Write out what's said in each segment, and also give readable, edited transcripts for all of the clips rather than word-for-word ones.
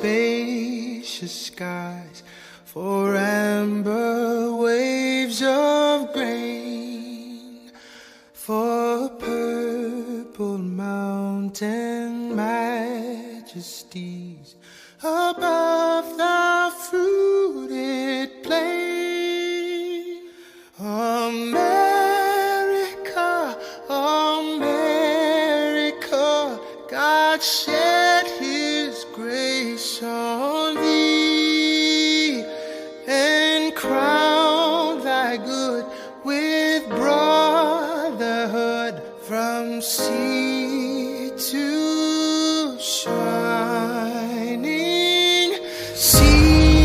spacious skies, for amber waves of grain, for purple mountain majesties above the fruited plain. America, America, God shed his grace on thee and crown thy good with brotherhood from sea to shining sea.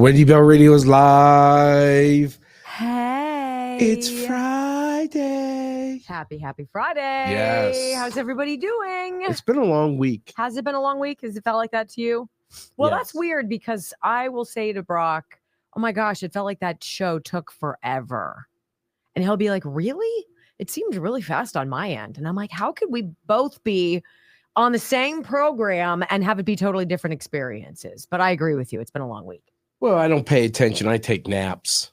Wendy Bell Radio is live. Hey. It's Friday. Happy Friday. Yes. How's everybody doing? It's been a long week. Has it been a long week? Has it felt like that to you? Well, Yes. That's weird because I will say to Brock, oh my gosh, it felt like that show took forever. And he'll be like, really? It seemed really fast on my end. And I'm like, how could we both be on the same program and have it be totally different experiences? But I agree with you. It's been a long week. Well, I don't pay attention. I take naps.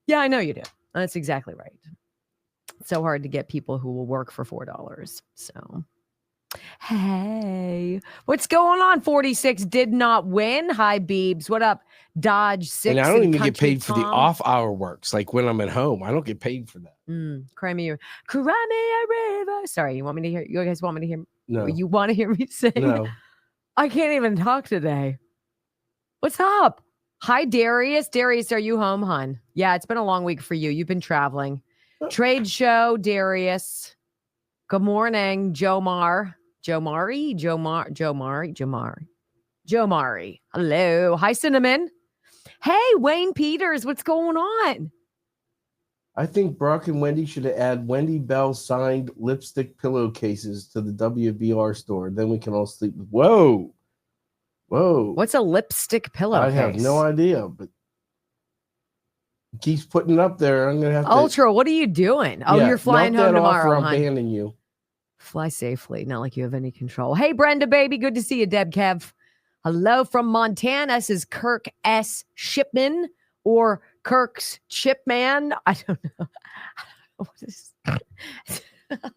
Yeah, I know you do. That's exactly right. It's so hard to get people who will work for $4. So, hey, what's going on? 46 did not win. Hi, Beebs. What up? Dodge 6. And I don't even get Country paid for the Tom. off-hour works. Like when I'm at home, I don't get paid for that. Cry me a river. Sorry, you want me to hear? You guys want me to hear? No. You want to hear me sing? No. I can't even talk today. What's up? Hi, Darius. Darius, are you home, hon? Yeah, it's been a long week for you. You've been traveling. Trade show, Darius. Good morning, Jomar. Jomari. Hello. Hi, Cinnamon. Hey, Wayne Peters. What's going on? I think Brock and Wendy should add Wendy Bell signed lipstick pillowcases to the WBR store. Then we can all sleep. Whoa. What's a lipstick pillowcase? I have no idea, but keeps putting it up there. I'm gonna have to. Ultra, what are you doing? Oh, you're flying home tomorrow, I'm hon. banning you. Fly safely. Not like you have any control. Hey, Brenda, baby. Good to see you, Deb Kev. Hello from Montana. This is Kirk S. Shipman or Kirk's Chipman. I don't know. What is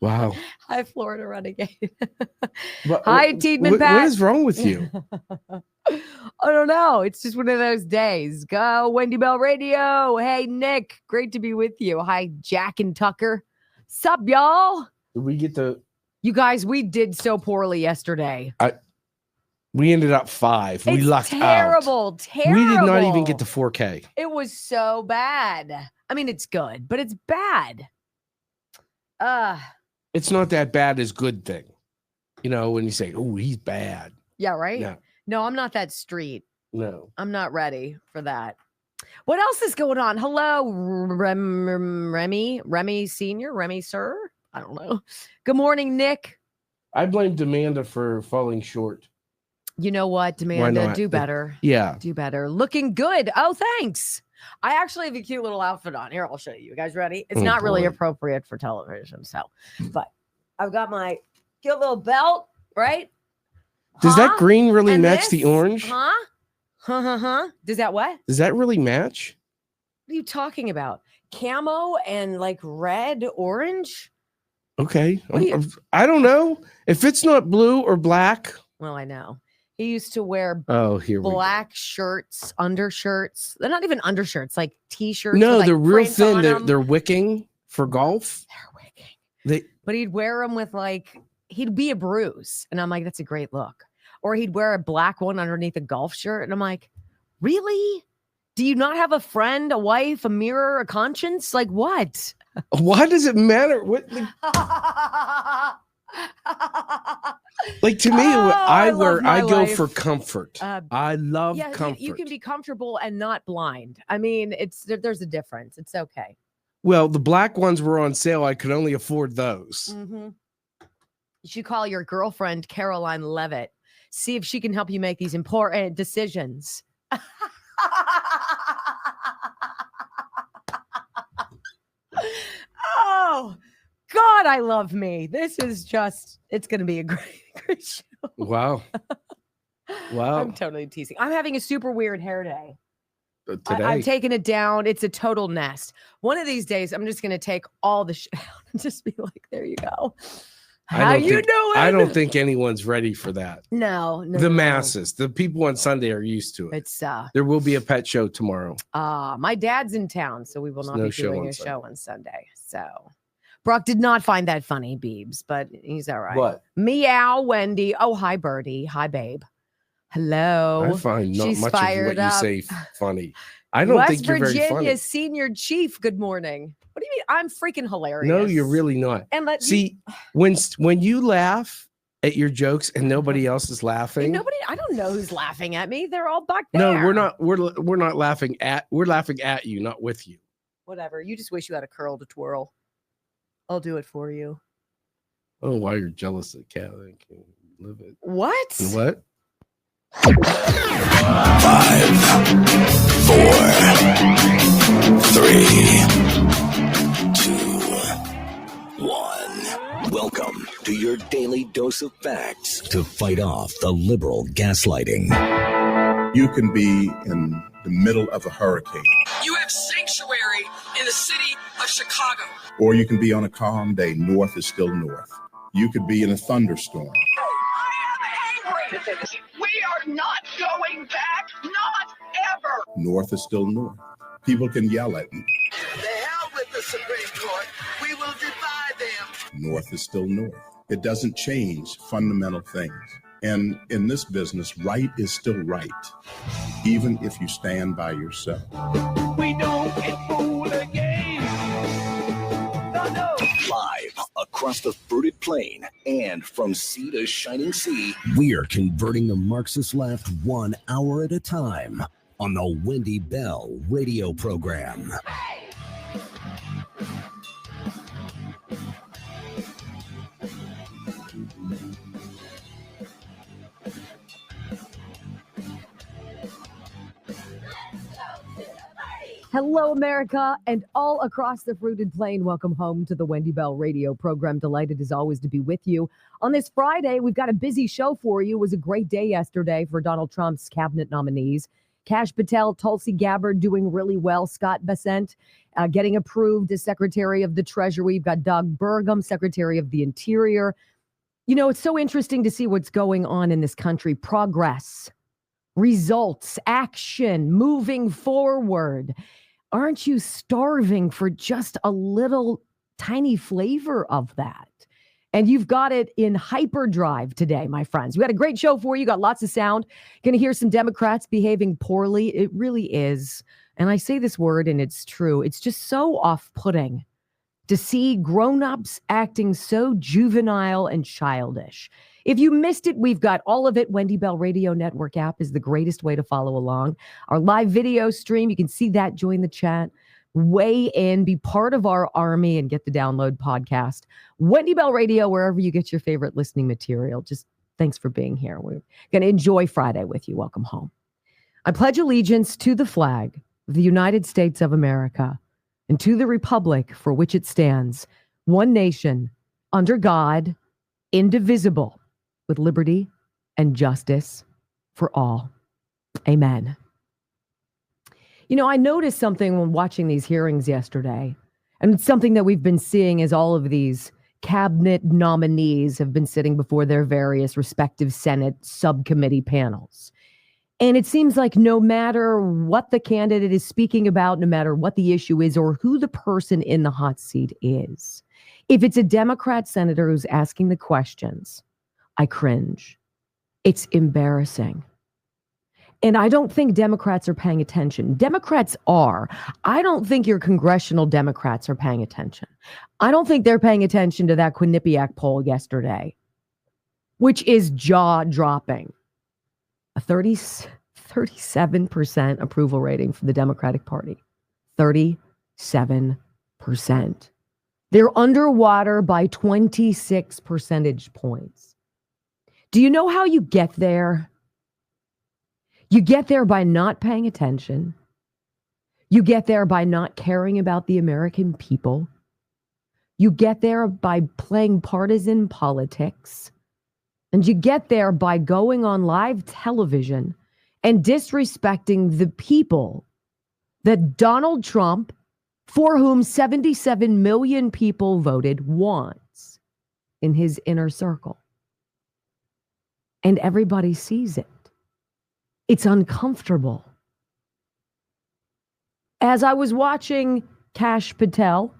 Wow. Hi, Florida Renegade. But, Hi, Tiedemann Pat. What is wrong with you? I don't know. It's just one of those days. Go, Wendy Bell Radio. Hey, Nick. Great to be with you. Hi, Jack and Tucker. Sup, y'all? Did we get the... You guys, we did so poorly yesterday. We ended up 5. We lucked out. Terrible. We did not even get to 4K. It was so bad. I mean, it's good, but it's bad. It's not that bad as good thing. You know, when you say, oh, he's bad. Yeah, right? No, I'm not that street. No. I'm not ready for that. What else is going on? Hello, Remy Senior, Remy Sir. I don't know. Good morning, Nick. I blame Demanda for falling short. You know what, Demanda? Do better. Yeah. Do better. Looking good. Oh, thanks. I actually have a cute little outfit on. Here, I'll show you. You guys ready? It's not really appropriate for television, but I've got my cute little belt, right? Does that green really match the orange? Does that what? Does that really match? What are you talking about? Camo and like red, orange? Okay. I don't know. If it's not blue or black. Well, I know. He used to wear black shirts, undershirts. They're not even undershirts, like t-shirts. No, with, they're like, real prints thin. on them. They're wicking for golf. They're wicking. But he'd wear them with he'd be a bruise. And I'm like, that's a great look. Or he'd wear a black one underneath a golf shirt. And I'm like, really? Do you not have a friend, a wife, a mirror, a conscience? Like what? Why does it matter? What? Like to me, I go for comfort. I love comfort. You can be comfortable and not blind. I mean, there's a difference. It's okay. Well, the black ones were on sale. I could only afford those. Mm-hmm. You should call your girlfriend, Caroline Levitt. See if she can help you make these important decisions. Oh, God, I love me. This is just, it's going to be a great show. Wow. Wow. I'm totally teasing. I'm having a super weird hair day. Today. I'm taking it down. It's a total nest. One of these days, I'm just going to take all the shit out and just be like, there you go. How you doing? I don't think anyone's ready for that. No. The masses, the people on Sunday are used to it. It's there will be a pet show tomorrow. My dad's in town, so we will not be doing a show on Sunday. So Brock did not find that funny, Beebs, but he's all right. What? Meow, Wendy. Oh, hi, Birdie. Hi, babe. Hello. I find not She's much of fired what up. you say funny. I don't think you're very funny. West Virginia senior chief. Good morning. What do you mean? I'm freaking hilarious. No, you're really not. And when you laugh at your jokes and nobody else is laughing. I don't know who's laughing at me. They're all back there. No, we're not. We're not laughing at. We're laughing at you, not with you. Whatever. You just wish you had a curl to twirl. I'll do it for you. I don't know why you're jealous of Cat. I can't live it. What? And what? 5, 4, 3, 2, 1. Welcome to your daily dose of facts to fight off the liberal gaslighting. You can be in the middle of a hurricane. You have sanctuary in the city of Chicago. Or you can be on a calm day. North is still north. You could be in a thunderstorm. I am angry. We are not going back. Not ever. North is still north. People can yell at you. The hell with the Supreme Court. We will defy them. North is still north. It doesn't change fundamental things. And in this business, right is still right, even if you stand by yourself. We don't get fooled again. No. Live across the fruited plain and from sea to shining sea, we're converting the Marxist left 1 hour at a time on the Wendy Bell radio program. Hello, America, and all across the fruited plain. Welcome home to the Wendy Bell radio program. Delighted as always to be with you. On this Friday, we've got a busy show for you. It was a great day yesterday for Donald Trump's cabinet nominees. Kash Patel, Tulsi Gabbard doing really well. Scott Bessent getting approved as Secretary of the Treasury. We've got Doug Burgum, Secretary of the Interior. You know, it's so interesting to see what's going on in this country. Progress, results, action, moving forward. Aren't you starving for just a little tiny flavor of that? And you've got it in hyperdrive today, my friends. We got a great show for you. Got lots of sound. Going to hear some Democrats behaving poorly. It really is. And I say this word and it's true. It's just so off-putting to see grown-ups acting so juvenile and childish. If you missed it, we've got all of it. Wendy Bell Radio Network app is the greatest way to follow along. Our live video stream, you can see that, join the chat, weigh in, be part of our army, and get the download podcast. Wendy Bell Radio, wherever you get your favorite listening material. Just thanks for being here. We're going to enjoy Friday with you. Welcome home. I pledge allegiance to the flag of the United States of America and to the republic for which it stands, one nation, under God, indivisible, with liberty and justice for all. Amen. You know, I noticed something when watching these hearings yesterday, and it's something that we've been seeing as all of these cabinet nominees have been sitting before their various respective Senate subcommittee panels. And it seems like no matter what the candidate is speaking about, no matter what the issue is or who the person in the hot seat is, if it's a Democrat senator who's asking the questions, I cringe. It's embarrassing. And I don't think Democrats are paying attention. Democrats are. I don't think your congressional Democrats are paying attention. I don't think they're paying attention to that Quinnipiac poll yesterday, which is jaw-dropping. A 37% approval rating for the Democratic Party. 37%. They're underwater by 26 percentage points. Do you know how you get there? You get there by not paying attention. You get there by not caring about the American people. You get there by playing partisan politics. And you get there by going on live television and disrespecting the people that Donald Trump, for whom 77 million people voted, wants in his inner circle. And everybody sees it. It's uncomfortable. As I was watching Kash Patel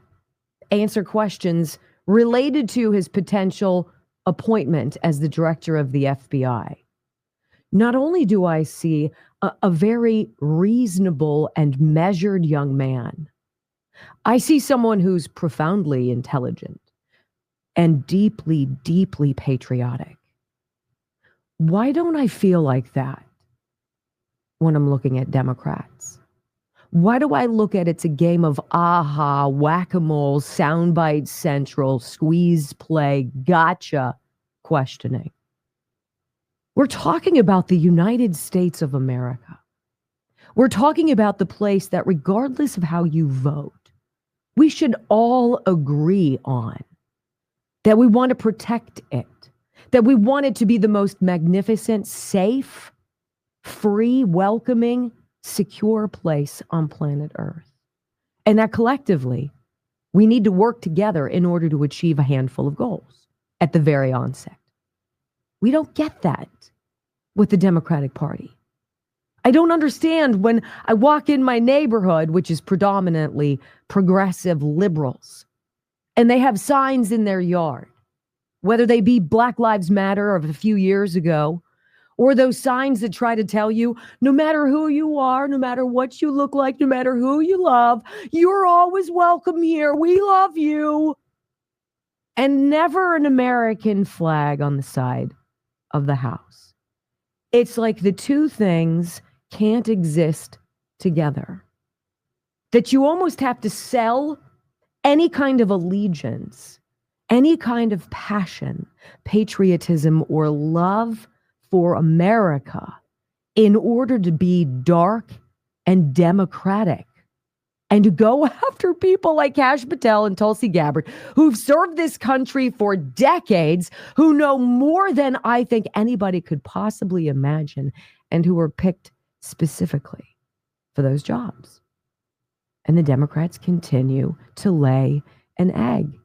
answer questions related to his potential appointment as the director of the FBI, not only do I see a very reasonable and measured young man, I see someone who's profoundly intelligent and deeply, deeply patriotic. Why don't I feel like that when I'm looking at Democrats? Why do I look at it's a game of aha, whack-a-mole, soundbite central, squeeze play, gotcha questioning? We're talking about the United States of America. We're talking about the place that, regardless of how you vote, we should all agree on that we want to protect it, that we want it to be the most magnificent, safe, free, welcoming, secure place on planet Earth. And that collectively, we need to work together in order to achieve a handful of goals at the very onset. We don't get that with the Democratic Party. I don't understand when I walk in my neighborhood, which is predominantly progressive liberals, and they have signs in their yard, whether they be Black Lives Matter of a few years ago, or those signs that try to tell you, no matter who you are, no matter what you look like, no matter who you love, you're always welcome here. We love you. And never an American flag on the side of the house. It's like the two things can't exist together. That you almost have to sell any kind of allegiance, any kind of passion, patriotism, or love for America in order to be dark and democratic and to go after people like Kash Patel and Tulsi Gabbard, who've served this country for decades, who know more than I think anybody could possibly imagine, and who were picked specifically for those jobs. And the Democrats continue to lay an egg,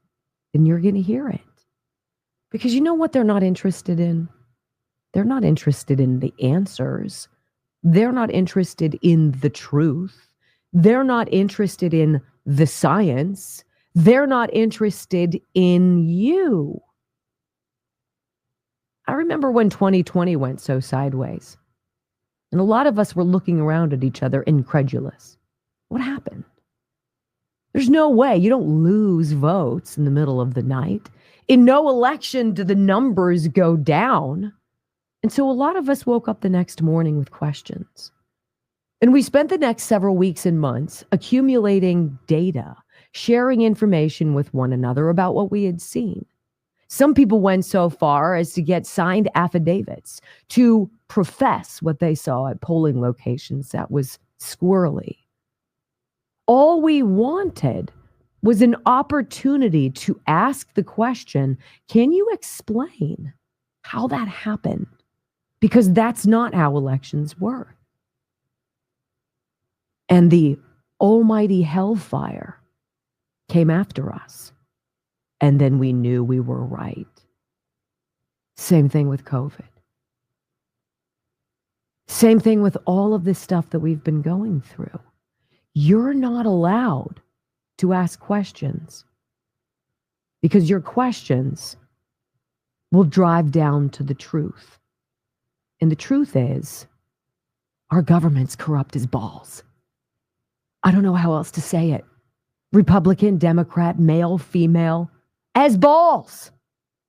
and you're going to hear it. Because you know what they're not interested in? They're not interested in the answers. They're not interested in the truth. They're not interested in the science. They're not interested in you. I remember when 2020 went so sideways, and a lot of us were looking around at each other incredulous. What happened? There's no way. You don't lose votes in the middle of the night. In no election do the numbers go down. And so a lot of us woke up the next morning with questions. And we spent the next several weeks and months accumulating data, sharing information with one another about what we had seen. Some people went so far as to get signed affidavits to profess what they saw at polling locations that was squirrely. All we wanted was an opportunity to ask the question, can you explain how that happened? Because that's not how elections work. And the almighty hellfire came after us. And then we knew we were right. Same thing with COVID. Same thing with all of this stuff that we've been going through. You're not allowed to ask questions because your questions will drive down to the truth. And the truth is, our government's corrupt as balls. I don't know how else to say it. Republican, Democrat, male, female, as balls.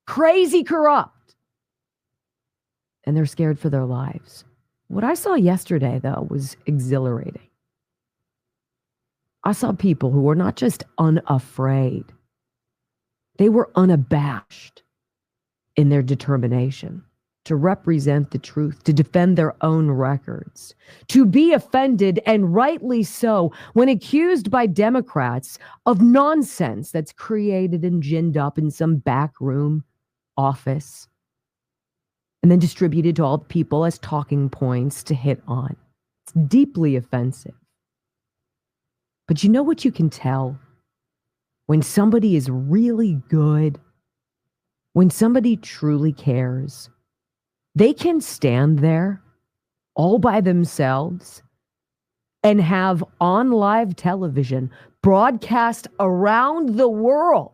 Crazy corrupt. And they're scared for their lives. What I saw yesterday, though, was exhilarating. I saw people who were not just unafraid. They were unabashed in their determination to represent the truth, to defend their own records, to be offended, and rightly so, when accused by Democrats of nonsense that's created and ginned up in some backroom office and then distributed to all the people as talking points to hit on. It's deeply offensive. But you know what you can tell? When somebody is really good, when somebody truly cares, they can stand there all by themselves and have on live television broadcast around the world.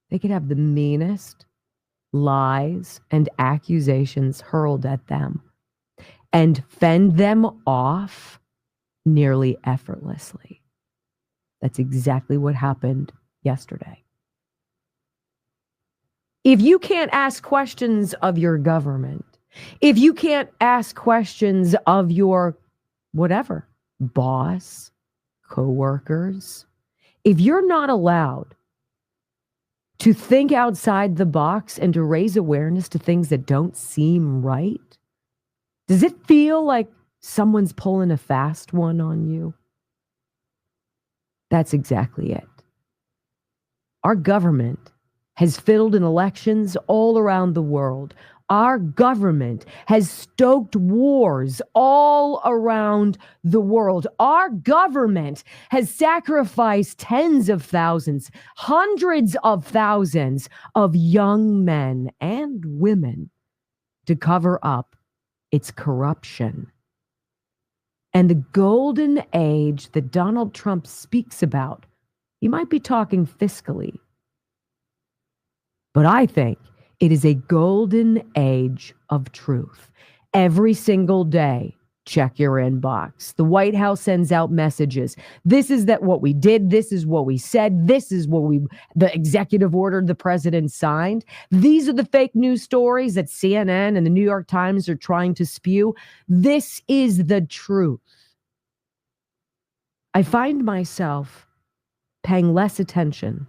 They could have the meanest lies and accusations hurled at them and fend them off nearly effortlessly. That's exactly what happened yesterday. If you can't ask questions of your government, if you can't ask questions of your whatever, boss, coworkers, if you're not allowed to think outside the box and to raise awareness to things that don't seem right, does it feel like someone's pulling a fast one on you? That's exactly it. Our government has fiddled in elections all around the world. Our government has stoked wars all around the world. Our government has sacrificed tens of thousands, hundreds of thousands of young men and women to cover up its corruption. And the golden age that Donald Trump speaks about, he might be talking fiscally, but I think it is a golden age of truth. Every single day, check your inbox. The White House sends out messages. This is what we did. This is what we said. This is what the executive order the president signed. These are the fake news stories that CNN and the New York Times are trying to spew. This is the truth. I find myself paying less attention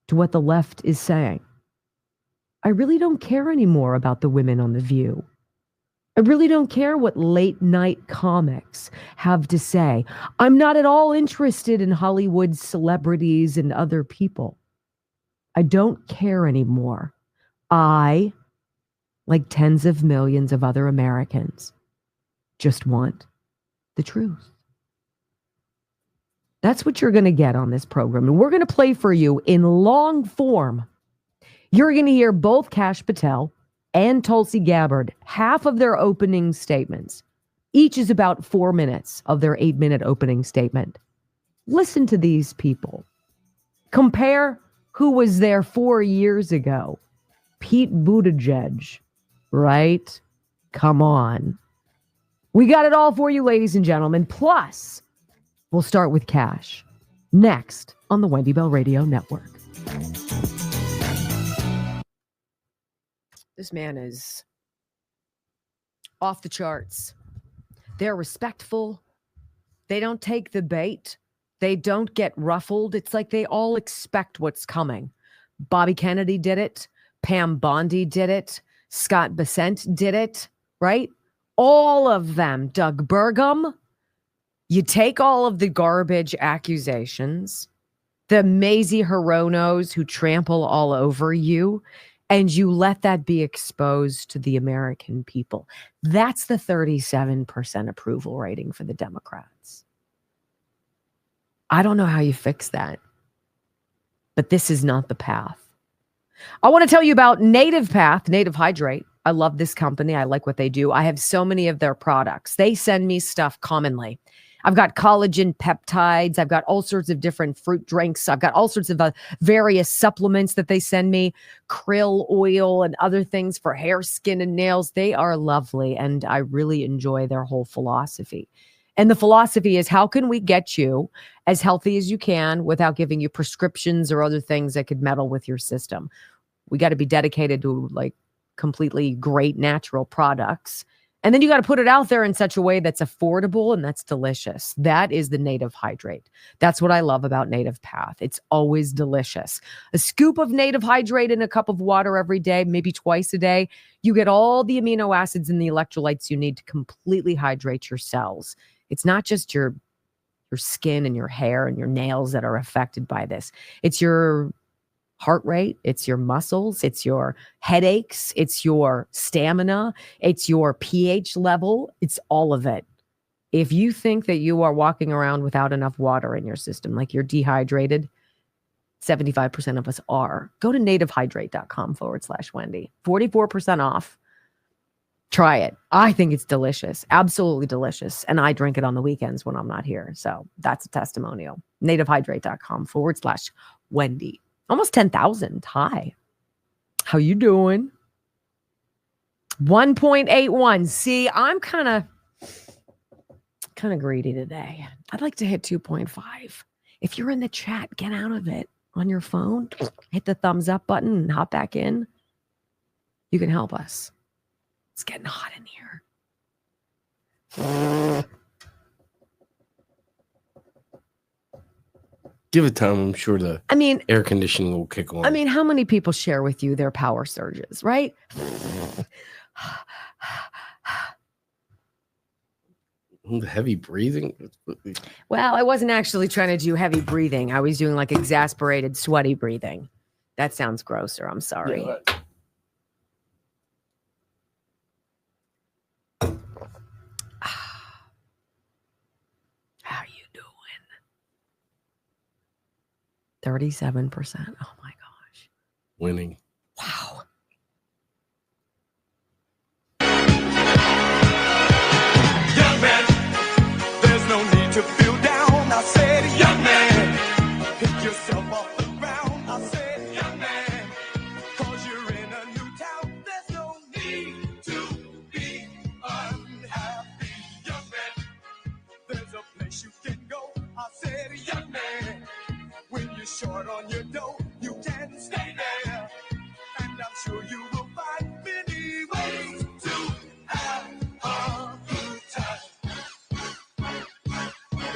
to what the left is saying. I really don't care anymore about the women on The View. I really don't care what late night comics have to say. I'm not at all interested in Hollywood celebrities and other people. I don't care anymore. I, like tens of millions of other Americans, just want the truth. That's what you're going to get on this program. And we're going to play for you in long form. You're going to hear both Kash Patel and Tulsi Gabbard, half of their opening statements. Each is about 4 minutes of their 8-minute opening statement. Listen to these people. Compare who was there 4 years ago. Pete Buttigieg, right? Come on. We got it all for you, ladies and gentlemen. Plus, we'll start with Kash next on the Wendy Bell Radio Network. This man is off the charts. They're respectful. They don't take the bait. They don't get ruffled. It's like they all expect what's coming. Bobby Kennedy did it. Pam Bondi did it. Scott Bessent did it, right? All of them. Doug Burgum. You take all of the garbage accusations, the Mazie Hironos who trample all over you, and you let that be exposed to the American people. That's the 37% approval rating for the Democrats. I don't know how you fix that, but this is not the path. I want to tell you about Native Path, Native Hydrate. I love this company. I like what they do. I have so many of their products. They send me stuff commonly. I've got collagen peptides. I've got all sorts of different fruit drinks. I've got all sorts of various supplements that they send me, krill oil and other things for hair, skin, and nails. They are lovely, and I really enjoy their whole philosophy. And the philosophy is, how can we get you as healthy as you can without giving you prescriptions or other things that could meddle with your system? We got to be dedicated to like completely great natural products. And then you got to put it out there in such a way that's affordable and that's delicious. That is the Native Hydrate. That's what I love about Native Path. It's always delicious. A scoop of Native Hydrate in a cup of water every day, maybe twice a day. You get all the amino acids and the electrolytes you need to completely hydrate your cells. It's not just your skin and your hair and your nails that are affected by this. It's your heart rate, it's your muscles, it's your headaches, it's your stamina, it's your pH level, it's all of it. If you think that you are walking around without enough water in your system, like you're dehydrated, 75% of us are. Go to nativehydrate.com/Wendy. 44% off. Try it. I think it's delicious. Absolutely delicious. And I drink it on the weekends when I'm not here. So that's a testimonial. nativehydrate.com/Wendy. Almost 10,000. Hi. How you doing? 1.81. See, I'm kind of greedy today. I'd like to hit 2.5. If you're in the chat, get out of it on your phone. Hit the thumbs up button and hop back in. You can help us. It's getting hot in here. Give it time. I'm sure the air conditioning will kick on. I mean, how many people share with you their power surges, right? The heavy breathing. Well, I wasn't actually trying to do heavy breathing. I was doing like exasperated, sweaty breathing. That sounds grosser. I'm sorry. Yeah, How you doing? 37%. Oh my gosh. Winning. Wow. Young man, there's no need to feel down. I said, young man, pick yourself off the ground. I said, young man, cause you're in a new town. There's no need to be unhappy. Young man, there's a place you can go. I said, young man, when you're short on your dough, you can stay there. And I'm sure you will find many ways to have a good time.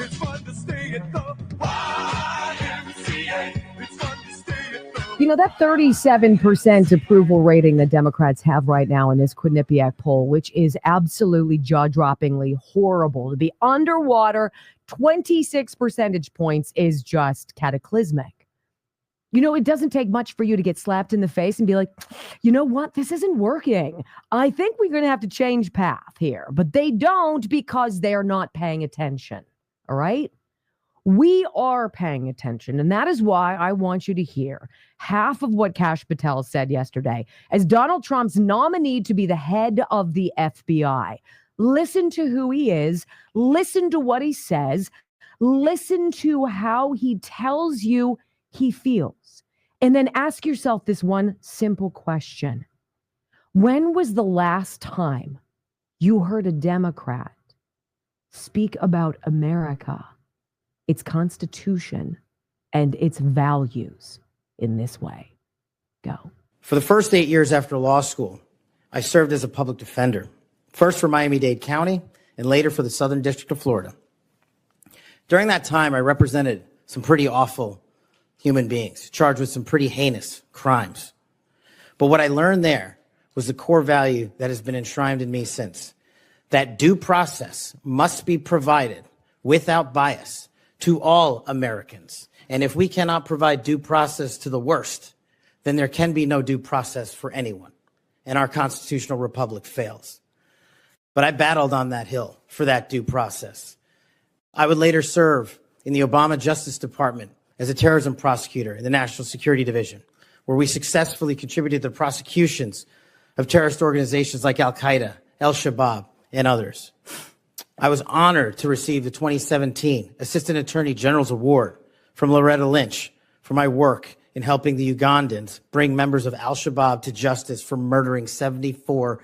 It's fun to stay at the YMCA. It's fun to stay at the... You know, that 37% approval rating that Democrats have right now in this Quinnipiac poll, which is absolutely jaw-droppingly horrible. To be underwater 26 percentage points is just cataclysmic. You know, it doesn't take much for you to get slapped in the face and be like, you know what? This isn't working. I think we're going to have to change path here. But they don't because they're not paying attention. All right? We are paying attention. And that is why I want you to hear half of what Kash Patel said yesterday as Donald Trump's nominee to be the head of the FBI. Listen to who he is. Listen to what he says. Listen to how he tells you he feels. And then ask yourself this one simple question. When was the last time you heard a Democrat speak about America, its Constitution, and its values in this way? Go. For the first 8 years after law school, I served as a public defender, first for Miami-Dade County and later for the Southern District of Florida. During that time, I represented some pretty awful human beings charged with some pretty heinous crimes. But what I learned there was the core value that has been enshrined in me since, that due process must be provided without bias to all Americans. And if we cannot provide due process to the worst, then there can be no due process for anyone. And our constitutional republic fails. But I battled on that hill for that due process. I would later serve in the Obama Justice Department as a terrorism prosecutor in the National Security Division, where we successfully contributed to the prosecutions of terrorist organizations like Al-Qaeda, Al-Shabaab, and others. I was honored to receive the 2017 Assistant Attorney General's Award from Loretta Lynch for my work in helping the Ugandans bring members of Al-Shabaab to justice for murdering 74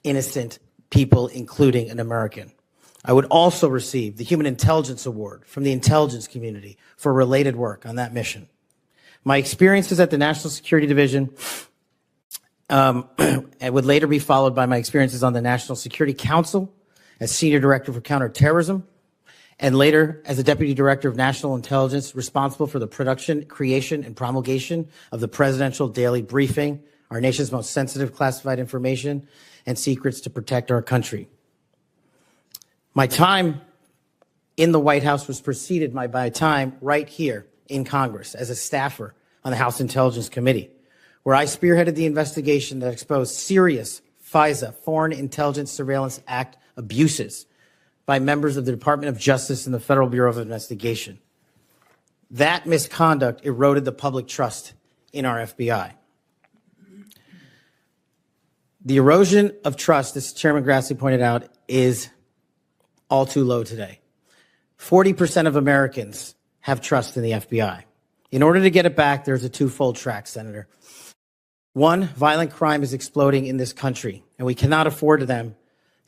innocent people, including an American. I would also receive the Human Intelligence Award from the intelligence community for related work on that mission. My experiences at the National Security Division It would later be followed by my experiences on the National Security Council as Senior Director for Counterterrorism, and later as the Deputy Director of National Intelligence, responsible for the production, creation, and promulgation of the Presidential Daily Briefing, our nation's most sensitive classified information and secrets to protect our country. My time in the White House was preceded by my time right here in Congress as a staffer on the House Intelligence Committee, where I spearheaded the investigation that exposed serious FISA, Foreign Intelligence Surveillance Act, abuses by members of the Department of Justice and the Federal Bureau of Investigation. That misconduct eroded the public trust in our FBI. The erosion of trust, as Chairman Grassley pointed out, is all too low today. 40% of Americans have trust in the FBI. In order to get it back, there's a twofold track, Senator. One, violent crime is exploding in this country, and we cannot afford them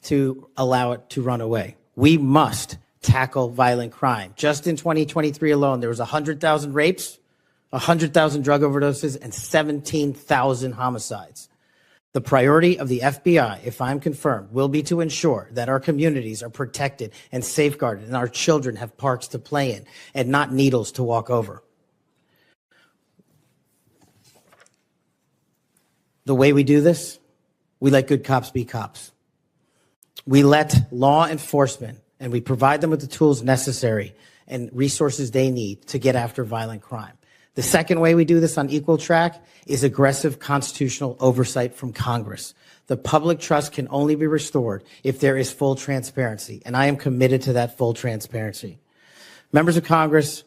to allow it to run away. We must tackle violent crime. Just in 2023 alone, there was 100,000 rapes, 100,000 drug overdoses, and 17,000 homicides. The priority of the FBI, if I'm confirmed, will be to ensure that our communities are protected and safeguarded and our children have parks to play in and not needles to walk over. The way we do this, we let good cops be cops. We let law enforcement, and we provide them with the tools necessary and resources they need to get after violent crime. The second way we do this on equal track is aggressive constitutional oversight from Congress. The public trust can only be restored if there is full transparency, and I am committed to that full transparency. Members of Congress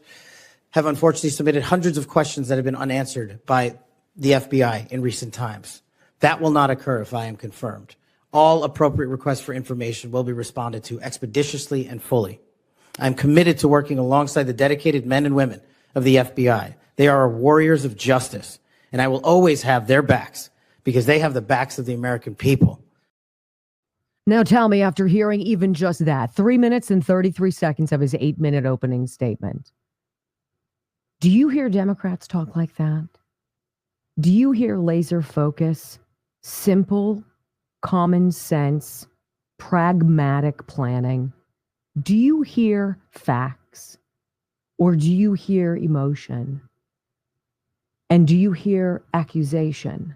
have unfortunately submitted hundreds of questions that have been unanswered by the FBI in recent times. That will not occur if I am confirmed. All appropriate requests for information will be responded to expeditiously and fully. I'm committed to working alongside the dedicated men and women of the FBI. They are warriors of justice, and I will always have their backs because they have the backs of the American people. Now tell me, after hearing even just that, 3 minutes and 33 seconds of his 8-minute opening statement, do you hear Democrats talk like that? Do you hear laser focus, simple, common sense, pragmatic planning? Do you hear facts, or do you hear emotion? And do you hear accusation?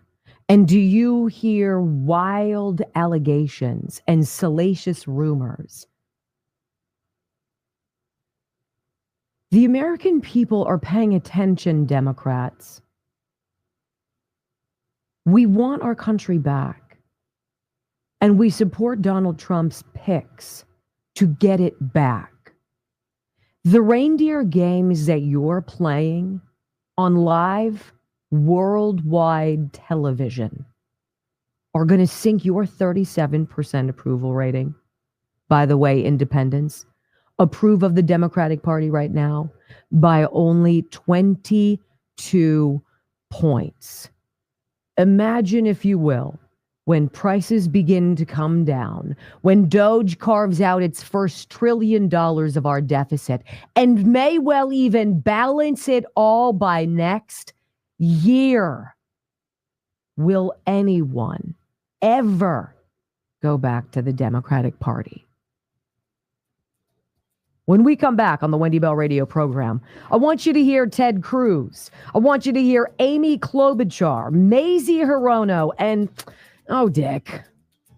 And do you hear wild allegations and salacious rumors? The American people are paying attention, Democrats. We want our country back, and we support Donald Trump's picks to get it back. The reindeer games that you're playing on live worldwide television are going to sink your 37% approval rating. By the way, independents approve of the Democratic Party right now by only 22 points. Imagine, if you will, when prices begin to come down, when Doge carves out its first $1 trillion of our deficit and may well even balance it all by next year, will anyone ever go back to the Democratic Party? When we come back on the Wendy Bell radio program, I want you to hear Ted Cruz. I want you to hear Amy Klobuchar, Mazie Hirono, and, oh, Dick,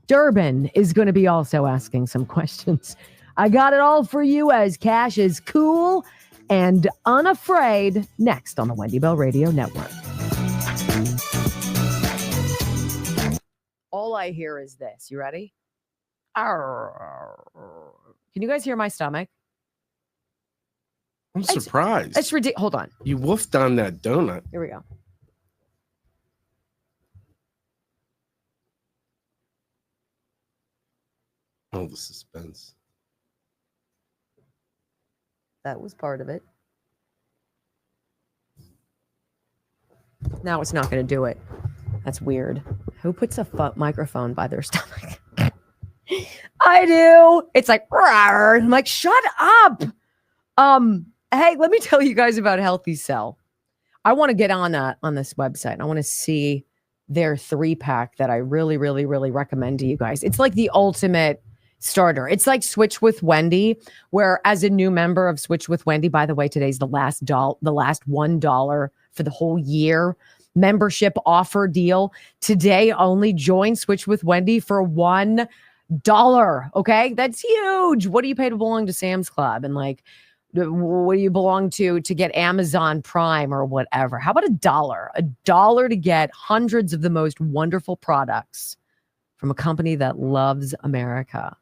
Durbin is going to be also asking some questions. I got it all for you as Cash is cool and unafraid, next on the Wendy Bell Radio Network. All I hear is this. You ready? Arr. Can you guys hear my stomach? I'm surprised. It's ridiculous. Hold on. You wolfed on that donut. Here we go. Oh, the suspense. That was part of it. Now it's not going to do it. That's weird. Who puts a microphone by their stomach? I do. It's like, rawr. I'm like, shut up. Hey, let me tell you guys about Healthy Cell. I want to get on this website. I want to see their 3-pack that I really, really, really recommend to you guys. It's like the ultimate starter. It's like Switch with Wendy, where as a new member of Switch with Wendy, by the way, today's the last $1 for the whole year membership offer deal. Today only, join Switch with Wendy for $1. Okay, that's huge. What do you pay to belong to Sam's Club? And like, what do you belong to get Amazon Prime or whatever? How about $1 to get hundreds of the most wonderful products from a company that loves America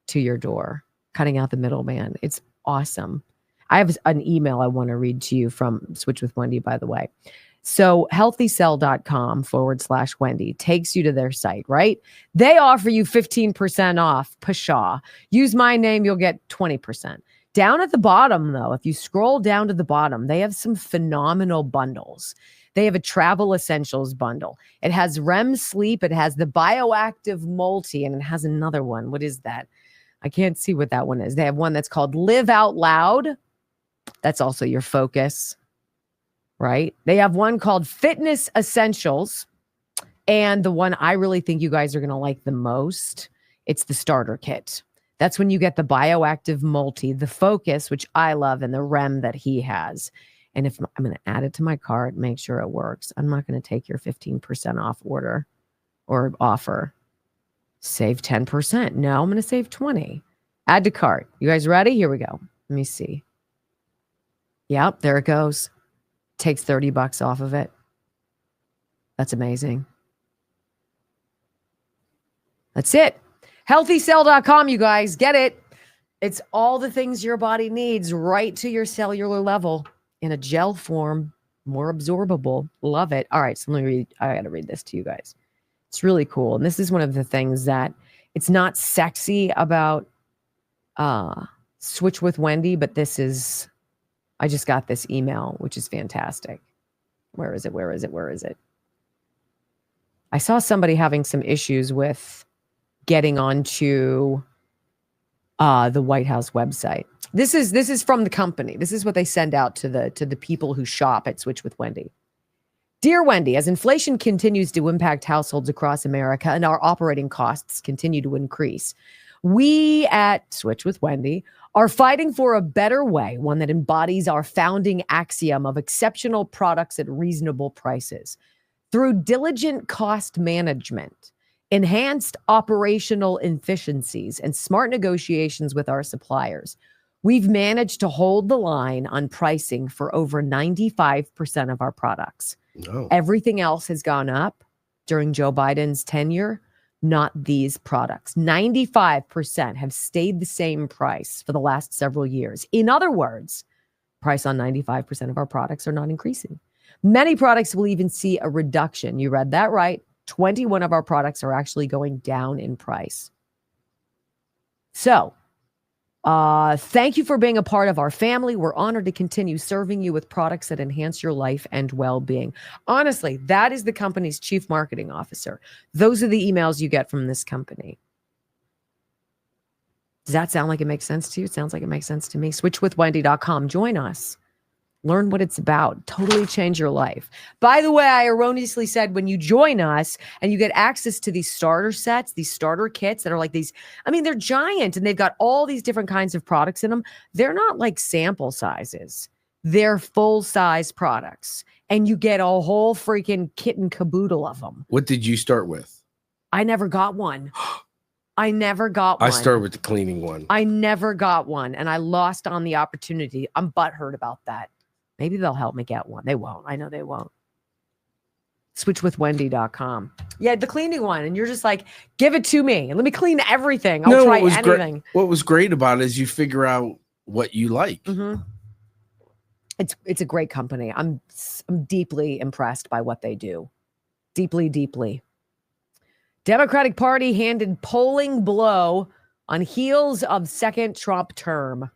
to your door, cutting out the middleman. It's awesome. I have an email I want to read to you from Switch with Wendy, by the way. So healthycell.com/Wendy takes you to their site, right? They offer you 15% off. Pshaw. Use my name, you'll get 20%. Down at the bottom, though, if you scroll down to the bottom, they have some phenomenal bundles. They have a travel essentials bundle. It has REM sleep. It has the bioactive multi, and it has another one. What is that? I can't see what that one is. They have one that's called Live Out Loud. That's also your focus, right? They have one called Fitness Essentials. And the one I really think you guys are going to like the most, it's the starter kit. That's when you get the bioactive multi, the focus, which I love, and the REM that he has. And if I'm going to add it to my cart, make sure it works. I'm not going to take your 15% off order or offer. Save 10%. No, I'm going to save 20. Add to cart. You guys ready? Here we go. Let me see. Yep, there it goes. Takes $30 off of it. That's amazing. That's it. Healthycell.com, you guys. Get it. It's all the things your body needs right to your cellular level in a gel form, more absorbable. Love it. All right, so let me read. I got to read this to you guys. It's really cool. And this is one of the things that it's not sexy about Switch with Wendy, but this is, I just got this email, which is fantastic. Where is it? I saw somebody having some issues with getting onto the White House website. This is from the company. This is what they send out to the people who shop at Switch with Wendy. Dear Wendy, as inflation continues to impact households across America and our operating costs continue to increase, we at Switch with Wendy are fighting for a better way, one that embodies our founding axiom of exceptional products at reasonable prices. Through diligent cost management, enhanced operational efficiencies, and smart negotiations with our suppliers, we've managed to hold the line on pricing for over 95% of our products. Oh. Everything else has gone up during Joe Biden's tenure, not these products. 95% have stayed the same price for the last several years. In other words, price on 95% of our products are not increasing. Many products will even see a reduction. You read that right. 21 of our products are actually going down in price. So, thank you for being a part of our family. We're honored to continue serving you with products that enhance your life and well-being. Honestly, that is the company's chief marketing officer. Those are the emails you get from this company. Does that sound like it makes sense to you? It sounds like it makes sense to me. SwitchWithWendy.com. Join us. Learn what it's about. Totally change your life. By the way, I erroneously said when you join us and you get access to these starter sets, these starter kits that are like these, I mean, they're giant and they've got all these different kinds of products in them. They're not like sample sizes. They're full-size products. And you get a whole freaking kit and caboodle of them. What did you start with? I never got one. I started with the cleaning one. I never got one. And I lost on the opportunity. I'm butthurt about that. Maybe they'll help me get one. They won't. I know they won't. SwitchWithWendy.com. Yeah, the cleaning one. And you're just like, give it to me. Let me clean everything. I'll try anything. What was great about it is you figure out what you like. Mm-hmm. It's a great company. I'm deeply impressed by what they do. Deeply, deeply. Democratic Party handed polling blow on heels of second Trump term.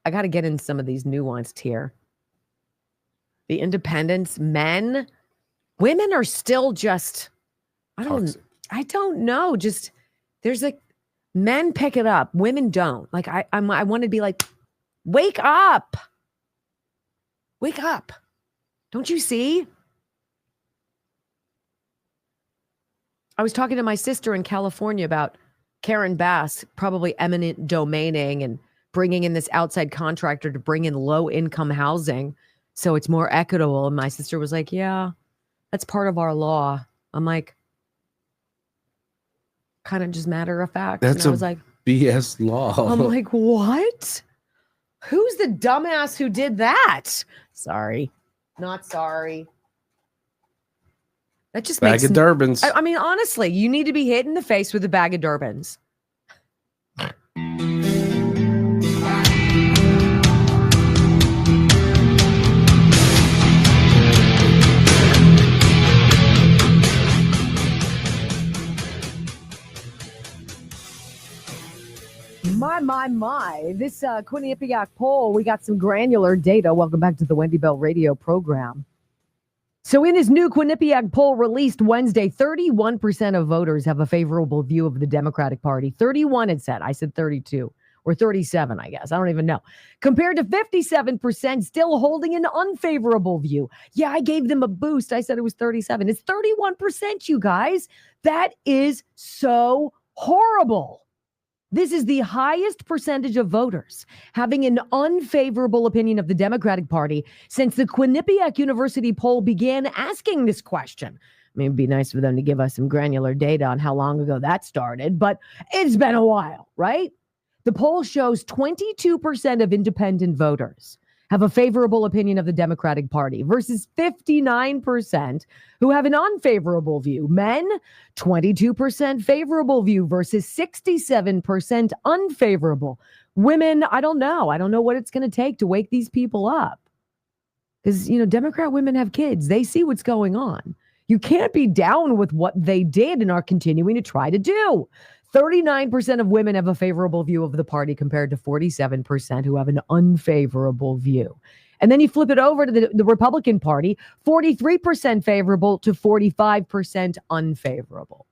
I got to get in some of these nuanced here. The independents, women are still just, I don't know. Just there's like men pick it up. Women don't. Like I want to be like, wake up. Wake up. Don't you see? I was talking to my sister in California about Karen Bass, probably eminent domaining and bringing in this outside contractor to bring in low income housing so it's more equitable. And my sister was like, yeah, that's part of our law. I'm like, kind of just matter of fact. That's and I was like, BS law. I'm like, what? Who's the dumbass who did that? Sorry. Not sorry. That just Bag makes of Durbans. I mean, honestly, you need to be hit in the face with a bag of Durbans. My. This Quinnipiac poll, we got some granular data. Welcome back to the Wendy Bell radio program. So in his new Quinnipiac poll released Wednesday, 31% of voters have a favorable view of the Democratic Party. 31 it said. I said 32 or 37, I guess. I don't even know. Compared to 57% still holding an unfavorable view. Yeah, I gave them a boost. I said it was 37. It's 31%, you guys. That is so horrible. This is the highest percentage of voters having an unfavorable opinion of the Democratic Party since the Quinnipiac University poll began asking this question. I mean, it'd be nice for them to give us some granular data on how long ago that started, but it's been a while, right? The poll shows 22% of independent voters have a favorable opinion of the Democratic Party versus 59% who have an unfavorable view. Men, 22% favorable view versus 67% unfavorable. Women, I don't know. I don't know what it's going to take to wake these people up. Because, Democrat women have kids. They see what's going on. You can't be down with what they did and are continuing to try to do. 39% of women have a favorable view of the party compared to 47% who have an unfavorable view. And then you flip it over to the Republican Party, 43% favorable to 45% unfavorable.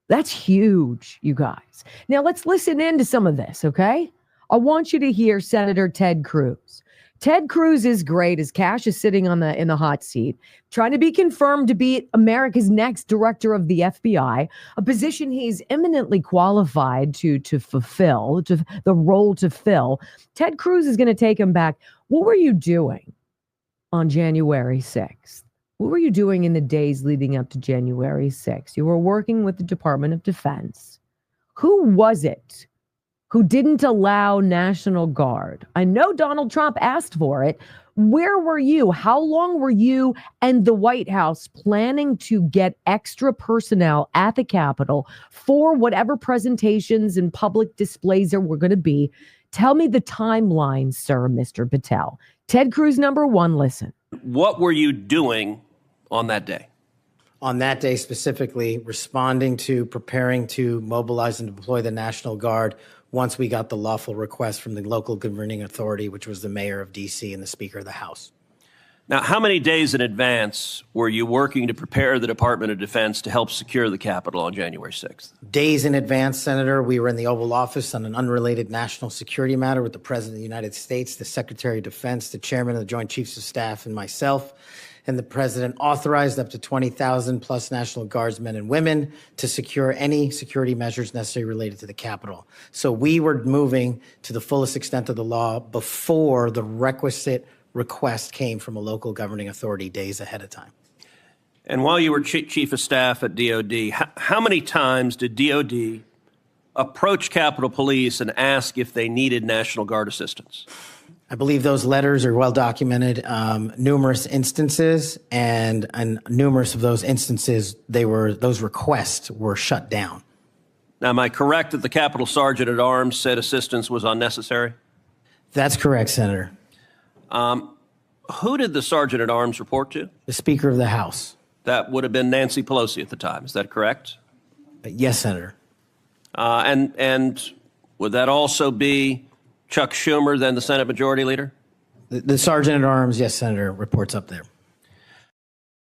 That's huge, you guys. Now let's listen in to some of this, okay? I want you to hear Senator Ted Cruz. Ted Cruz is great as Cash is sitting in the hot seat, trying to be confirmed to be America's next director of the FBI, a position he's eminently qualified to fulfill, to the role to fill. Ted Cruz is going to take him back. What were you doing on January 6th? What were you doing in the days leading up to January 6th? You were working with the Department of Defense. Who was it who didn't allow National Guard? I know Donald Trump asked for it. Where were you? How long were you and the White House planning to get extra personnel at the Capitol for whatever presentations and public displays there were going to be? Tell me the timeline, sir, Mr. Patel. Ted Cruz, number one, listen. What were you doing on that day? On that day specifically, responding to preparing to mobilize and deploy the National Guard once we got the lawful request from the local governing authority, which was the mayor of D.C. and the Speaker of the House. Now, how many days in advance were you working to prepare the Department of Defense to help secure the Capitol on January 6th? Days in advance, Senator. We were in the Oval Office on an unrelated national security matter with the President of the United States, the Secretary of Defense, the Chairman of the Joint Chiefs of Staff, and myself. And the President authorized up to 20,000 plus National Guardsmen and women to secure any security measures necessary related to the Capitol. So we were moving to the fullest extent of the law before the requisite request came from a local governing authority days ahead of time. And while you were Chief of Staff at DOD, how many times did DOD approach Capitol Police and ask if they needed National Guard assistance? I believe those letters are well documented, numerous instances, and numerous of those instances, those requests were shut down. Now, am I correct that the Capitol Sergeant at Arms said assistance was unnecessary? That's correct, Senator. Who did the Sergeant at Arms report to? The Speaker of the House. That would have been Nancy Pelosi at the time. Is that correct? Yes, Senator. And would that also be Chuck Schumer, then the Senate Majority Leader? The Sergeant at Arms, yes, Senator, reports up there.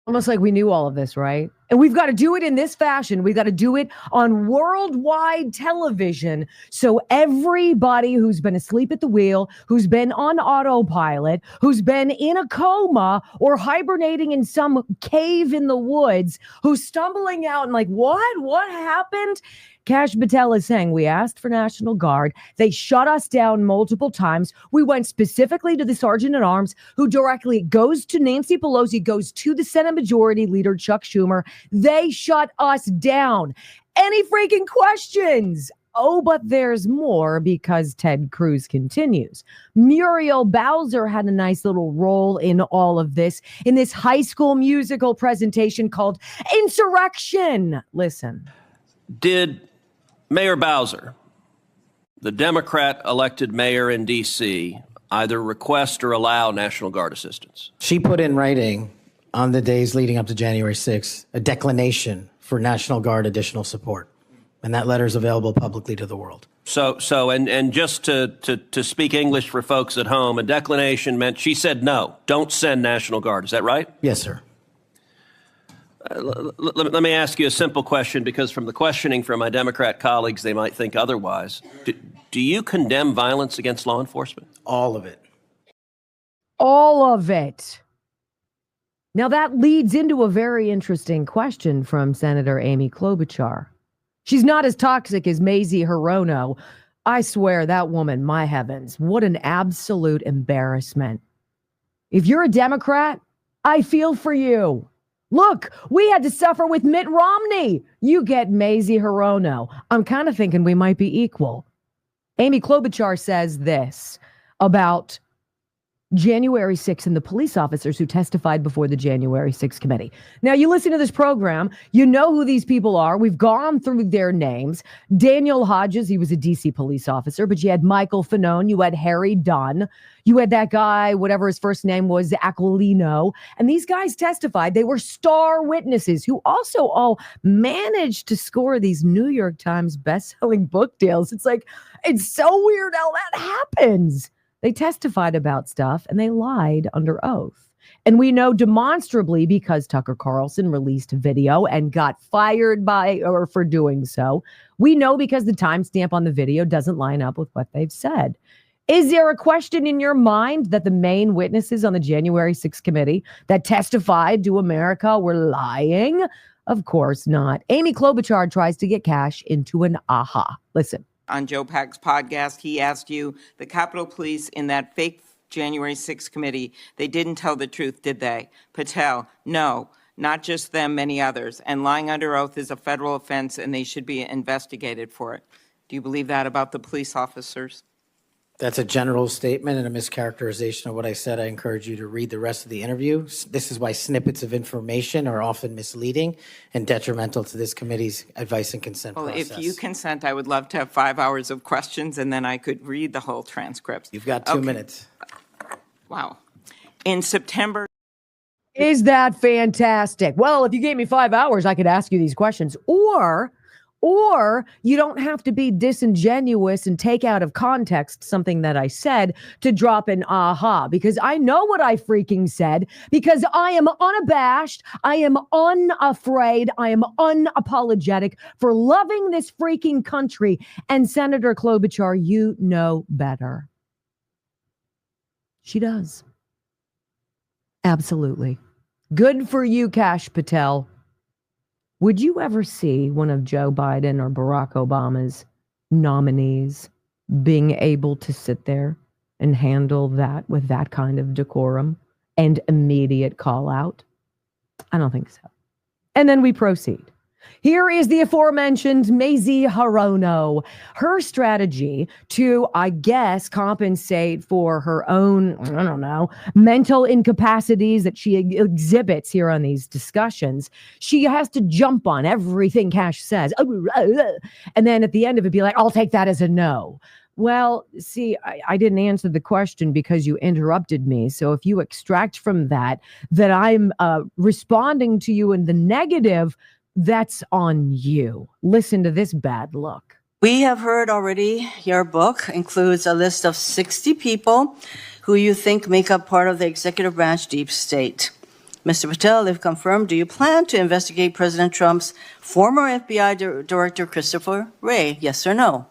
Almost like we knew all of this, right? And we've got to do it in this fashion. We've got to do it on worldwide television. So everybody who's been asleep at the wheel, who's been on autopilot, who's been in a coma or hibernating in some cave in the woods, who's stumbling out and like, what happened? Kash Patel is saying, we asked for National Guard. They shut us down multiple times. We went specifically to the Sergeant at Arms, who directly goes to Nancy Pelosi, goes to the Senate Majority Leader, Chuck Schumer. They shut us down. Any freaking questions? Oh, but there's more, because Ted Cruz continues. Muriel Bowser had a nice little role in all of this, in this High School Musical presentation called Insurrection. Listen. Did Mayor Bowser, the Democrat elected mayor in D.C., either request or allow National Guard assistance? She put in writing on the days leading up to January 6th a declination for National Guard additional support. And that letter is available publicly to the world. So, and just to speak English for folks at home, a declination meant she said, no, don't send National Guard. Is that right? Yes, sir. Let me ask you a simple question, because from the questioning from my Democrat colleagues, they might think otherwise. Do you condemn violence against law enforcement? All of it. All of it. Now that leads into a very interesting question from Senator Amy Klobuchar. She's not as toxic as Mazie Hirono. I swear, that woman, my heavens, what an absolute embarrassment. If you're a Democrat, I feel for you. Look, we had to suffer with Mitt Romney. You get Mazie Hirono. I'm kind of thinking we might be equal. Amy Klobuchar says this about January 6th and the police officers who testified before the January 6th committee. Now, you listen to this program, you know who these people are. We've gone through their names. Daniel Hodges, he was a D.C. police officer, but you had Michael Fanone, you had Harry Dunn, you had that guy, whatever his first name was, Aquilino, and these guys testified. They were star witnesses who also all managed to score these New York Times best-selling book deals. It's like, it's so weird how that happens. They testified about stuff and they lied under oath. And we know demonstrably, because Tucker Carlson released a video and got fired for doing so. We know because the timestamp on the video doesn't line up with what they've said. Is there a question in your mind that the main witnesses on the January 6th committee that testified to America were lying? Of course not. Amy Klobuchar tries to get Kash into an aha. Listen. On Joe Pack's podcast, he asked you, the Capitol Police in that fake January 6th committee, they didn't tell the truth, did they? Patel, no, not just them, many others. And lying under oath is a federal offense and they should be investigated for it. Do you believe that about the police officers? That's a general statement and a mischaracterization of what I said. I encourage you to read the rest of the interview. This is why snippets of information are often misleading and detrimental to this committee's advice and consent process. Well, if you consent, I would love to have 5 hours of questions and then I could read the whole transcript. You've got 2 minutes. Wow. In September. Is that fantastic? Well, if you gave me 5 hours, I could ask you these questions. Or you don't have to be disingenuous and take out of context something that I said to drop an aha, because I know what I freaking said, because I am unabashed, I am unafraid, I am unapologetic for loving this freaking country. And Senator Klobuchar, you know better. She does. Absolutely. Good for you, Kash Patel. Would you ever see one of Joe Biden or Barack Obama's nominees being able to sit there and handle that with that kind of decorum and immediate call out? I don't think so. And then we proceed. Here is the aforementioned Mazie Hirono. Her strategy to, I guess, compensate for her own, I don't know, mental incapacities that she exhibits here on these discussions. She has to jump on everything Kash says. And then at the end of it, be like, I'll take that as a no. Well, see, I didn't answer the question because you interrupted me. So if you extract from that I'm responding to you in the negative, that's on you. Listen to this bad look. We have heard already your book includes a list of 60 people who you think make up part of the executive branch deep state. Mr. Patel, if confirmed, do you plan to investigate President Trump's former FBI Director Christopher Wray? Yes or no?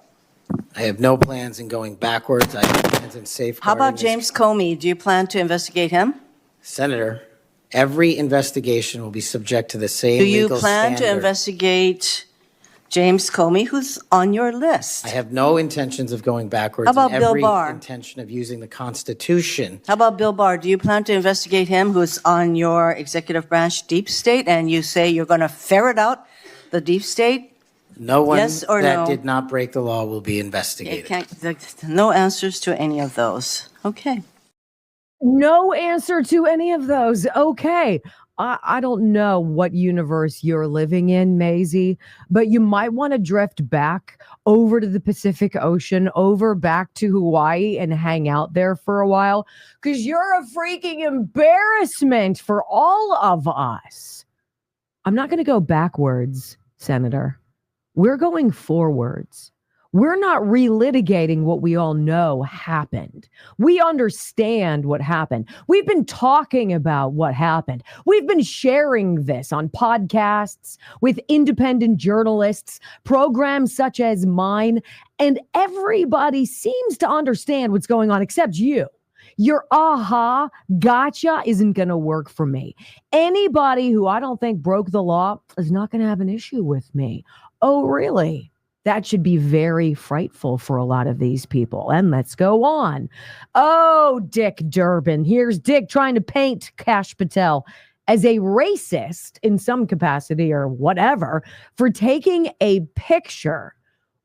I have no plans in going backwards. I have plans in safeguarding. How about James Comey? Do you plan to investigate him? Senator, every investigation will be subject to the same Do you legal plan to standard. Investigate James Comey, who's on your list? I have no intentions of going backwards. How about and Bill every Barr? intention of using the Constitution. How about Bill Barr? Do you plan to investigate him, who's on your executive branch deep state, and you say you're going to ferret out the deep state? No one Yes or that no? did not break the law will be It investigated. no answers to any of those. Okay. No answer to any of those. Okay. I don't know what universe you're living in, Maisie, but you might want to drift back over to the Pacific Ocean, over back to Hawaii and hang out there for a while, because you're a freaking embarrassment for all of us. I'm not going to go backwards, Senator. We're going forwards. We're not relitigating what we all know happened. We understand what happened. We've been talking about what happened. We've been sharing this on podcasts with independent journalists, programs such as mine, and everybody seems to understand what's going on except you. Your aha, gotcha isn't going to work for me. Anybody who I don't think broke the law is not going to have an issue with me. Oh, really? That should be very frightful for a lot of these people. And let's go on. Oh, Dick Durbin. Here's Dick trying to paint Kash Patel as a racist in some capacity or whatever for taking a picture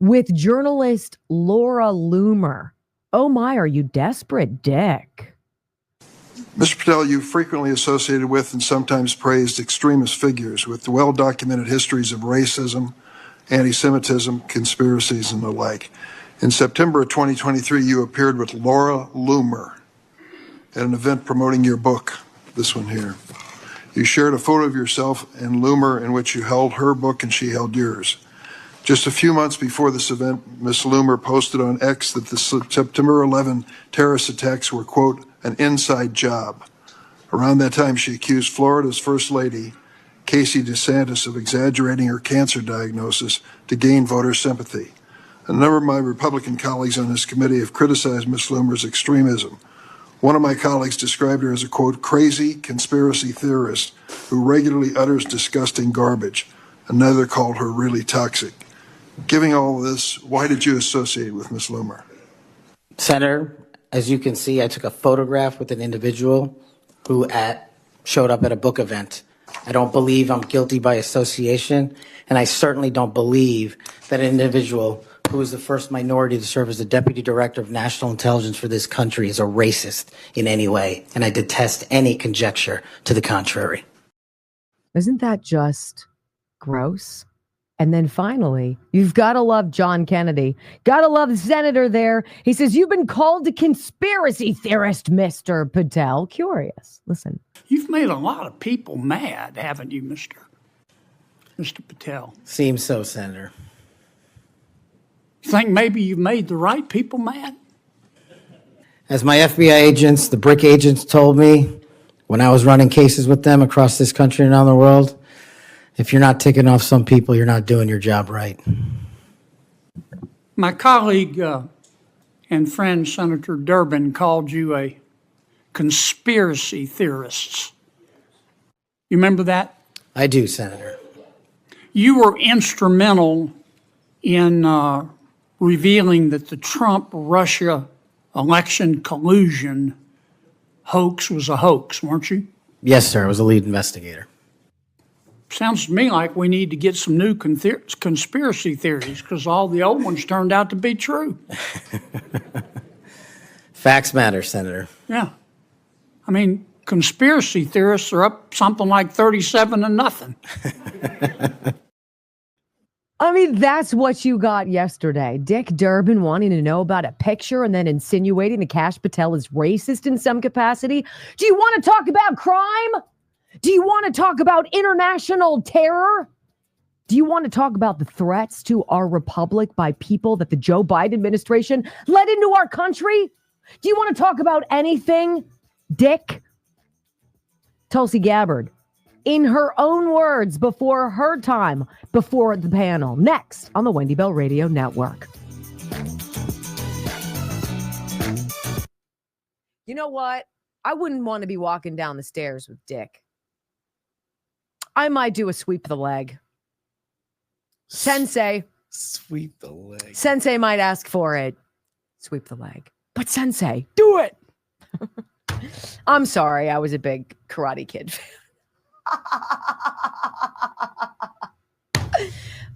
with journalist Laura Loomer. Oh my, are you desperate, Dick? Mr. Patel, you frequently associated with and sometimes praised extremist figures with well-documented histories of racism, anti-Semitism, conspiracies, and the like. In September of 2023, you appeared with Laura Loomer at an event promoting your book, this one here. You shared a photo of yourself and Loomer in which you held her book and she held yours. Just a few months before this event, Ms. Loomer posted on X that the September 11 terrorist attacks were, quote, an inside job. Around that time, she accused Florida's First Lady, Casey DeSantis, of exaggerating her cancer diagnosis to gain voter sympathy. A number of my Republican colleagues on this committee have criticized Ms. Loomer's extremism. One of my colleagues described her as a, quote, crazy conspiracy theorist who regularly utters disgusting garbage. Another called her really toxic. Given all of this, why did you associate with Ms. Loomer? Senator, as you can see, I took a photograph with an individual who showed up at a book event. I don't believe I'm guilty by association, and I certainly don't believe that an individual who is the first minority to serve as the Deputy Director of National Intelligence for this country is a racist in any way, and I detest any conjecture to the contrary. Isn't that just gross? And then finally, you've got to love John Kennedy. Got to love the senator there. He says, you've been called a conspiracy theorist, Mr. Patel. Curious. Listen. You've made a lot of people mad, haven't you, Mr. Patel? Seems so, Senator. You think maybe you've made the right people mad? As my FBI agents, the BRIC agents told me when I was running cases with them across this country and around the world, if you're not ticking off some people, you're not doing your job right. My colleague and friend, Senator Durbin, called you a conspiracy theorist. You remember that? I do, Senator. You were instrumental in revealing that the Trump-Russia election collusion hoax was a hoax, weren't you? Yes, sir. I was a lead investigator. Sounds to me like we need to get some new conspiracy theories because all the old ones turned out to be true. Facts matter, Senator. Yeah. I mean, conspiracy theorists are up something like 37-0. I mean, that's what you got yesterday. Dick Durbin wanting to know about a picture and then insinuating that Kash Patel is racist in some capacity. Do you want to talk about crime? Do you want to talk about international terror? Do you want to talk about the threats to our republic by people that the Joe Biden administration let into our country? Do you want to talk about anything, Dick? Tulsi Gabbard, in her own words, before her time, before the panel. Next on the Wendy Bell Radio Network. You know what? I wouldn't want to be walking down the stairs with Dick. I might do a sweep the leg. Sensei. Sweep the leg. Sensei might ask for it. Sweep the leg. But Sensei, do it. I'm sorry. I was a big Karate Kid fan.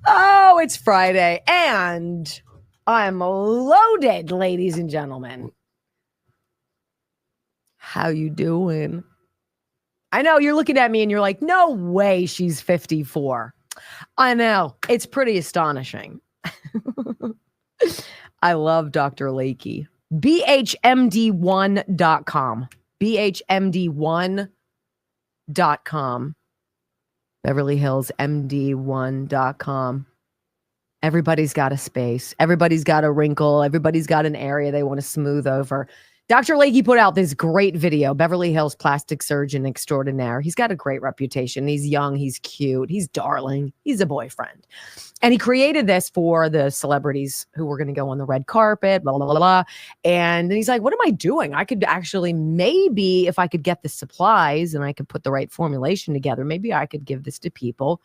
Oh, it's Friday. And I'm loaded, ladies and gentlemen. How you doing? I know you're looking at me and you're like, no way she's 54. I know. It's pretty astonishing. I love Dr. Lakey. BHMD1.com. BHMD1.com. Beverly Hills MD1.com. Everybody's got a space. Everybody's got a wrinkle. Everybody's got an area they want to smooth over. Dr. Lakey put out this great video, Beverly Hills plastic surgeon extraordinaire. He's got a great reputation. He's young. He's cute. He's darling. He's a boyfriend. And he created this for the celebrities who were going to go on the red carpet, blah, blah, blah, blah. And then he's like, what am I doing? I could actually, maybe if I could get the supplies and I could put the right formulation together, maybe I could give this to people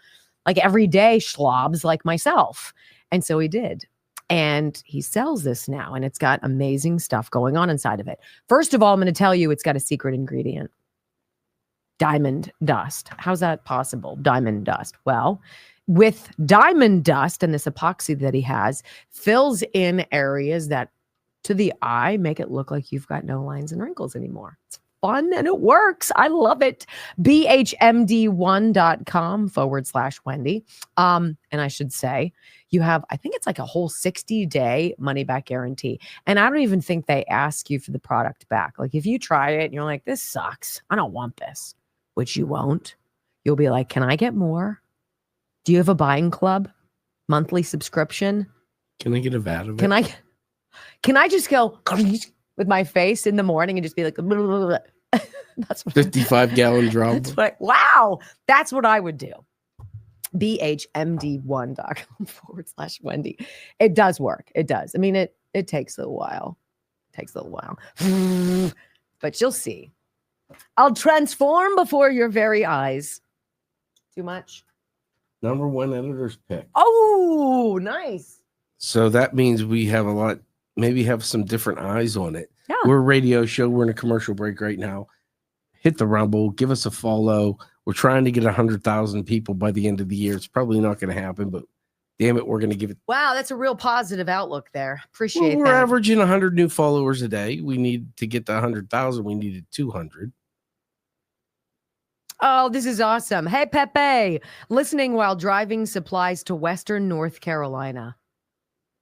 like everyday schlobs like myself. And so he did. And he sells this now, and it's got amazing stuff going on inside of it. First of all, I'm going to tell you it's got a secret ingredient. Diamond dust. How's that possible? Diamond dust. Well, with diamond dust and this epoxy that he has, fills in areas that to the eye make it look like you've got no lines and wrinkles anymore. It's fun and it works. I love it. BHMD1.com/Wendy. And I should say, you have, I think it's like a whole 60-day money back guarantee. And I don't even think they ask you for the product back. Like if you try it and you're like, this sucks, I don't want this, which you won't. You'll be like, can I get more? Do you have a buying club? Monthly subscription? Can I get a vat of it? Can I just go with my face in the morning and just be like, blah, blah, blah. That's what 55-gallon drum. Wow. That's what I would do. BHMD1.com/Wendy. It does work. It does. I mean, it takes a little while. But you'll see. I'll transform before your very eyes. Too much? Number one editor's pick. Oh, nice. So that means we have a lot, maybe have some different eyes on it. Yeah. We're a radio show. We're in a commercial break right now. Hit the Rumble. Give us a follow. We're trying to get 100,000 people by the end of the year. It's probably not going to happen, but damn it, we're going to give it. Wow, that's a real positive outlook there. Appreciate We're that. averaging 100 new followers a day. We need to get to 100,000. We needed 200. Oh, this is awesome. Hey, Pepe, listening while driving supplies to Western North Carolina.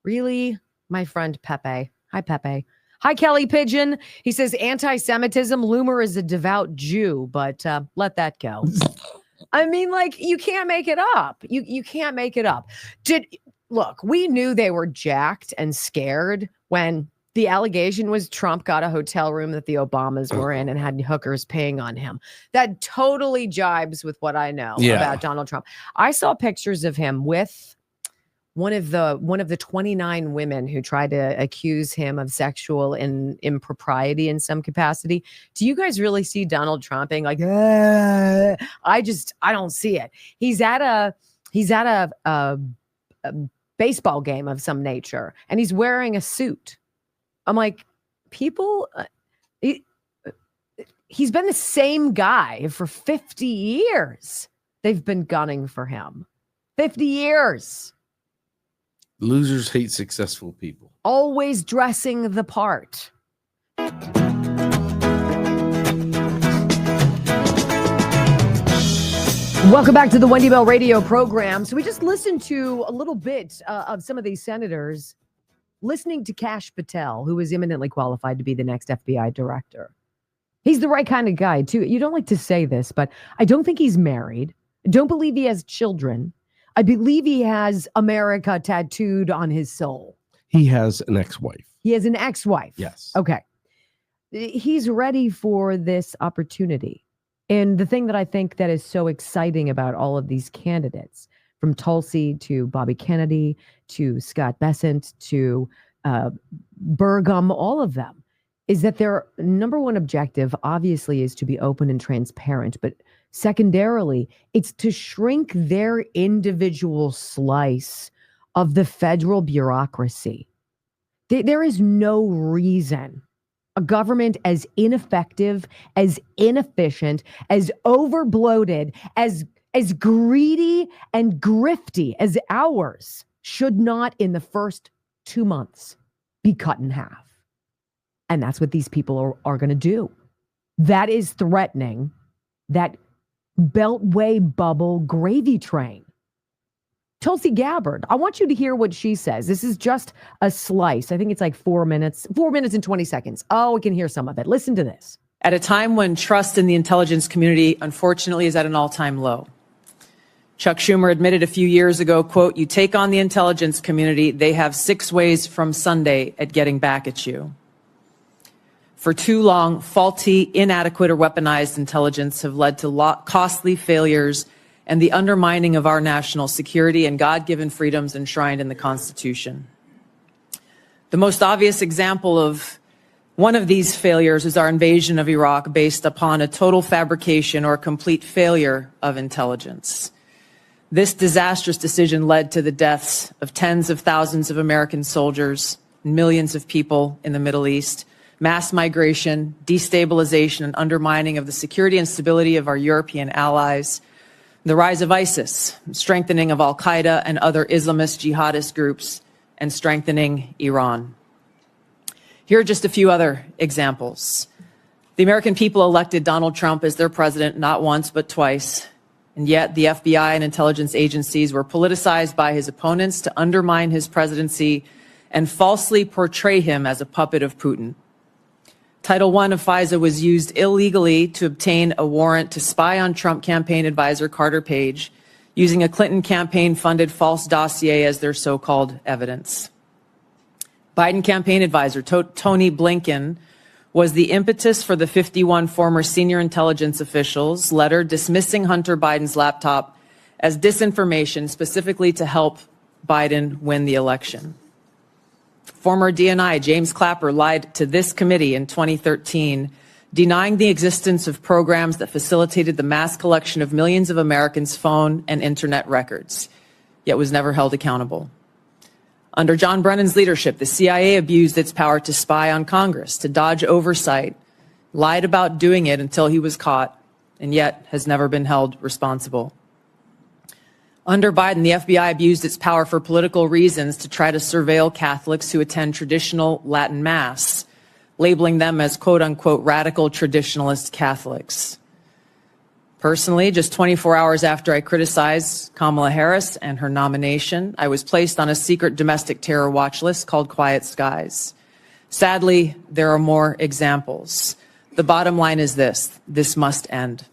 Really? My friend Pepe. Hi, Pepe. Hi, Kelly Pigeon. He says, anti-Semitism, Loomer is a devout Jew, but let that go. I mean, like, you can't make it up. You can't make it up. Look, we knew they were jacked and scared when the allegation was Trump got a hotel room that the Obamas were in and had hookers paying on him. That totally jibes with what I know about Donald Trump. I saw pictures of him with one of the 29 women who tried to accuse him of sexual impropriety in some capacity. Do you guys really see Donald Trump being like, I don't see it. He's at a baseball game of some nature and he's wearing a suit. I'm like, people, he's been the same guy for 50 years. They've been gunning for him. 50 years. Losers hate successful people. Always dressing the part. Welcome back to the Wendy Bell Radio program. So we just listened to a little bit of some of these senators listening to Kash Patel, who is imminently qualified to be the next FBI director. He's the right kind of guy, too. You don't like to say this, but I don't think he's married. I don't believe he has children. I believe he has America tattooed on his soul. He has an ex-wife. He has an ex-wife. Yes. Okay. He's ready for this opportunity. And the thing that I think that is so exciting about all of these candidates, from Tulsi to Bobby Kennedy to Scott Bessent to Burgum, all of them, is that their number one objective obviously is to be open and transparent, but secondarily, it's to shrink their individual slice of the federal bureaucracy. There is no reason a government as ineffective, as inefficient, as overbloated, as greedy and grifty as ours should not, in the first 2 months, be cut in half. And that's what these people are going to do. That is threatening that Beltway bubble gravy train. Tulsi Gabbard, I want you to hear what she says. This is just a slice. I think it's like 4 minutes and 20 seconds. Oh, we can hear some of it. Listen to this. At a time when trust in the intelligence community, unfortunately, is at an all-time low. Chuck Schumer admitted a few years ago, quote, "You take on the intelligence community, they have 6 ways from Sunday at getting back at you." For too long, faulty, inadequate, or weaponized intelligence have led to costly failures and the undermining of our national security and God-given freedoms enshrined in the Constitution. The most obvious example of one of these failures is our invasion of Iraq, based upon a total fabrication or complete failure of intelligence. This disastrous decision led to the deaths of tens of thousands of American soldiers, millions of people in the Middle East, mass migration, destabilization, and undermining of the security and stability of our European allies, the rise of ISIS, strengthening of al-Qaeda and other Islamist jihadist groups, and strengthening Iran. Here are just a few other examples. The American people elected Donald Trump as their president not once but twice, and yet the FBI and intelligence agencies were politicized by his opponents to undermine his presidency and falsely portray him as a puppet of Putin. Title I of FISA was used illegally to obtain a warrant to spy on Trump campaign advisor Carter Page, using a Clinton campaign-funded false dossier as their so-called evidence. Biden campaign advisor Tony Blinken was the impetus for the 51 former senior intelligence officials' letter dismissing Hunter Biden's laptop as disinformation, specifically to help Biden win the election. Former DNI James Clapper lied to this committee in 2013, denying the existence of programs that facilitated the mass collection of millions of Americans' phone and internet records, yet was never held accountable. Under John Brennan's leadership, the CIA abused its power to spy on Congress, to dodge oversight, lied about doing it until he was caught, and yet has never been held responsible. Under Biden, the FBI abused its power for political reasons to try to surveil Catholics who attend traditional Latin Mass, labeling them as quote-unquote radical traditionalist Catholics. Personally, just 24 hours after I criticized Kamala Harris and her nomination, I was placed on a secret domestic terror watch list called Quiet Skies. Sadly, there are more examples. The bottom line is this must end.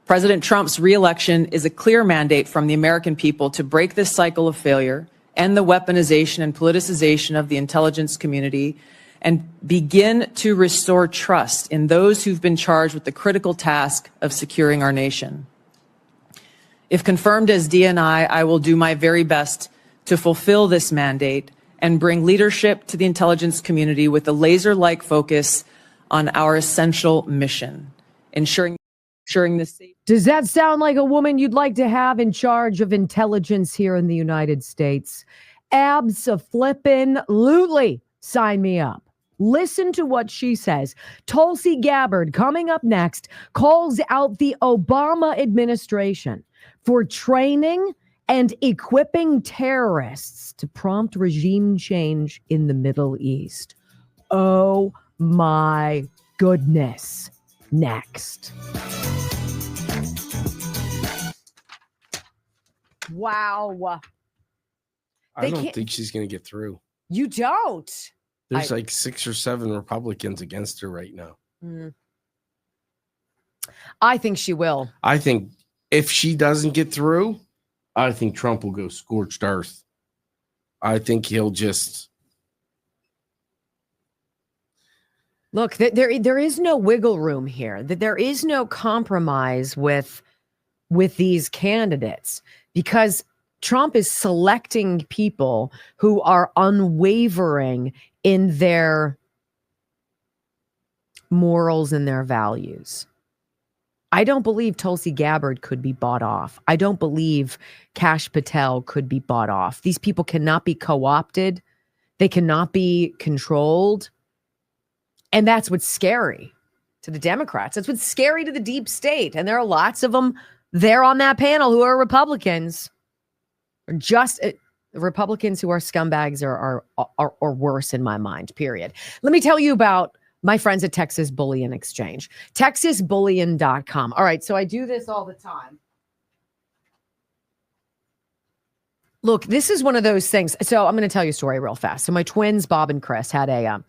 President Trump's re-election is a clear mandate from the American people to break this cycle of failure, end the weaponization and politicization of the intelligence community, and begin to restore trust in those who've been charged with the critical task of securing our nation. If confirmed as DNI, I will do my very best to fulfill this mandate and bring leadership to the intelligence community with a laser-like focus on our essential mission, ensuring the safety. Does that sound like a woman you'd like to have in charge of intelligence here in the United States? Abso-flippin'-lutely. Sign me up. Listen to what she says. Tulsi Gabbard, coming up next, calls out the Obama administration for training and equipping terrorists to prompt regime change in the Middle East. Oh my goodness. Next. Wow. I don't think she's going to get through. You don't? There's like 6 or 7 Republicans against her right now. I think she will. I think if she doesn't get through, I think Trump will go scorched earth. I think he'll just... Look, there is no wiggle room here. There is no compromise with these candidates because Trump is selecting people who are unwavering in their morals and their values. I don't believe Tulsi Gabbard could be bought off. I don't believe Kash Patel could be bought off. These people cannot be co-opted. They cannot be controlled. And that's what's scary to the Democrats. That's what's scary to the deep state. And there are lots of them there on that panel who are Republicans. Or just Republicans who are scumbags or worse in my mind, period. Let me tell you about my friends at Texas Bullion Exchange. TexasBullion.com. All right, so I do this all the time. Look, this is one of those things. So I'm going to tell you a story real fast. So my twins, Bob and Chris, had a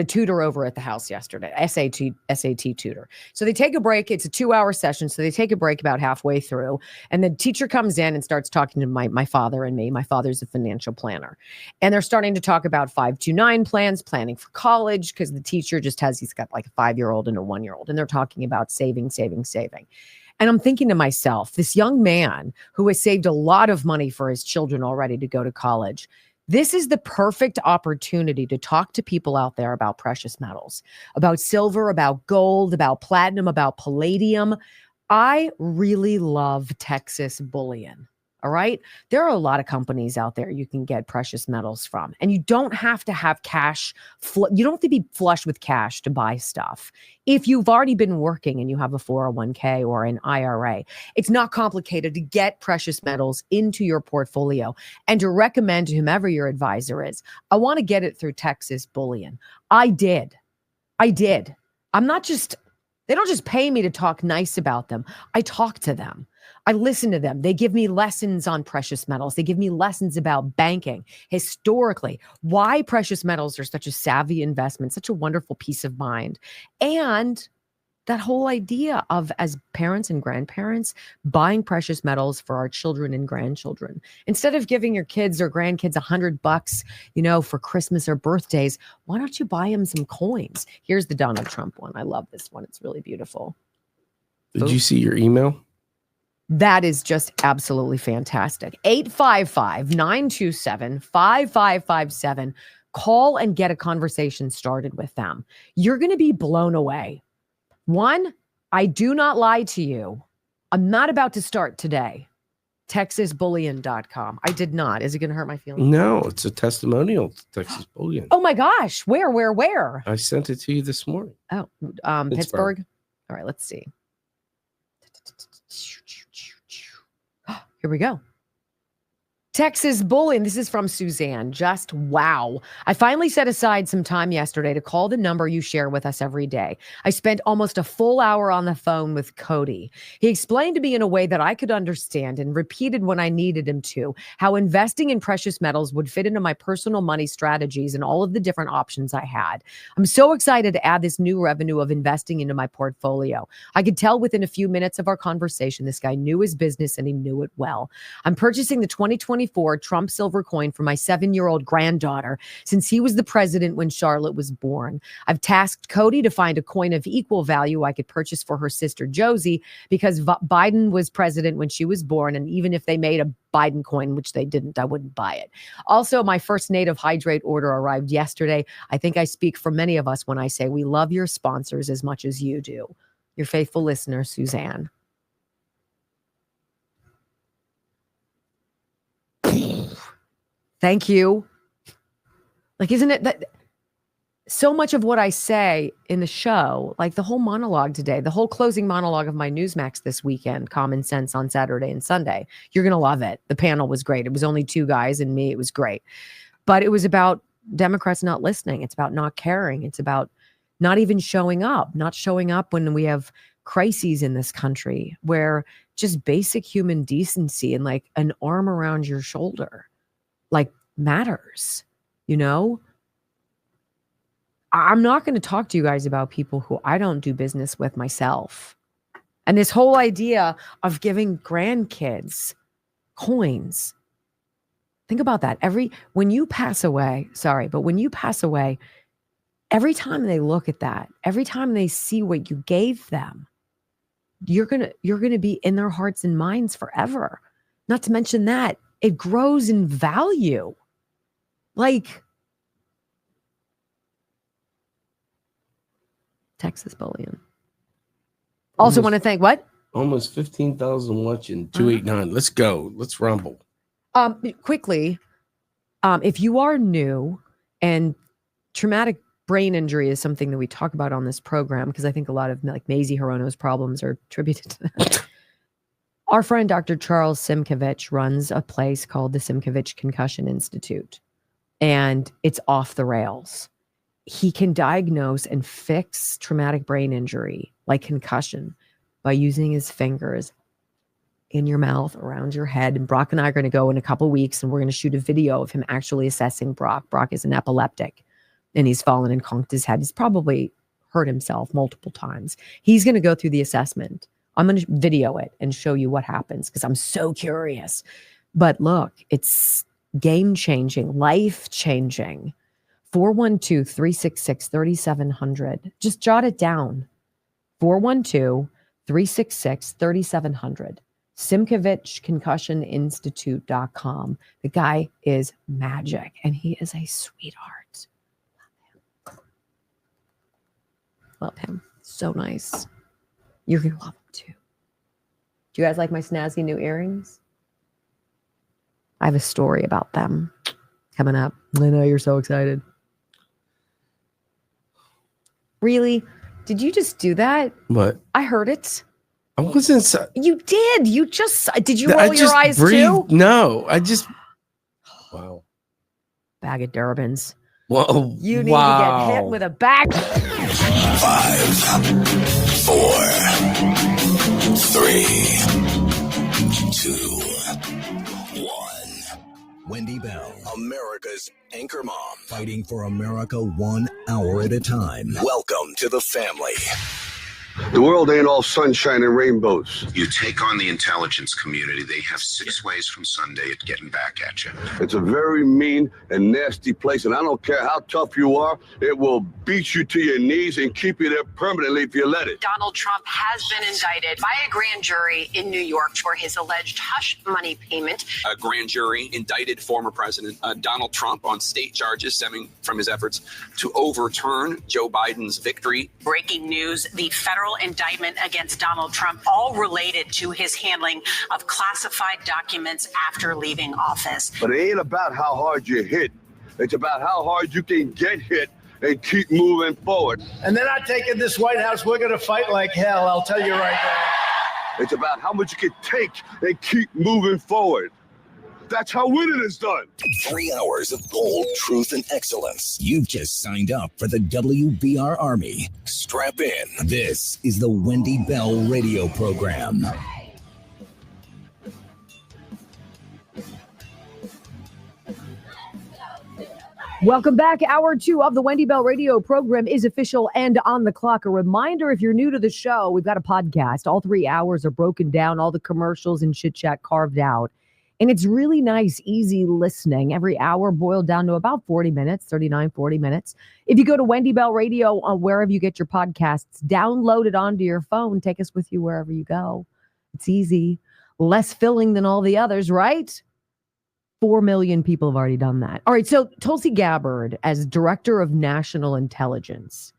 tutor over at the house yesterday, SAT tutor. So they take a break. It's a 2-hour session. So they take a break about halfway through. And the teacher comes in and starts talking to my father and me. My father's a financial planner. And they're starting to talk about 529 plans, planning for college, because the teacher he's got like a 5-year-old and a 1-year-old. And they're talking about saving. And I'm thinking to myself, this young man who has saved a lot of money for his children already to go to college, this is the perfect opportunity to talk to people out there about precious metals, about silver, about gold, about platinum, about palladium. I really love Texas Bullion. All right. There are a lot of companies out there you can get precious metals from, and you don't have to have cash. You don't have to be flush with cash to buy stuff. If you've already been working and you have a 401k or an IRA, it's not complicated to get precious metals into your portfolio and to recommend to whomever your advisor is. I want to get it through Texas Bullion. I did. I'm not just, they don't just pay me to talk nice about them. I talk to them. I listen to them. They give me lessons on precious metals. They give me lessons about banking historically, why precious metals are such a savvy investment, such a wonderful peace of mind. And that whole idea of, as parents and grandparents, buying precious metals for our children and grandchildren. Instead of giving your kids or grandkids $100, for Christmas or birthdays, why don't you buy them some coins? Here's the Donald Trump one. I love this one. It's really beautiful. Did you see your email? That is just absolutely fantastic. 855-927-5557. Call and get a conversation started with them. You're going to be blown away. One, I do not lie to you. I'm not about to start today. TexasBullion.com. I did not. Is it going to hurt my feelings? No, it's a testimonial to Texas Bullion. Oh my gosh. Where? I sent it to you this morning. Oh, Pittsburgh. All right, let's see. Here we go. Texas Bullion. This is from Suzanne. Just wow. I finally set aside some time yesterday to call the number you share with us every day. I spent almost a full hour on the phone with Cody. He explained to me in a way that I could understand and repeated when I needed him to how investing in precious metals would fit into my personal money strategies and all of the different options I had. I'm so excited to add this new revenue of investing into my portfolio. I could tell within a few minutes of our conversation, this guy knew his business and he knew it well. I'm purchasing the 2024 Trump silver coin for my 7-year-old granddaughter since he was the president when Charlotte was born. I've tasked Cody to find a coin of equal value I could purchase for her sister Josie because Biden was president when she was born, and even if they made a Biden coin, which they didn't, I wouldn't buy it. Also, my first native hydrate order arrived yesterday. I think I speak for many of us when I say we love your sponsors as much as you do. Your faithful listener, Suzanne. Thank you. Like, isn't it that so much of what I say in the show, like the whole monologue today, the whole closing monologue of my Newsmax this weekend, Common Sense on Saturday and Sunday, you're going to love it. The panel was great. It was only 2 guys and me. It was great. But it was about Democrats not listening. It's about not caring. It's about not even showing up when we have crises in this country where just basic human decency and like an arm around your shoulder like matters, I'm not going to talk to you guys about people who I don't do business with myself. And this whole idea of giving grandkids coins. Think about that. When you pass away, every time they look at that, every time they see what you gave them, you're gonna be in their hearts and minds forever. Not to mention that it grows in value. Like Texas bullion. Also want to thank what? Almost 15,000 watching 289. Let's go. Let's rumble. Quickly, if you are new, and traumatic brain injury is something that we talk about on this program, because I think a lot of like Mazie Hirono's problems are attributed to that. Our friend Dr. Charles Simkovich runs a place called the Simkovich Concussion Institute, and it's off the rails. He can diagnose and fix traumatic brain injury, like concussion, by using his fingers in your mouth, around your head. And Brock and I are going to go in a couple weeks, and we're going to shoot a video of him actually assessing Brock. Brock is an epileptic, and he's fallen and conked his head. He's probably hurt himself multiple times. He's going to go through the assessment. I'm going to video it and show you what happens because I'm so curious. But look, it's game-changing, life-changing. 412-366-3700. Just jot it down. 412-366-3700. SimkovichConcussionInstitute.com. The guy is magic, and he is a sweetheart. Love him. So nice. You're going to love him too. Do you guys like my snazzy new earrings? I have a story about them coming up. I know you're so excited. Really? Did you just do that? What? I heard it. I wasn't. You did. You just did. You roll your eyes too? No, I just. Wow. Bag of Durbans. Whoa. You need to get hit with a bag. 5, 4, 3, 2, 1. Wendy Bell, America's anchor mom, fighting for America 1 hour at a time. Welcome to the family. The world ain't all sunshine and rainbows. You take on the intelligence community, they have 6 ways from Sunday at getting back at you. It's a very mean and nasty place, and I don't care how tough you are, it will beat you to your knees and keep you there permanently if you let it. Donald Trump has been indicted by a grand jury in New York for his alleged hush money payment. A grand jury indicted former President Donald Trump on state charges stemming from his efforts to overturn Joe Biden's victory. Breaking news, the federal indictment against Donald Trump, all related to his handling of classified documents after leaving office. But it ain't about how hard you hit. It's about how hard you can get hit and keep moving forward. And they're not taking this White House. We're going to fight like hell, I'll tell you right now. It's about how much you can take and keep moving forward. That's how winning is done. 3 hours of bold truth and excellence. You've just signed up for the WBR Army. Strap in. This is the Wendy Bell radio program. Welcome back. Hour 2 of the Wendy Bell radio program is official and on the clock. A reminder, if you're new to the show, we've got a podcast. All 3 hours are broken down, all the commercials and chit chat carved out. And it's really nice, easy listening. Every hour boiled down to about 40 minutes, 39, 40 minutes. If you go to Wendy Bell Radio on wherever you get your podcasts, download it onto your phone. Take us with you wherever you go. It's easy. Less filling than all the others, right? 4 million people have already done that. All right, so Tulsi Gabbard, as Director of National Intelligence,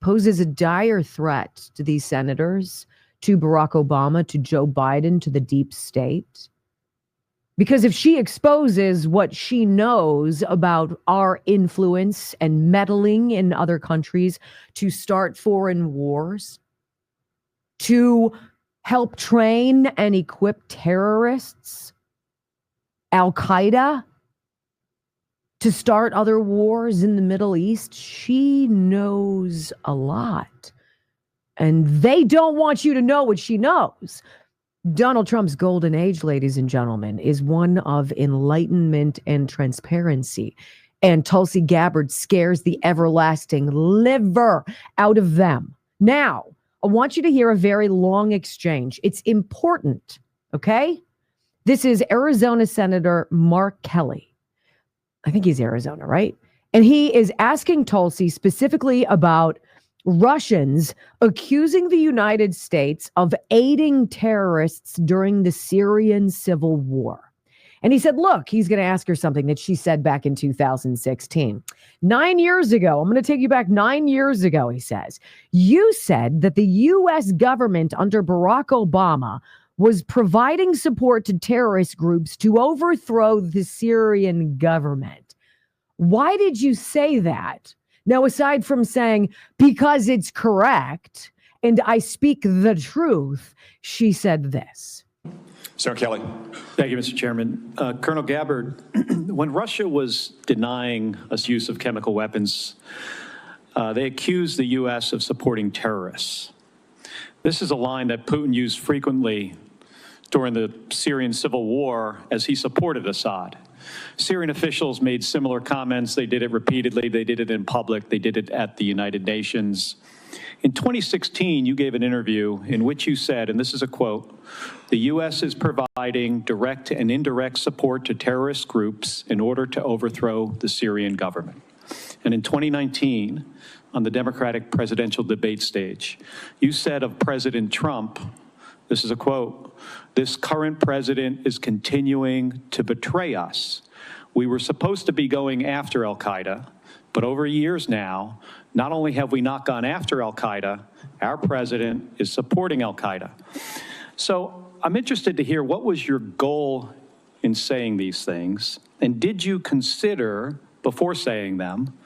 poses a dire threat to these senators, to Barack Obama, to Joe Biden, to the deep state. Because if she exposes what she knows about our influence and meddling in other countries to start foreign wars, to help train and equip terrorists, Al-Qaeda, to start other wars in the Middle East, she knows a lot. And they don't want you to know what she knows. Donald Trump's golden age, ladies and gentlemen, is one of enlightenment and transparency. And Tulsi Gabbard scares the everlasting liver out of them. Now, I want you to hear a very long exchange. It's important, okay? This is Arizona Senator Mark Kelly. I think he's Arizona, right? And he is asking Tulsi specifically about Russians accusing the United States of aiding terrorists during the Syrian civil war. And he said, look, he's going to ask her something that she said back in 2016. 9 years ago, I'm going to take you back 9 years ago, he says, you said that the U.S. government under Barack Obama was providing support to terrorist groups to overthrow the Syrian government. Why did you say that? Now, aside from saying, because it's correct and I speak the truth, she said this. Senator Kelly. Thank you, Mr. Chairman. Colonel Gabbard, when Russia was denying us use of chemical weapons, they accused the U.S. of supporting terrorists. This is a line that Putin used frequently during the Syrian civil war as he supported Assad. Syrian officials made similar comments. They did it repeatedly. They did it in public. They did it at the United Nations. In 2016, you gave an interview in which you said, and this is a quote, the U.S. is providing direct and indirect support to terrorist groups in order to overthrow the Syrian government. And in 2019, on the Democratic presidential debate stage, you said of President Trump, this is a quote, this current president is continuing to betray us. We were supposed to be going after al-Qaeda, but over years now, not only have we not gone after al-Qaeda, our president is supporting al-Qaeda. So I'm interested to hear, what was your goal in saying these things? And did you consider, before saying them,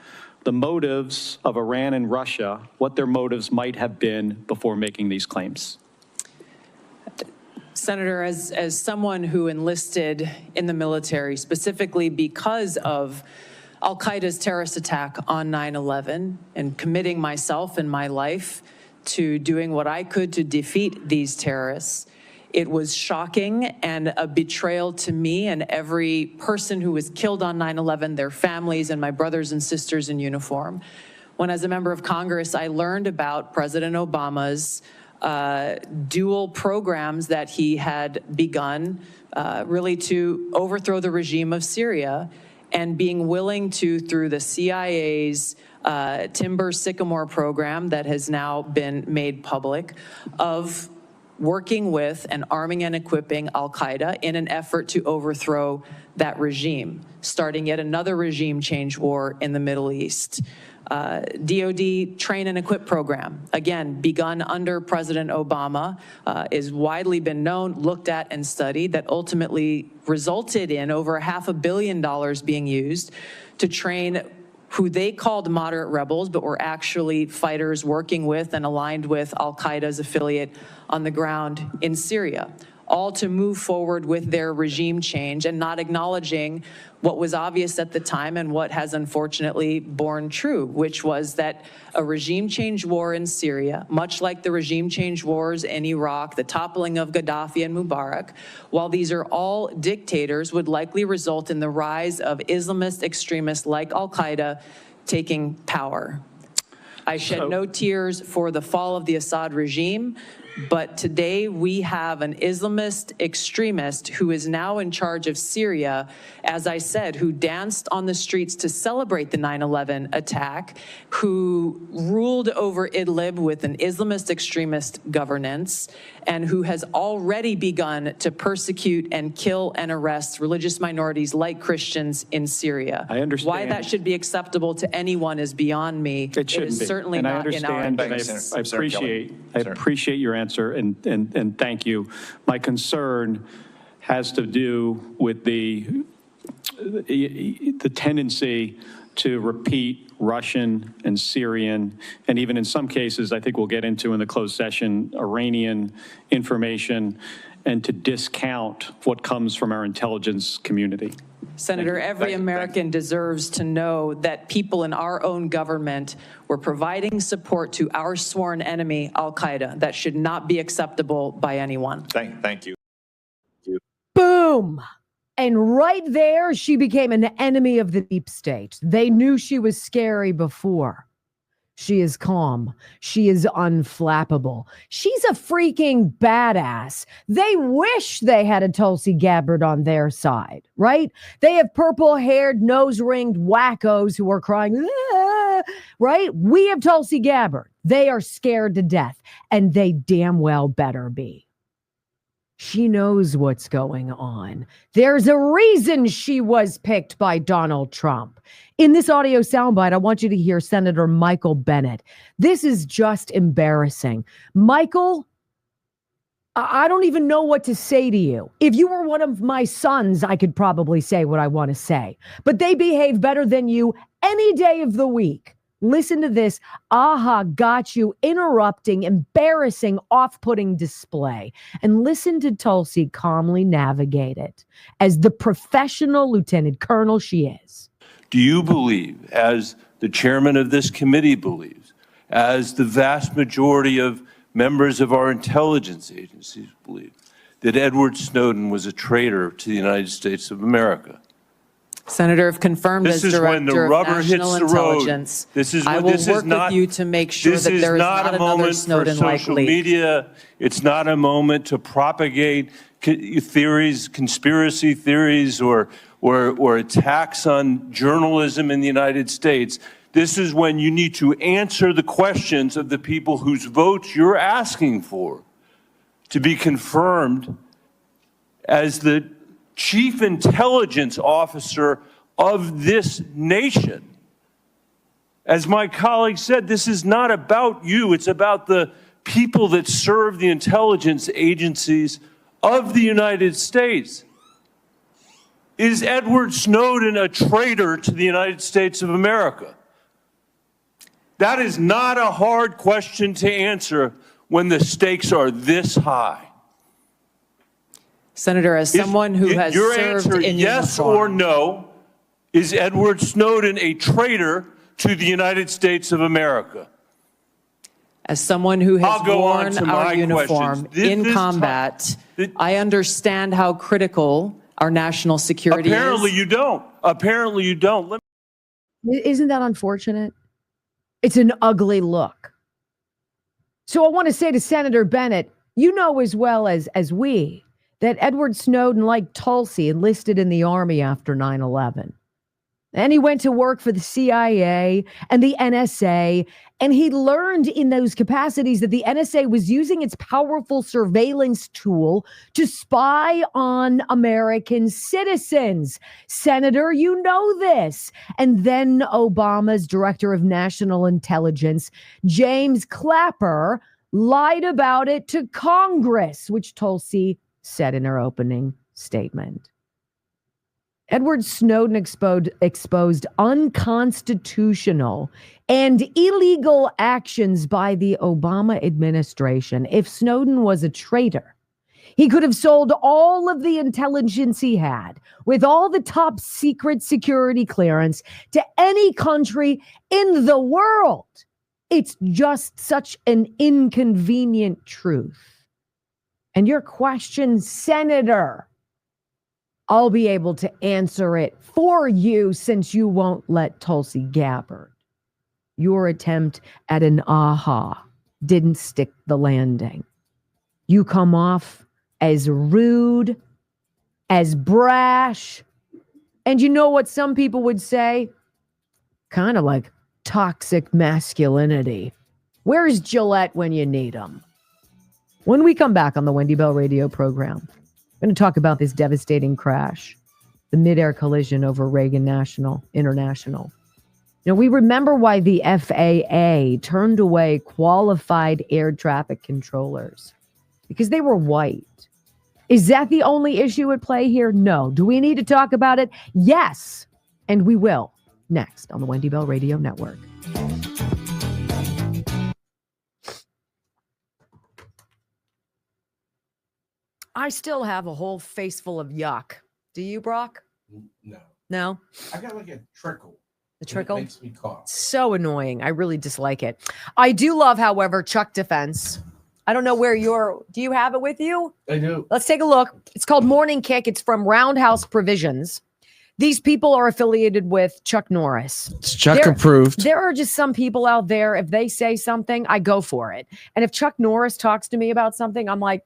the motives of Iran and Russia, what their motives might have been before making these claims? Senator, as someone who enlisted in the military specifically because of al-Qaeda's terrorist attack on 9/11 and committing myself and my life to doing what I could to defeat these terrorists, it was shocking and a betrayal to me and every person who was killed on 9/11, their families and my brothers and sisters in uniform. When as a member of Congress, I learned about President Obama's dual programs that he had begun really to overthrow the regime of Syria, and being willing to, through the CIA's Timber Sycamore program that has now been made public, of working with and arming and equipping al-Qaeda in an effort to overthrow that regime, starting yet another regime change war in the Middle East. DOD train and equip program, again, begun under President Obama, is widely been known, looked at and studied, that ultimately resulted in over $500 million being used to train who they called moderate rebels, but were actually fighters working with and aligned with al-Qaeda's affiliate on the ground in Syria, all to move forward with their regime change and not acknowledging what was obvious at the time and what has unfortunately borne true, which was that a regime change war in Syria, much like the regime change wars in Iraq, the toppling of Gaddafi and Mubarak, while these are all dictators, would likely result in the rise of Islamist extremists like al-Qaeda taking power. I shed no tears for the fall of the Assad regime, but today we have an Islamist extremist who is now in charge of Syria, as I said, who danced on the streets to celebrate the 9/11 attack, who ruled over Idlib with an Islamist extremist governance, and who has already begun to persecute and kill and arrest religious minorities like Christians in Syria. I understand. Why that should be acceptable to anyone is beyond me. It shouldn't is be. certainly and not in our interest. I appreciate your answer, and thank you. My concern has to do with the tendency to repeat Russian and Syrian, and even in some cases, I think we'll get into in the closed session, Iranian information, and to discount what comes from our intelligence community. Senator, every American deserves to know that people in our own government were providing support to our sworn enemy, al-Qaeda. That should not be acceptable by anyone. Thank you. Boom. And right there, she became an enemy of the deep state. They knew she was scary before. She is calm. She is unflappable. She's a freaking badass. They wish they had a Tulsi Gabbard on their side, right? They have purple-haired, nose-ringed wackos who are crying, "Ah," right? We have Tulsi Gabbard. They are scared to death, and they damn well better be. She knows what's going on. There's a reason she was picked by Donald Trump. In this audio soundbite, I want you to hear Senator Michael Bennet. This is just embarrassing. Michael, I don't even know what to say to you. If you were one of my sons, I could probably say what I want to say. But they behave better than you any day of the week. Listen to this aha got you interrupting, embarrassing, off-putting display. And listen to Tulsi calmly navigate it as the professional lieutenant colonel she is. Do you believe, as the chairman of this committee believes, as the vast majority of members of our intelligence agencies believe, that Edward Snowden was a traitor to the United States of America? Senator, if confirmed as Director of National Intelligence, I will work with you to make sure that there is not another Snowden-like social leak. media. It's not a moment to propagate theories, conspiracy theories, or attacks on journalism in the United States. This is when you need to answer the questions of the people whose votes you're asking for to be confirmed as the chief intelligence officer of this nation. As my colleague said, this is not about you. It's about the people that serve the intelligence agencies of the United States. Is Edward Snowden a traitor to the United States of America? That is not a hard question to answer when the stakes are this high. Senator, as someone who has your served answer, in yes uniform, or no, is Edward Snowden a traitor to the United States of America? as someone who has I'll go on worn to our my uniform questions. in combat, I understand how critical our national security Apparently is. you don't. Apparently you don't. Isn't that unfortunate? It's an ugly look. So I want to say to Senator Bennet, you know as well as we that Edward Snowden, like Tulsi, enlisted in the Army after 9/11. And he went to work for the CIA and the NSA, and he learned in those capacities that the NSA was using its powerful surveillance tool to spy on American citizens. Senator, you know this. And then Obama's director of national intelligence, James Clapper, lied about it to Congress, which Tulsi said in her opening statement. Edward Snowden exposed unconstitutional and illegal actions by the Obama administration. If Snowden was a traitor, he could have sold all of the intelligence he had with all the top secret security clearance to any country in the world. It's just such an inconvenient truth. And your question, Senator, I'll be able to answer it for you since you won't let Tulsi Gabbard. Your attempt at an aha didn't stick the landing. You come off as rude, as brash, and you know what some people would say? Kind of like toxic masculinity. Where's Gillette when you need him? When we come back on the Wendy Bell radio program, I'm going to talk about this devastating crash, the midair collision over Reagan International. You know, we remember why the FAA turned away qualified air traffic controllers, because they were white. Is that the only issue at play here? No. Do we need to talk about it? Yes. And we will next on the Wendy Bell Radio Network. I still have a whole face full of yuck. Do you, Brock? No. No? I got like a trickle. The trickle? It makes me cough. So annoying. I really dislike it. I do love, however, Chuck Defense. I don't know where do you have it with you? I do. Let's take a look. It's called Morning Kick. It's from Roundhouse Provisions. These people are affiliated with Chuck Norris. It's Chuck approved. There are just some people out there, if they say something, I go for it. And if Chuck Norris talks to me about something, I'm like,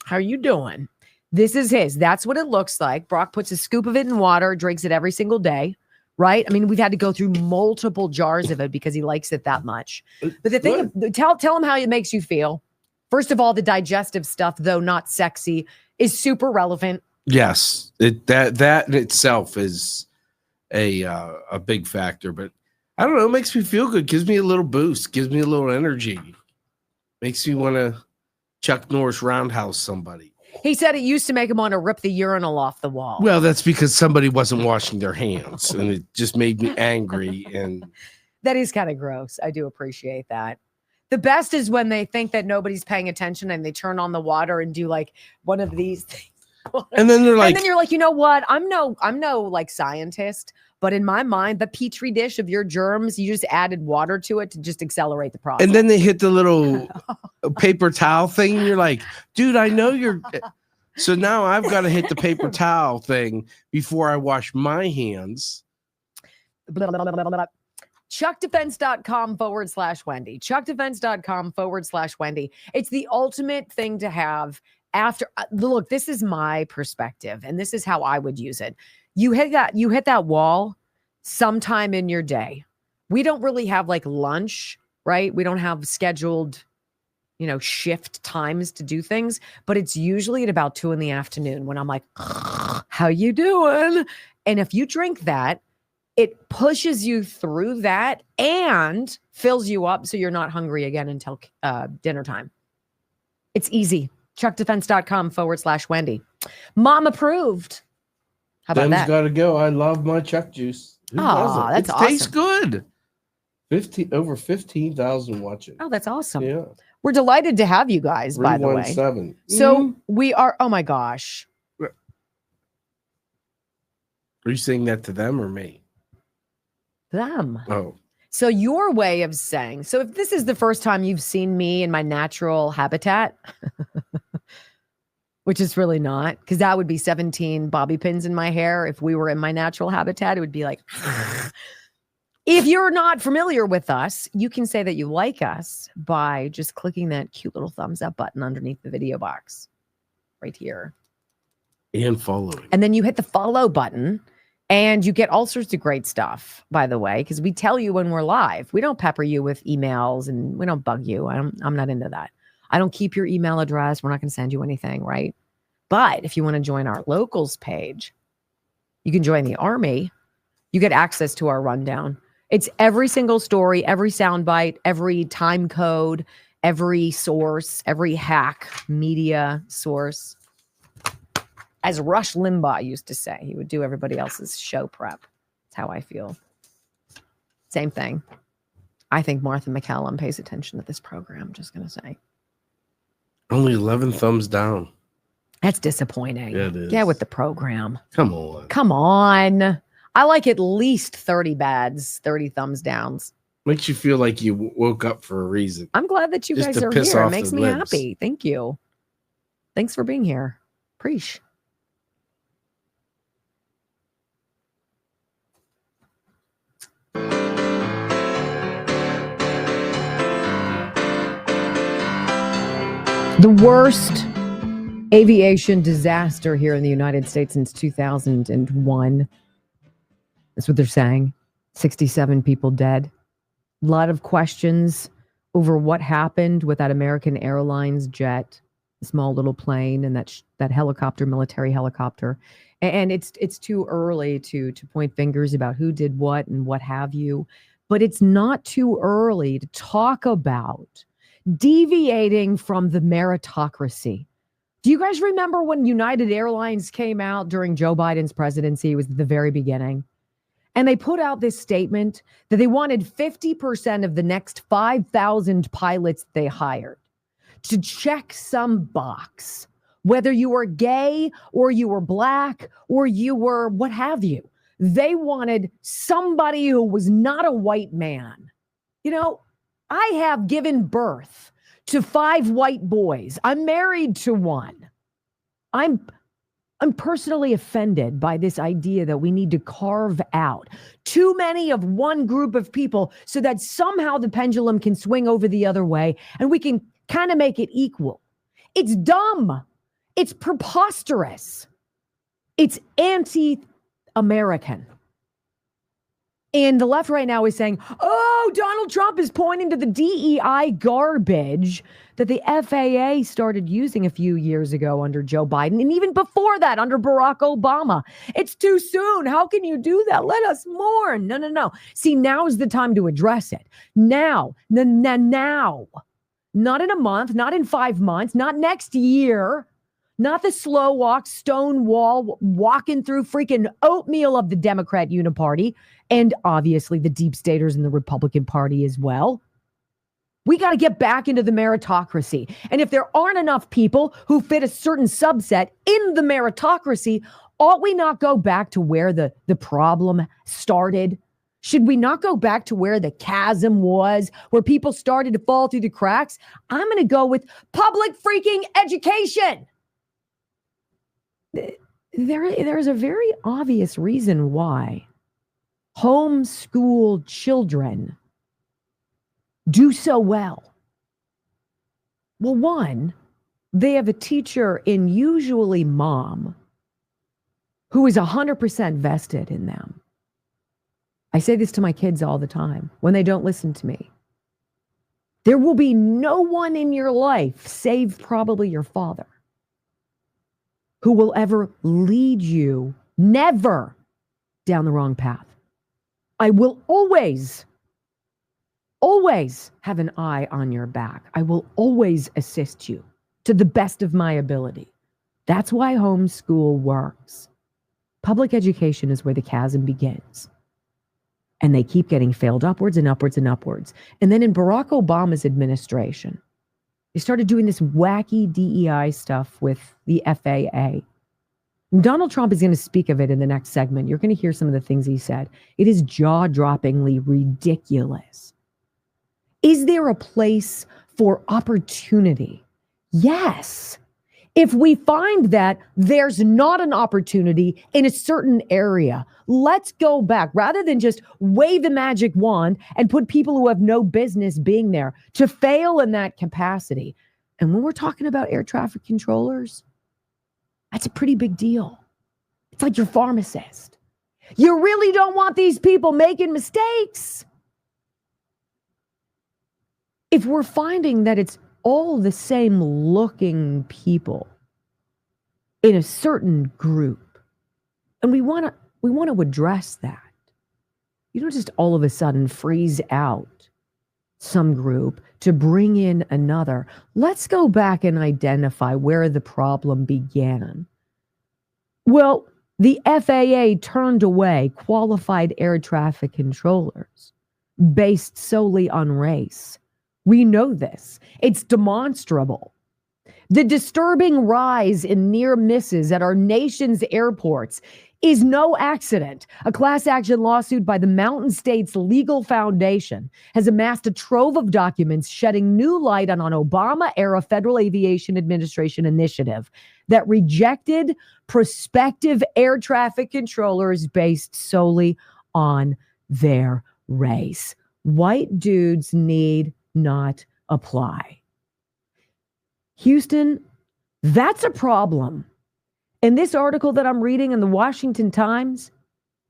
how are you doing? This is his. That's what it looks like. Brock puts a scoop of it in water, drinks it every single day, right? I mean, we've had to go through multiple jars of it because he likes it that much. But the thing, tell him how it makes you feel. First of all, the digestive stuff, though not sexy, is super relevant. Yes, that in itself is a big factor, but I don't know. It makes me feel good. Gives me a little boost. Gives me a little energy. Makes me want to Chuck Norris roundhouse somebody. He said it used to make him want to rip the urinal off the wall. Well, that's because somebody wasn't washing their hands, and it just made me angry. And that is kind of gross. I do appreciate that. The best is when they think that nobody's paying attention and they turn on the water and do like one of these things. And then they're like, and then you're like, you know what? I'm no like scientist, but in my mind, the petri dish of your germs, you just added water to it to just accelerate the process. and then they hit the little paper towel thing, and you're like, dude, I know you're. So now I've got to hit the paper towel thing before I wash my hands. ChuckDefense.com/Wendy. ChuckDefense.com/Wendy. It's the ultimate thing to have after. Look, this is my perspective, and this is how I would use it. You hit that wall sometime in your day. We don't really have like lunch, right? We don't have scheduled, shift times to do things, but it's usually at about 2 p.m. when I'm like, how you doing? And if you drink that, it pushes you through that and fills you up so you're not hungry again until dinner time. It's easy. ChuckDefense.com/Wendy. Mom approved. How about that? Got to go. I love my Chuck juice. Who doesn't? That's it awesome. Tastes good. Over 15,000 watching. Oh, that's awesome. Yeah. We're delighted to have you guys, by the way. 317. So we are, oh my gosh. Are you saying that to them or me? Them. Oh. So your way of saying, so if this is the first time you've seen me in my natural habitat, which is really not, because that would be 17 bobby pins in my hair. If we were in my natural habitat, it would be like, if you're not familiar with us, you can say that you like us by just clicking that cute little thumbs up button underneath the video box right here. And following. And then you hit the follow button. And you get all sorts of great stuff, by the way, because we tell you when we're live. We don't pepper you with emails and we don't bug you. I'm not into that. I don't keep your email address. We're not going to send you anything, right? But if you want to join our locals page, you can join the Army. You get access to our rundown. It's every single story, every soundbite, every time code, every source, every hack media source. As Rush Limbaugh used to say, he would do everybody else's show prep. That's how I feel. Same thing. I think Martha McCallum pays attention to this program. I'm just going to say. Only 11 thumbs down. That's disappointing. Yeah, it is. Get with the program. Come on. Come on. I like at least 30 bads, 30 thumbs downs. Makes you feel like you woke up for a reason. I'm glad that you Just guys to are piss here. It off makes the me libs. happy. Thank you. Thanks for being here. Preach. The worst aviation disaster here in the United States since 2001. That's what they're saying. 67 people dead. A lot of questions over what happened with that American Airlines jet, a small little plane, and that helicopter, military helicopter. And it's too early to point fingers about who did what and what have you. But it's not too early to talk about deviating from the meritocracy. Do you guys remember when United Airlines came out during Joe Biden's presidency? It was at the very beginning. And they put out this statement that they wanted 50% of the next 5,000 pilots they hired to check some box, whether you were gay or you were black or you were what have you. They wanted somebody who was not a white man. I have given birth to 5 white boys. I'm married to one. I'm I'm personally offended by this idea that we need to carve out too many of one group of people so that somehow the pendulum can swing over the other way and we can kind of make it equal. It's dumb. It's preposterous. It's anti-American. And the left right now is saying, oh, Donald Trump is pointing to the DEI garbage that the FAA started using a few years ago under Joe Biden, and even before that under Barack Obama. It's too soon. How can you do that? Let us mourn. No. See, now is the time to address it. Now. Now. Not in a month, not in 5 months, not next year. Not the slow walk, stone wall, walking through freaking oatmeal of the Democrat Uniparty, and obviously the deep staters in the Republican Party as well. We got to get back into the meritocracy. And if there aren't enough people who fit a certain subset in the meritocracy, ought we not go back to where the problem started? Should we not go back to where the chasm was, where people started to fall through the cracks? I'm going to go with public freaking education. There's a very obvious reason why homeschool children do so well. Well, one, they have a teacher, in usually mom, who is 100% vested in them. I say this to my kids all the time when they don't listen to me. There will be no one in your life, save probably your father, who will ever lead you, never, down the wrong path. I will always have an eye on your back. I will always assist you to the best of my ability. That's why homeschool works. Public education is where the chasm begins. And they keep getting failed upwards and upwards and upwards. And then in Barack Obama's administration, they started doing this wacky DEI stuff with the FAA. Donald Trump is going to speak of it in the next segment. You're going to hear some of the things he said. It is jaw-droppingly ridiculous. Is there a place for opportunity? Yes. If we find that there's not an opportunity in a certain area, let's go back rather than just wave the magic wand and put people who have no business being there to fail in that capacity. And when we're talking about air traffic controllers, that's a pretty big deal. It's like your pharmacist. You really don't want these people making mistakes. If we're finding that it's all the same looking people in a certain group, and we want to address that. You don't just all of a sudden freeze out some group to bring in another. Let's go back and identify where the problem began. Well, the FAA turned away qualified air traffic controllers based solely on race. We know this. It's demonstrable. The disturbing rise in near misses at our nation's airports is no accident. A class action lawsuit by the Mountain States Legal Foundation has amassed a trove of documents shedding new light on an Obama-era Federal Aviation Administration initiative that rejected prospective air traffic controllers based solely on their race. White dudes need not apply. Houston, that's a problem. And this article that I'm reading in the Washington Times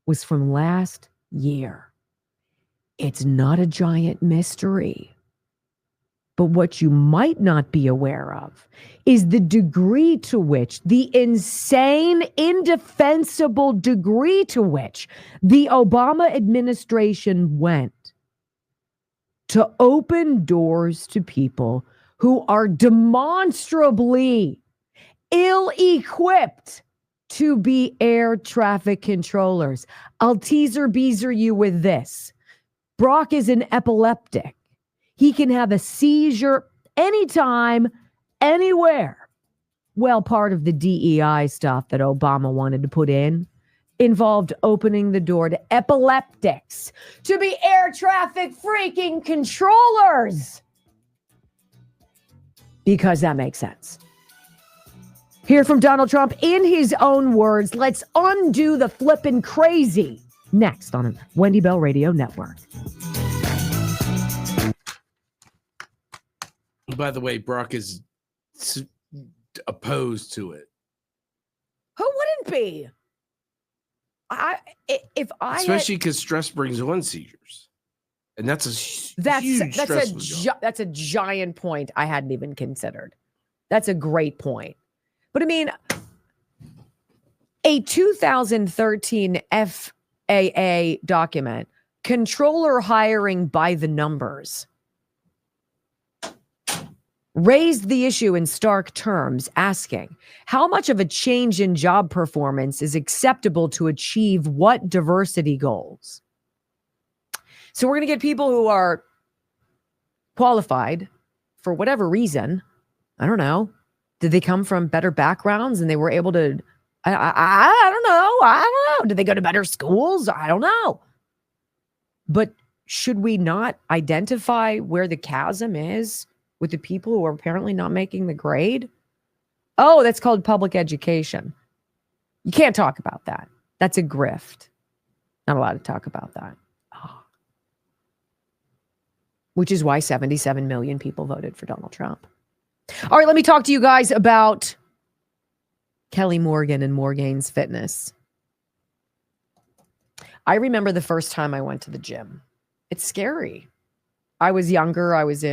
was from last year. It's not a giant mystery. But what you might not be aware of is the degree to which, the insane, indefensible degree to which the Obama administration went to open doors to people who are demonstrably ill-equipped to be air traffic controllers. I'll teaser-beezer you with this. Brock is an epileptic. He can have a seizure anytime, anywhere. Well, part of the DEI stuff that Obama wanted to put in involved opening the door to epileptics to be air traffic freaking controllers. Because that makes sense. Hear from Donald Trump in his own words. Let's undo the flippin' crazy. Next on Wendy Bell Radio Network. By the way, Brock is opposed to it. Who wouldn't be? Especially because stress brings on seizures. And that's a huge stressful job. That's a giant point I hadn't even considered. That's a great point. But I mean, a 2013 FAA document, controller hiring by the numbers, raised the issue in stark terms, asking how much of a change in job performance is acceptable to achieve what diversity goals. So we're going to get people who are qualified for whatever reason. I don't know. Did they come from better backgrounds and they were able to, I don't know. I don't know. Did they go to better schools? I don't know. But should we not identify where the chasm is with the people who are apparently not making the grade? Oh, that's called public education. You can't talk about that. That's a grift. Not allowed to talk about that. Oh. Which is why 77 million people voted for Donald Trump. All right, let me talk to you guys about Kelly Morgan and Morgane's Fitness. I remember the first time I went to the gym. It's scary. I was younger. I was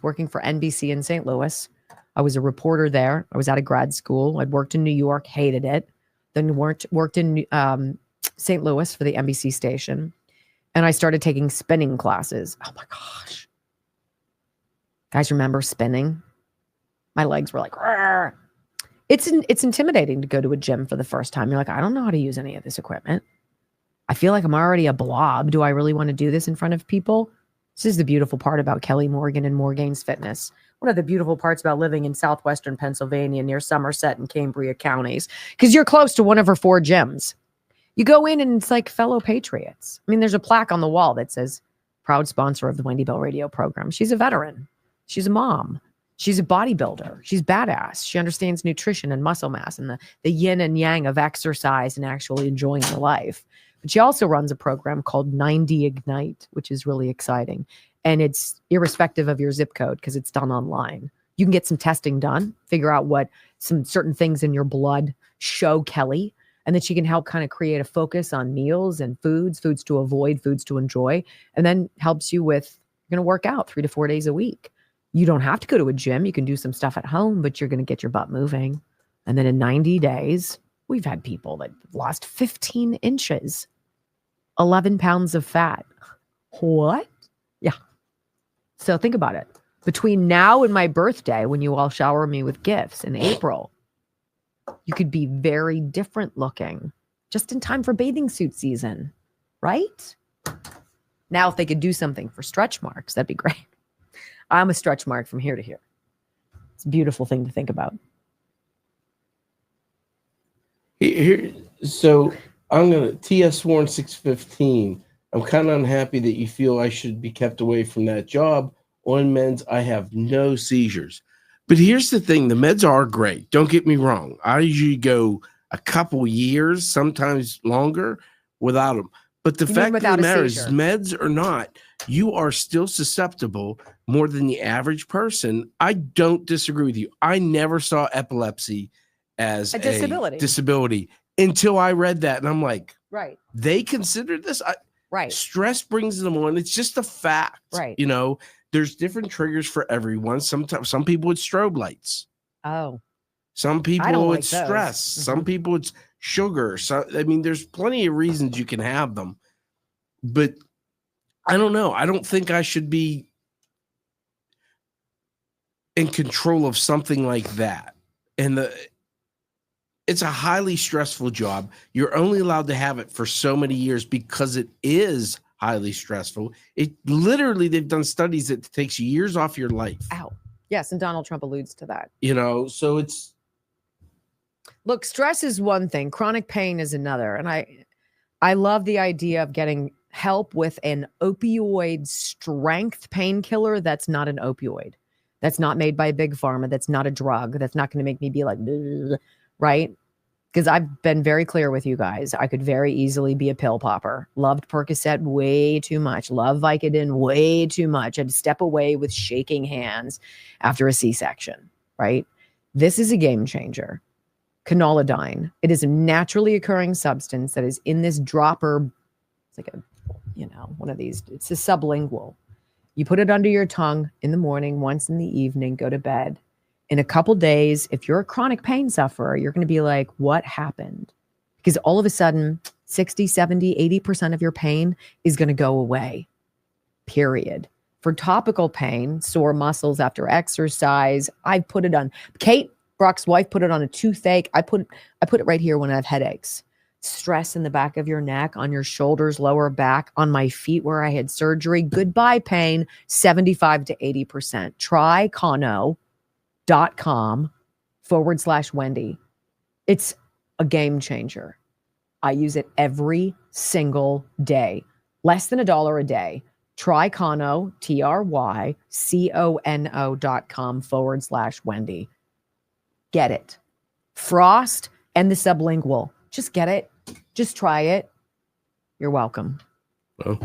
working for NBC in St. Louis. I was a reporter there. I was out of grad school. I'd worked in New York, hated it. Then worked in St. Louis for the NBC station. And I started taking spinning classes. Oh my gosh. Guys, remember spinning? My legs were like, rrr. It's intimidating to go to a gym for the first time. You're like, I don't know how to use any of this equipment. I feel like I'm already a blob. Do I really want to do this in front of people? This is the beautiful part about Kelly Morgan and Morgane's Fitness. One of the beautiful parts about living in southwestern Pennsylvania near Somerset and Cambria counties, because you're close to one of her 4 gyms. You go in and it's like fellow patriots. I mean, there's a plaque on the wall that says, proud sponsor of the Wendy Bell Radio program. She's a veteran. She's a mom. She's a bodybuilder. She's badass. She understands nutrition and muscle mass and the yin and yang of exercise and actually enjoying your life. But she also runs a program called 90 Ignite, which is really exciting. And it's irrespective of your zip code because it's done online. You can get some testing done, figure out what some certain things in your blood show Kelly, and then she can help kind of create a focus on meals and foods to avoid, foods to enjoy, and then helps you with, you're going to work out 3 to 4 days a week. You don't have to go to a gym. You can do some stuff at home, but you're going to get your butt moving. And then in 90 days, we've had people that lost 15 inches, 11 pounds of fat. What? Yeah. So think about it. Between now and my birthday, when you all shower me with gifts in April, you could be very different looking just in time for bathing suit season, right? Now, if they could do something for stretch marks, that'd be great. I'm a stretch mark from here to here. It's a beautiful thing to think about. So I'm going to TS Warren 615. I'm kind of unhappy that you feel I should be kept away from that job. On meds, I have no seizures. But here's the thing. The meds are great. Don't get me wrong. I usually go a couple years, sometimes longer, without them. But the fact of the matter is, meds or not, you are still susceptible more than the average person. I don't disagree with you. I never saw epilepsy as a disability until I read that. And I'm like, right. They consider this? Right. Stress brings them on. It's just a fact. Right. You know, there's different triggers for everyone. Sometimes some people with strobe lights. Oh. Some people like it's stress. Some people it's sugar. So I mean, there's plenty of reasons you can have them. But I don't know. I don't think I should be in control of something like that. And it's a highly stressful job. You're only allowed to have it for so many years because it is highly stressful. It literally, they've done studies that it takes years off your life. Ow. Yes, and Donald Trump alludes to that. You know, so it's. Look, stress is one thing. Chronic pain is another. And I love the idea of getting help with an opioid strength painkiller that's not an opioid. That's not made by big pharma. That's not a drug. That's not going to make me be like, right? Because I've been very clear with you guys. I could very easily be a pill popper. Loved Percocet way too much. Love Vicodin way too much. I'd step away with shaking hands after a C-section, right? This is a game changer. Canolidine. It is a naturally occurring substance that is in this dropper. It's like a, one of these. It's a sublingual. You put it under your tongue in the morning, once in the evening, go to bed. In a couple days, if you're a chronic pain sufferer, you're going to be like, what happened? Because all of a sudden, 60, 70, 80% of your pain is going to go away, period. For topical pain, sore muscles after exercise, I put it on. Kate, Brock's wife, put it on a toothache. I put it right here when I have headaches. Stress in the back of your neck, on your shoulders, lower back, on my feet where I had surgery. Goodbye pain, 75 to 80%. Try Kano.com/Wendy. It's a game changer. I use it every single day. Less than $1 a day. Try Kano, TRYCONO.com/Wendy. Get it. Frost and the sublingual. Just get it. Just try it. You're welcome. Oh.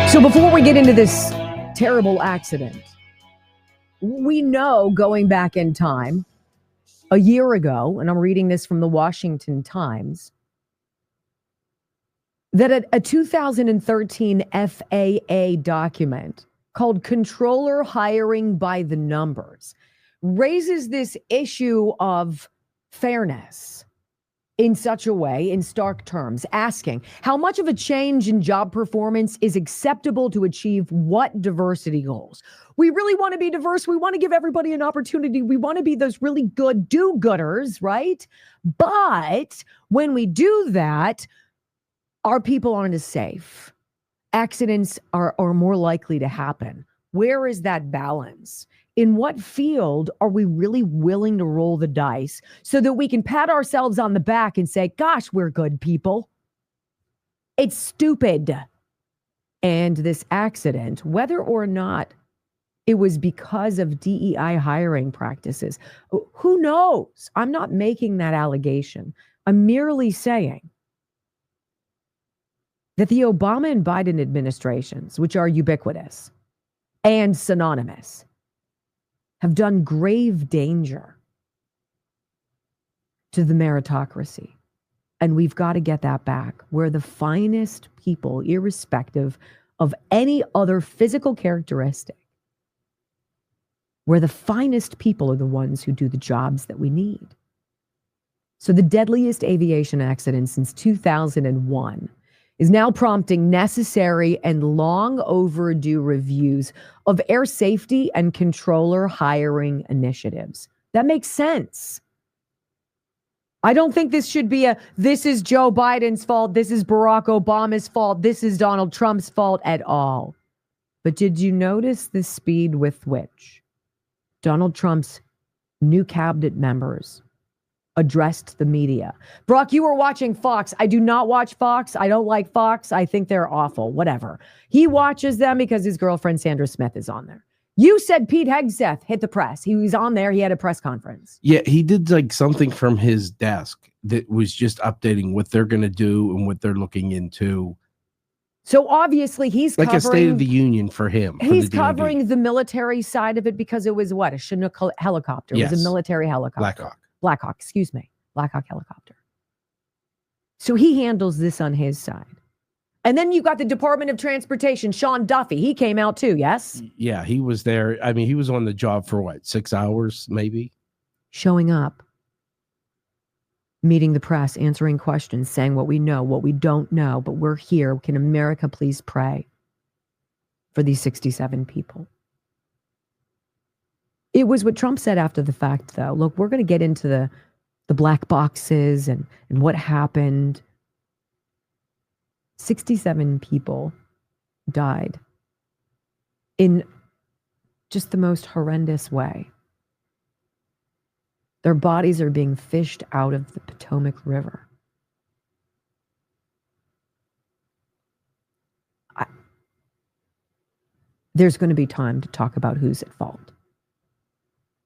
So before we get into this terrible accident, we know going back in time, a year ago, and I'm reading this from the Washington Times, that a 2013 FAA document called Controller Hiring by the Numbers raises this issue of fairness in such a way, in stark terms, asking how much of a change in job performance is acceptable to achieve what diversity goals. We really want to be diverse. We want to give everybody an opportunity. We want to be those really good do-gooders, right? But when we do that, our people aren't as safe. Accidents are more likely to happen. Where is that balance? In what field are we really willing to roll the dice so that we can pat ourselves on the back and say, gosh, we're good people? It's stupid. And this accident, whether or not it was because of DEI hiring practices, who knows? I'm not making that allegation. I'm merely saying that the Obama and Biden administrations, which are ubiquitous and synonymous, have done grave danger to the meritocracy. And we've got to get that back, where the finest people, irrespective of any other physical characteristic, where the finest people are the ones who do the jobs that we need. So the deadliest aviation accident since 2001 is now prompting necessary and long overdue reviews of air safety and controller hiring initiatives. That makes sense. I don't think this should be this is Joe Biden's fault, this is Barack Obama's fault, this is Donald Trump's fault at all. But did you notice the speed with which Donald Trump's new cabinet members addressed the media? Brock, you were watching Fox. I do not watch Fox. I don't like Fox. I think they're awful. Whatever. He watches them because his girlfriend Sandra Smith is on there. You said Pete Hegseth hit the press. He was on there. He had a press conference. Yeah, he did like something from his desk that was just updating what they're going to do and what they're looking into. So obviously he's like covering, a State of the Union for him. He's covering the military side of it because it was what? A Chinook helicopter. It was a military helicopter. Blackhawk, excuse me. Blackhawk helicopter. So he handles this on his side. And then you got the Department of Transportation, Sean Duffy. He came out too, yes? Yeah, he was there. I mean, he was on the job for what, 6 hours maybe? Showing up, meeting the press, answering questions, saying what we know, what we don't know, but we're here. Can America please pray for these 67 people? It was what Trump said after the fact, though. Look, we're going to get into the black boxes and what happened. 67 people died in just the most horrendous way. Their bodies are being fished out of the Potomac River. There's going to be time to talk about who's at fault.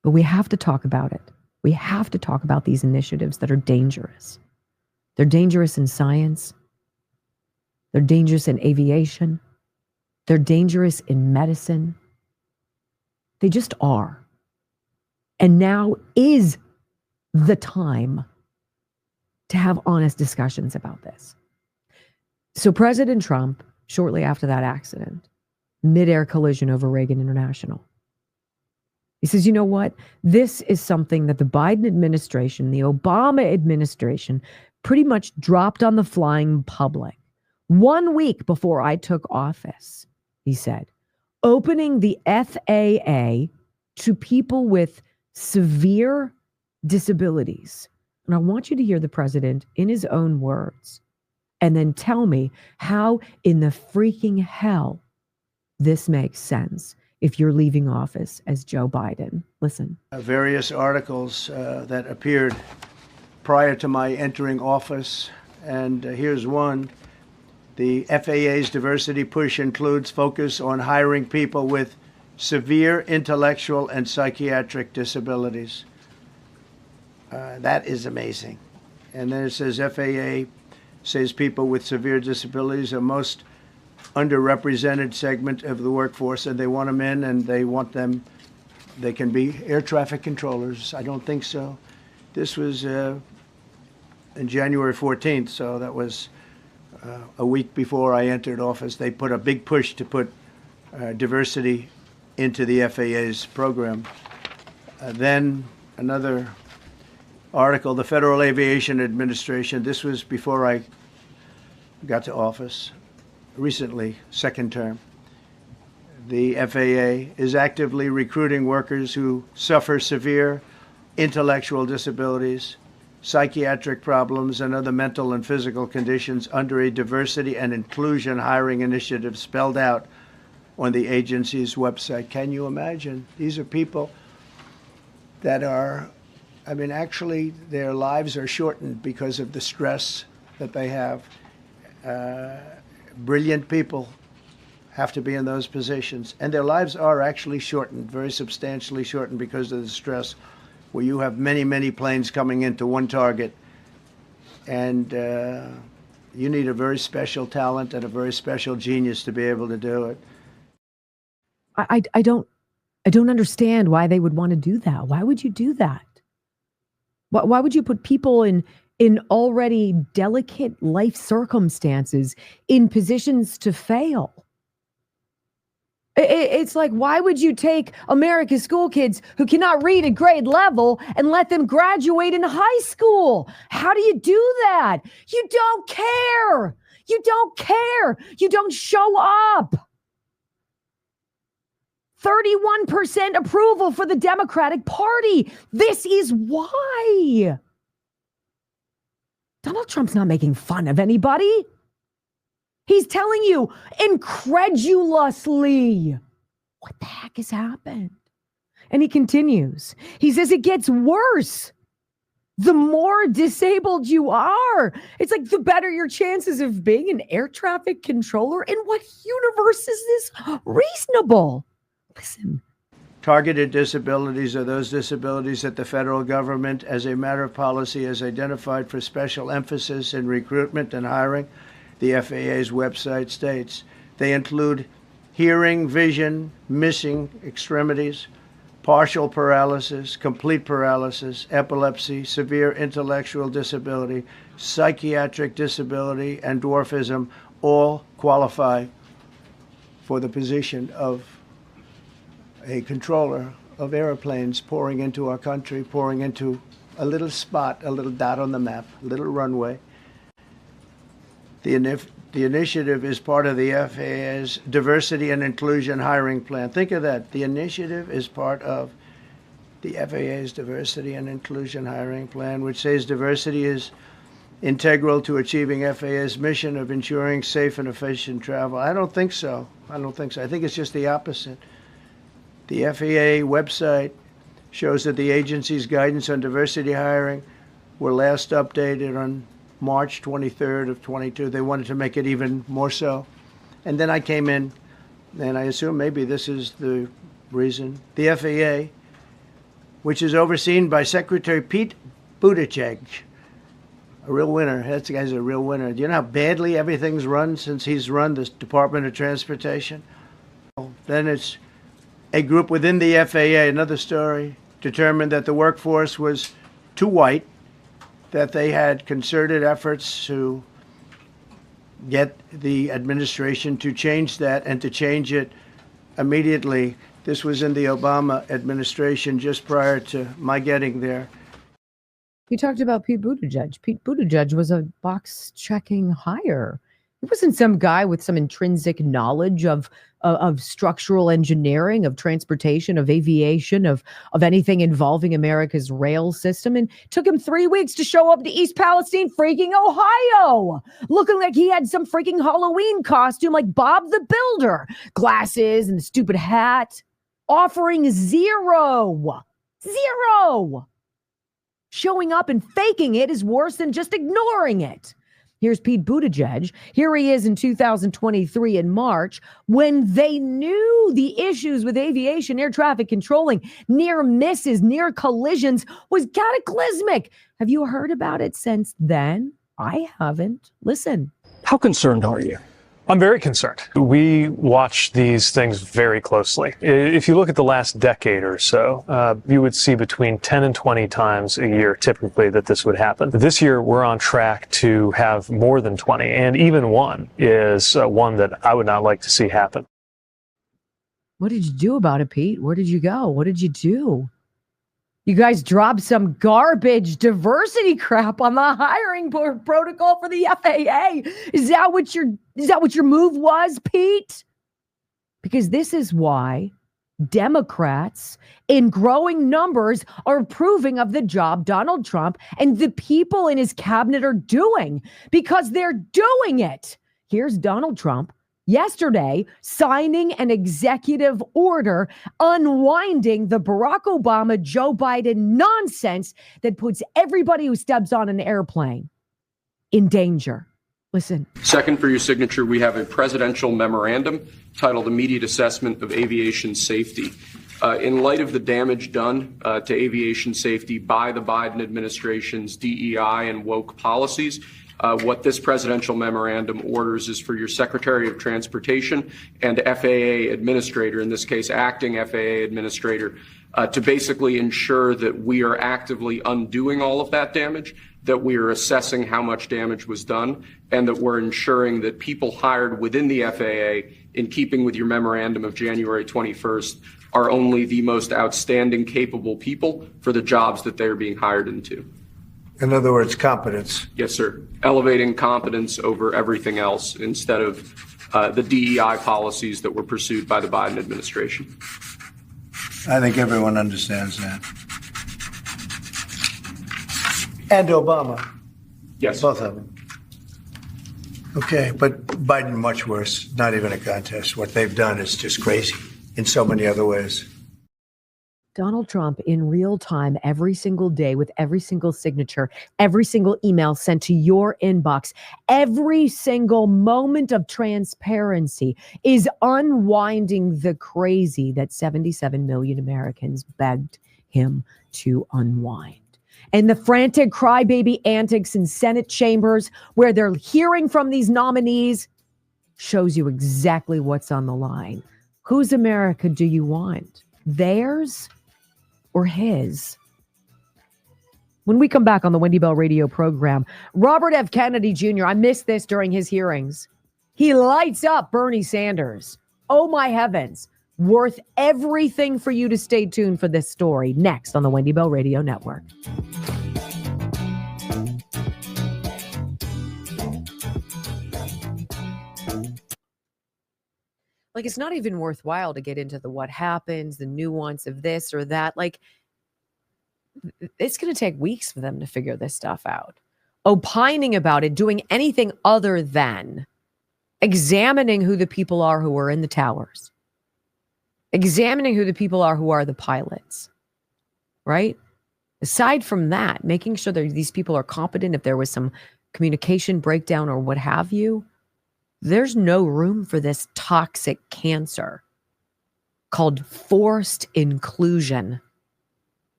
But we have to talk about it. We have to talk about these initiatives that are dangerous. They're dangerous in science. They're dangerous in aviation. They're dangerous in medicine. They just are. And now is the time to have honest discussions about this. So President Trump, shortly after that accident, mid-air collision over Reagan International, he says, you know what? This is something that the Biden administration, the Obama administration, pretty much dropped on the flying public. 1 week before I took office, he said, opening the FAA to people with severe disabilities. And I want you to hear the president in his own words and then tell me how in the freaking hell this makes sense if you're leaving office as Joe Biden. Listen. Various articles that appeared prior to my entering office, and here's one. The FAA's diversity push includes focus on hiring people with severe intellectual and psychiatric disabilities. That is amazing. And then it says FAA says people with severe disabilities are most underrepresented segment of the workforce, and they want them in, and they can be air traffic controllers. I don't think so. This was in January 14th, so that was a week before I entered office. They put a big push to put diversity into the FAA's program. Then another article, the Federal Aviation Administration, this was before I got to office, recently, second term. The FAA is actively recruiting workers who suffer severe intellectual disabilities, psychiatric problems, and other mental and physical conditions under a diversity and inclusion hiring initiative spelled out on the agency's website. Can you imagine? These are people that are, actually their lives are shortened because of the stress that they have. Brilliant people have to be in those positions, and their lives are actually shortened, very substantially shortened because of the stress, where you have many, many planes coming into one target, and you need a very special talent and a very special genius to be able to do it. I don't understand why they would want to do that. Why would you do that? Why would you put people in already delicate life circumstances in positions to fail? It's like, why would you take America's school kids who cannot read at grade level and let them graduate in high school? How do you do that? You don't care. You don't care. You don't show up. 31% approval for the Democratic Party. This is why. Donald Trump's not making fun of anybody. He's telling you incredulously what the heck has happened. And he continues. He says it gets worse. The more disabled you are, it's like the better your chances of being an air traffic controller. In what universe is this reasonable? Listen. Targeted disabilities are those disabilities that the federal government, as a matter of policy, has identified for special emphasis in recruitment and hiring. The FAA's website states they include hearing, vision, missing extremities, partial paralysis, complete paralysis, epilepsy, severe intellectual disability, psychiatric disability, and dwarfism all qualify for the position of a controller of airplanes pouring into our country, pouring into a little spot, a little dot on the map, a little runway. The initiative is part of the FAA's diversity and inclusion hiring plan. Think of that. The initiative is part of the FAA's diversity and inclusion hiring plan, which says diversity is integral to achieving FAA's mission of ensuring safe and efficient travel. I don't think so. I think it's just the opposite. The FAA website shows that the agency's guidance on diversity hiring were last updated on March 23rd of 22. They wanted to make it even more so. And then I came in, and I assume maybe this is the reason. The FAA, which is overseen by Secretary Pete Buttigieg, a real winner. That guy's a real winner. Do you know how badly everything's run since he's run the Department of Transportation? Then it's a group within the FAA, another story, determined that the workforce was too white, that they had concerted efforts to get the administration to change that and to change it immediately. This was in the Obama administration just prior to my getting there. He talked about Pete Buttigieg. Pete Buttigieg was a box-checking hire. He wasn't some guy with some intrinsic knowledge of structural engineering, of transportation, of aviation, of anything involving America's rail system. And it took him 3 weeks to show up to East Palestine, freaking Ohio, looking like he had some freaking Halloween costume like Bob the Builder, glasses and a stupid hat, offering zero. Showing up and faking it is worse than just ignoring it. Here's Pete Buttigieg. Here he is in 2023 in March when they knew the issues with aviation air traffic controlling, near misses, near collisions was cataclysmic. Have you heard about it since then? I haven't. Listen. How concerned are you? I'm very concerned. We watch these things very closely. If you look at the last decade or so, you would see between 10 and 20 times a year typically that this would happen. This year, we're on track to have more than 20, and even one is one that I would not like to see happen. What did you do about it, Pete? Where did you go? What did you do? You guys dropped some garbage diversity crap on the hiring protocol for the FAA. Is that what your move was, Pete? Because this is why Democrats in growing numbers are approving of the job Donald Trump and the people in his cabinet are doing, because they're doing it. Here's Donald Trump yesterday signing an executive order unwinding the Barack Obama, Joe Biden nonsense that puts everybody who steps on an airplane in danger. Listen. Second, for your signature, we have a presidential memorandum titled Immediate Assessment of Aviation Safety. In light of the damage done to aviation safety by the Biden administration's DEI and woke policies, what this presidential memorandum orders is for your Secretary of Transportation and FAA administrator, in this case, acting FAA administrator, to basically ensure that we are actively undoing all of that damage, that we are assessing how much damage was done, and that we're ensuring that people hired within the FAA, in keeping with your memorandum of January 21st, are only the most outstanding, capable people for the jobs that they're being hired into. In other words, competence. Yes, sir. Elevating competence over everything else instead of the DEI policies that were pursued by the Biden administration. I think everyone understands that. And Obama. Yes. Both of them. Okay, but Biden much worse. Not even a contest. What they've done is just crazy in so many other ways. Donald Trump in real time, every single day, with every single signature, every single email sent to your inbox, every single moment of transparency is unwinding the crazy that 77 million Americans begged him to unwind. And the frantic crybaby antics in Senate chambers where they're hearing from these nominees shows you exactly what's on the line. Whose America do you want? Theirs or his? When we come back on the Wendy Bell radio program, Robert F. Kennedy Jr., I missed this during his hearings. He lights up Bernie Sanders. Oh my heavens. Worth everything for you to stay tuned for this story next on the Wendy Bell Radio Network. Like, it's not even worthwhile to get into the what happens, the nuance of this or that. Like, it's going to take weeks for them to figure this stuff out. Opining about it, doing anything other than examining who the people are who are in the towers, examining who the people are who are the pilots, right? Aside from that, making sure that these people are competent, if there was some communication breakdown or what have you, there's no room for this toxic cancer called forced inclusion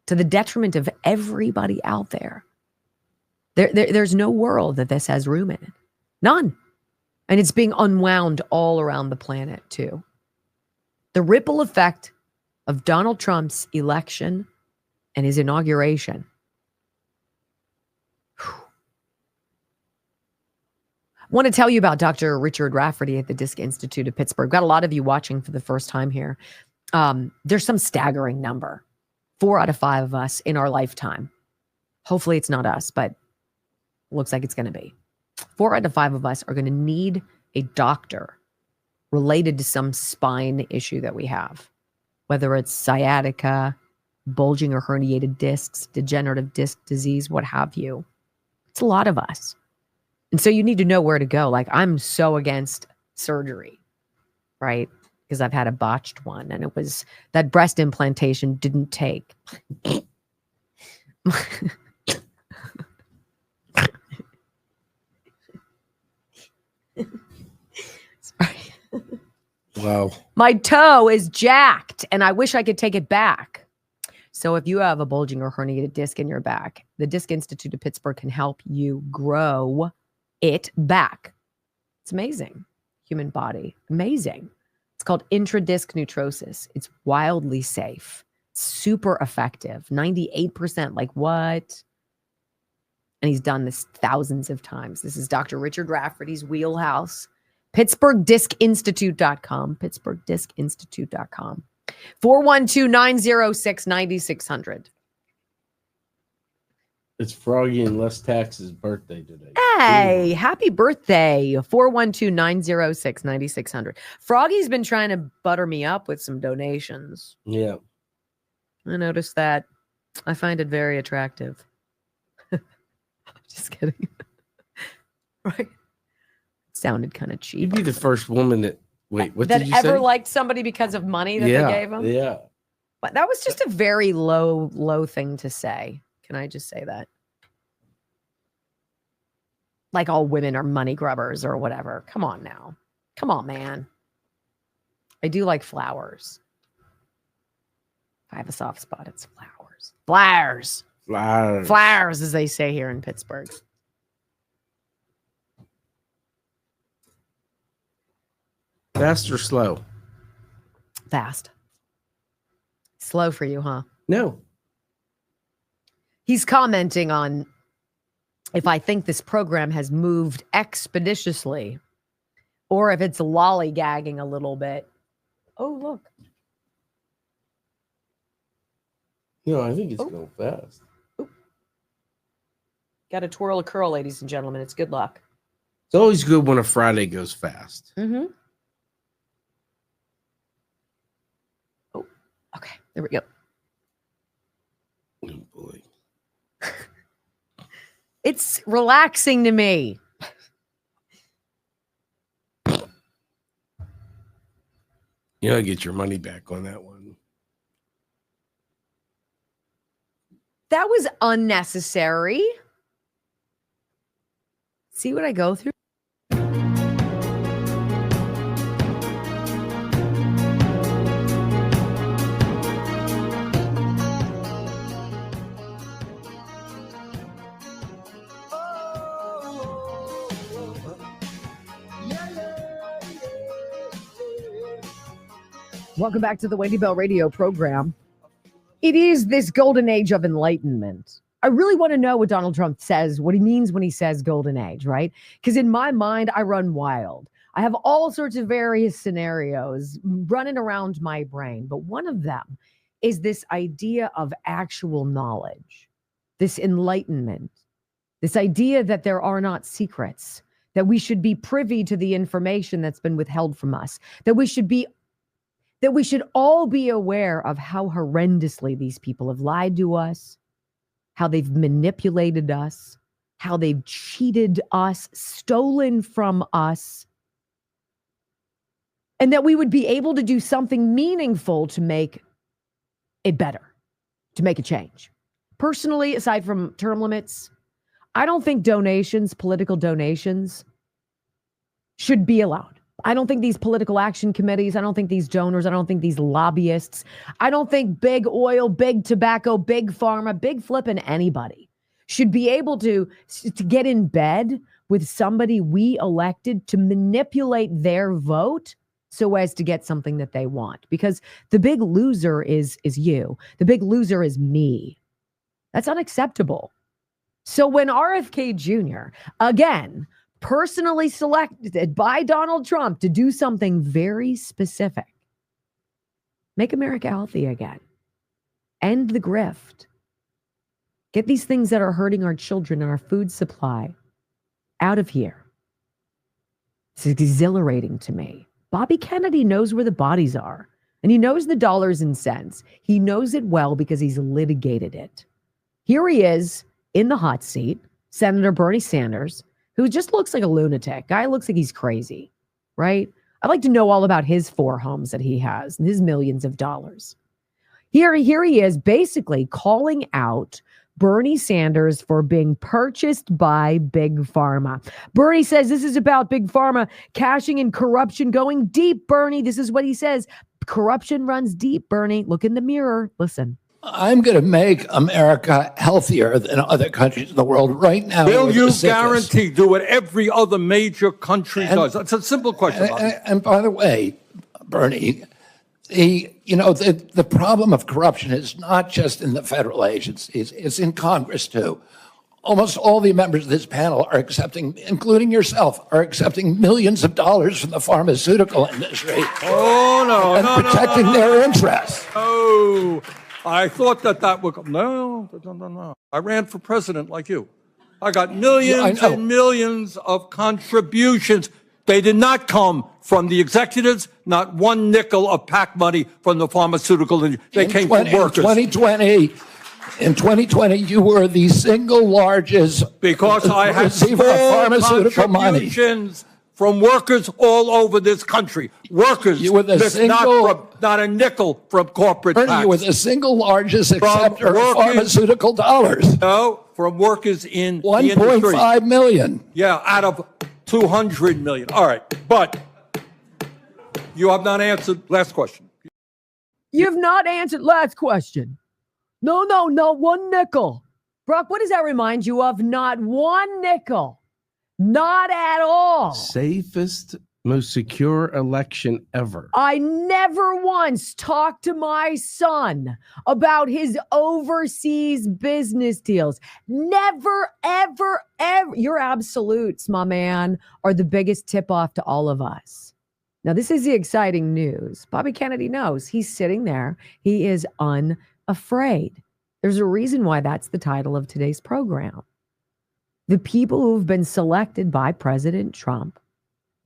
to the detriment of everybody out there. There's no world that this has room in it. None. And it's being unwound all around the planet too. The ripple effect of Donald Trump's election and his inauguration. I want to tell you about Dr. Richard Rafferty at the Disc Institute of Pittsburgh. Got a lot of you watching for the first time here. There's some staggering number. 4 out of 5 of us in our lifetime. Hopefully it's not us, but looks like it's going to be. 4 out of 5 of us are going to need a doctor related to some spine issue that we have, whether it's sciatica, bulging or herniated discs, degenerative disc disease, what have you. It's a lot of us. And so you need to know where to go. Like, I'm so against surgery, right? Because I've had a botched one, and it was that breast implantation didn't take. Wow. My toe is jacked, and I wish I could take it back. So if you have a bulging or herniated disc in your back, the Disc Institute of Pittsburgh can help you grow it back. It's amazing. Human body. Amazing. It's called intradisc neutrosis. It's wildly safe. Super effective. 98%. Like, what? And he's done this thousands of times. This is Dr. Richard Rafferty's wheelhouse. PittsburghDiscInstitute.com. PittsburghDiscInstitute.com. 412-906-9600. It's Froggy and Less Tax's birthday today. Hey, happy birthday. 412-906-9600. Froggy's been trying to butter me up with some donations. Yeah. I noticed that. I find it very attractive. Just kidding. Right? It sounded kind of cheap. You'd be the first woman that, wait, what that did you ever say? liked somebody because of money that they gave them? Yeah. But that was just a very low thing to say. Can I just say that? Like all women are money grubbers or whatever. Come on now. Come on, man. I do like flowers. If I have a soft spot, it's flowers. Flowers. Flowers. Flowers, as they say here in Pittsburgh. Fast or slow? Fast. Slow for you, huh? No. He's commenting on if I think this program has moved expeditiously or if it's lollygagging a little bit. Oh, look. No, I think it's going fast. Got to twirl a curl, ladies and gentlemen. It's good luck. It's always good when a Friday goes fast. Mm-hmm. Oh, okay. There we go. Oh, boy. It's relaxing to me. You know, get your money back on that one. That was unnecessary. See what I go through? Welcome back to the Wendy Bell Radio program. It is this golden age of enlightenment. I really want to know what Donald Trump says, what he means when he says golden age, right? Because in my mind, I run wild. I have all sorts of various scenarios running around my brain, but one of them is this idea of actual knowledge, this enlightenment, this idea that there are not secrets, that we should be privy to the information that's been withheld from us, that we should all be aware of how horrendously these people have lied to us, how they've manipulated us, how they've cheated us, stolen from us, and that we would be able to do something meaningful to make it better, to make a change. Personally, aside from term limits, I don't think donations, political donations, should be allowed. I don't think these political action committees, I don't think these donors, I don't think these lobbyists, I don't think big oil, big tobacco, big pharma, big flipping anybody should be able to get in bed with somebody we elected to manipulate their vote so as to get something that they want. Because the big loser is you. The big loser is me. That's unacceptable. So when RFK Jr., again, personally selected by Donald Trump to do something very specific, make America healthy again, end the grift, get these things that are hurting our children and our food supply out of here. It's exhilarating to me. Bobby Kennedy knows where the bodies are, and he knows the dollars and cents. He knows it well because he's litigated it. Here he is in the hot seat, Senator Bernie Sanders, who just looks like a lunatic. Guy looks like he's crazy, right? I'd like to know all about his 4 homes that he has and his millions of dollars. Here he is basically calling out Bernie Sanders for being purchased by Big Pharma. Bernie says this is about Big Pharma cashing in corruption, going deep, Bernie. This is what he says. Corruption runs deep, Bernie. Look in the mirror. Listen. I'm going to make America healthier than other countries in the world right now. Will you guarantee do what every other major country does? That's a simple question. And by the way, Bernie, the problem of corruption is not just in the federal agencies, it's in Congress too. Almost all the members of this panel are accepting, including yourself, are accepting millions of dollars from the pharmaceutical industry. And protecting their interests. Oh, I thought that would come. No. I ran for president like you. I got millions and millions of contributions. They did not come from the executives, not one nickel of PAC money from the pharmaceutical industry. They came from workers. In 2020, you were the single largest because I had receiver of pharmaceutical money. Contributions from workers all over this country. Workers, you were the not a nickel from corporate tax. You were the single largest acceptor of pharmaceutical dollars. No, from workers in the industry. 1.5 million. Yeah, out of 200 million. All right, but you have not answered last question. You have not answered last question. No, not one nickel. Brock, what does that remind you of? Not one nickel. Not at all. Safest, most secure election ever. I never once talked to my son about his overseas business deals. Never, ever, ever. Your absolutes, my man, are the biggest tip-off to all of us. Now, this is the exciting news. Bobby Kennedy knows. He's sitting there. He is unafraid. There's a reason why that's the title of today's program. The people who've been selected by President Trump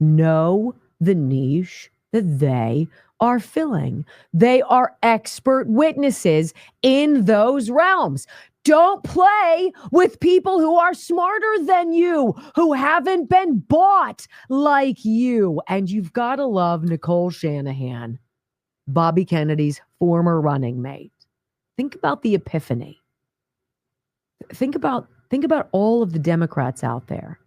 know the niche that they are filling. They are expert witnesses in those realms. Don't play with people who are smarter than you, who haven't been bought like you. And you've got to love Nicole Shanahan, Bobby Kennedy's former running mate. Think about the epiphany. Think about all of the Democrats out there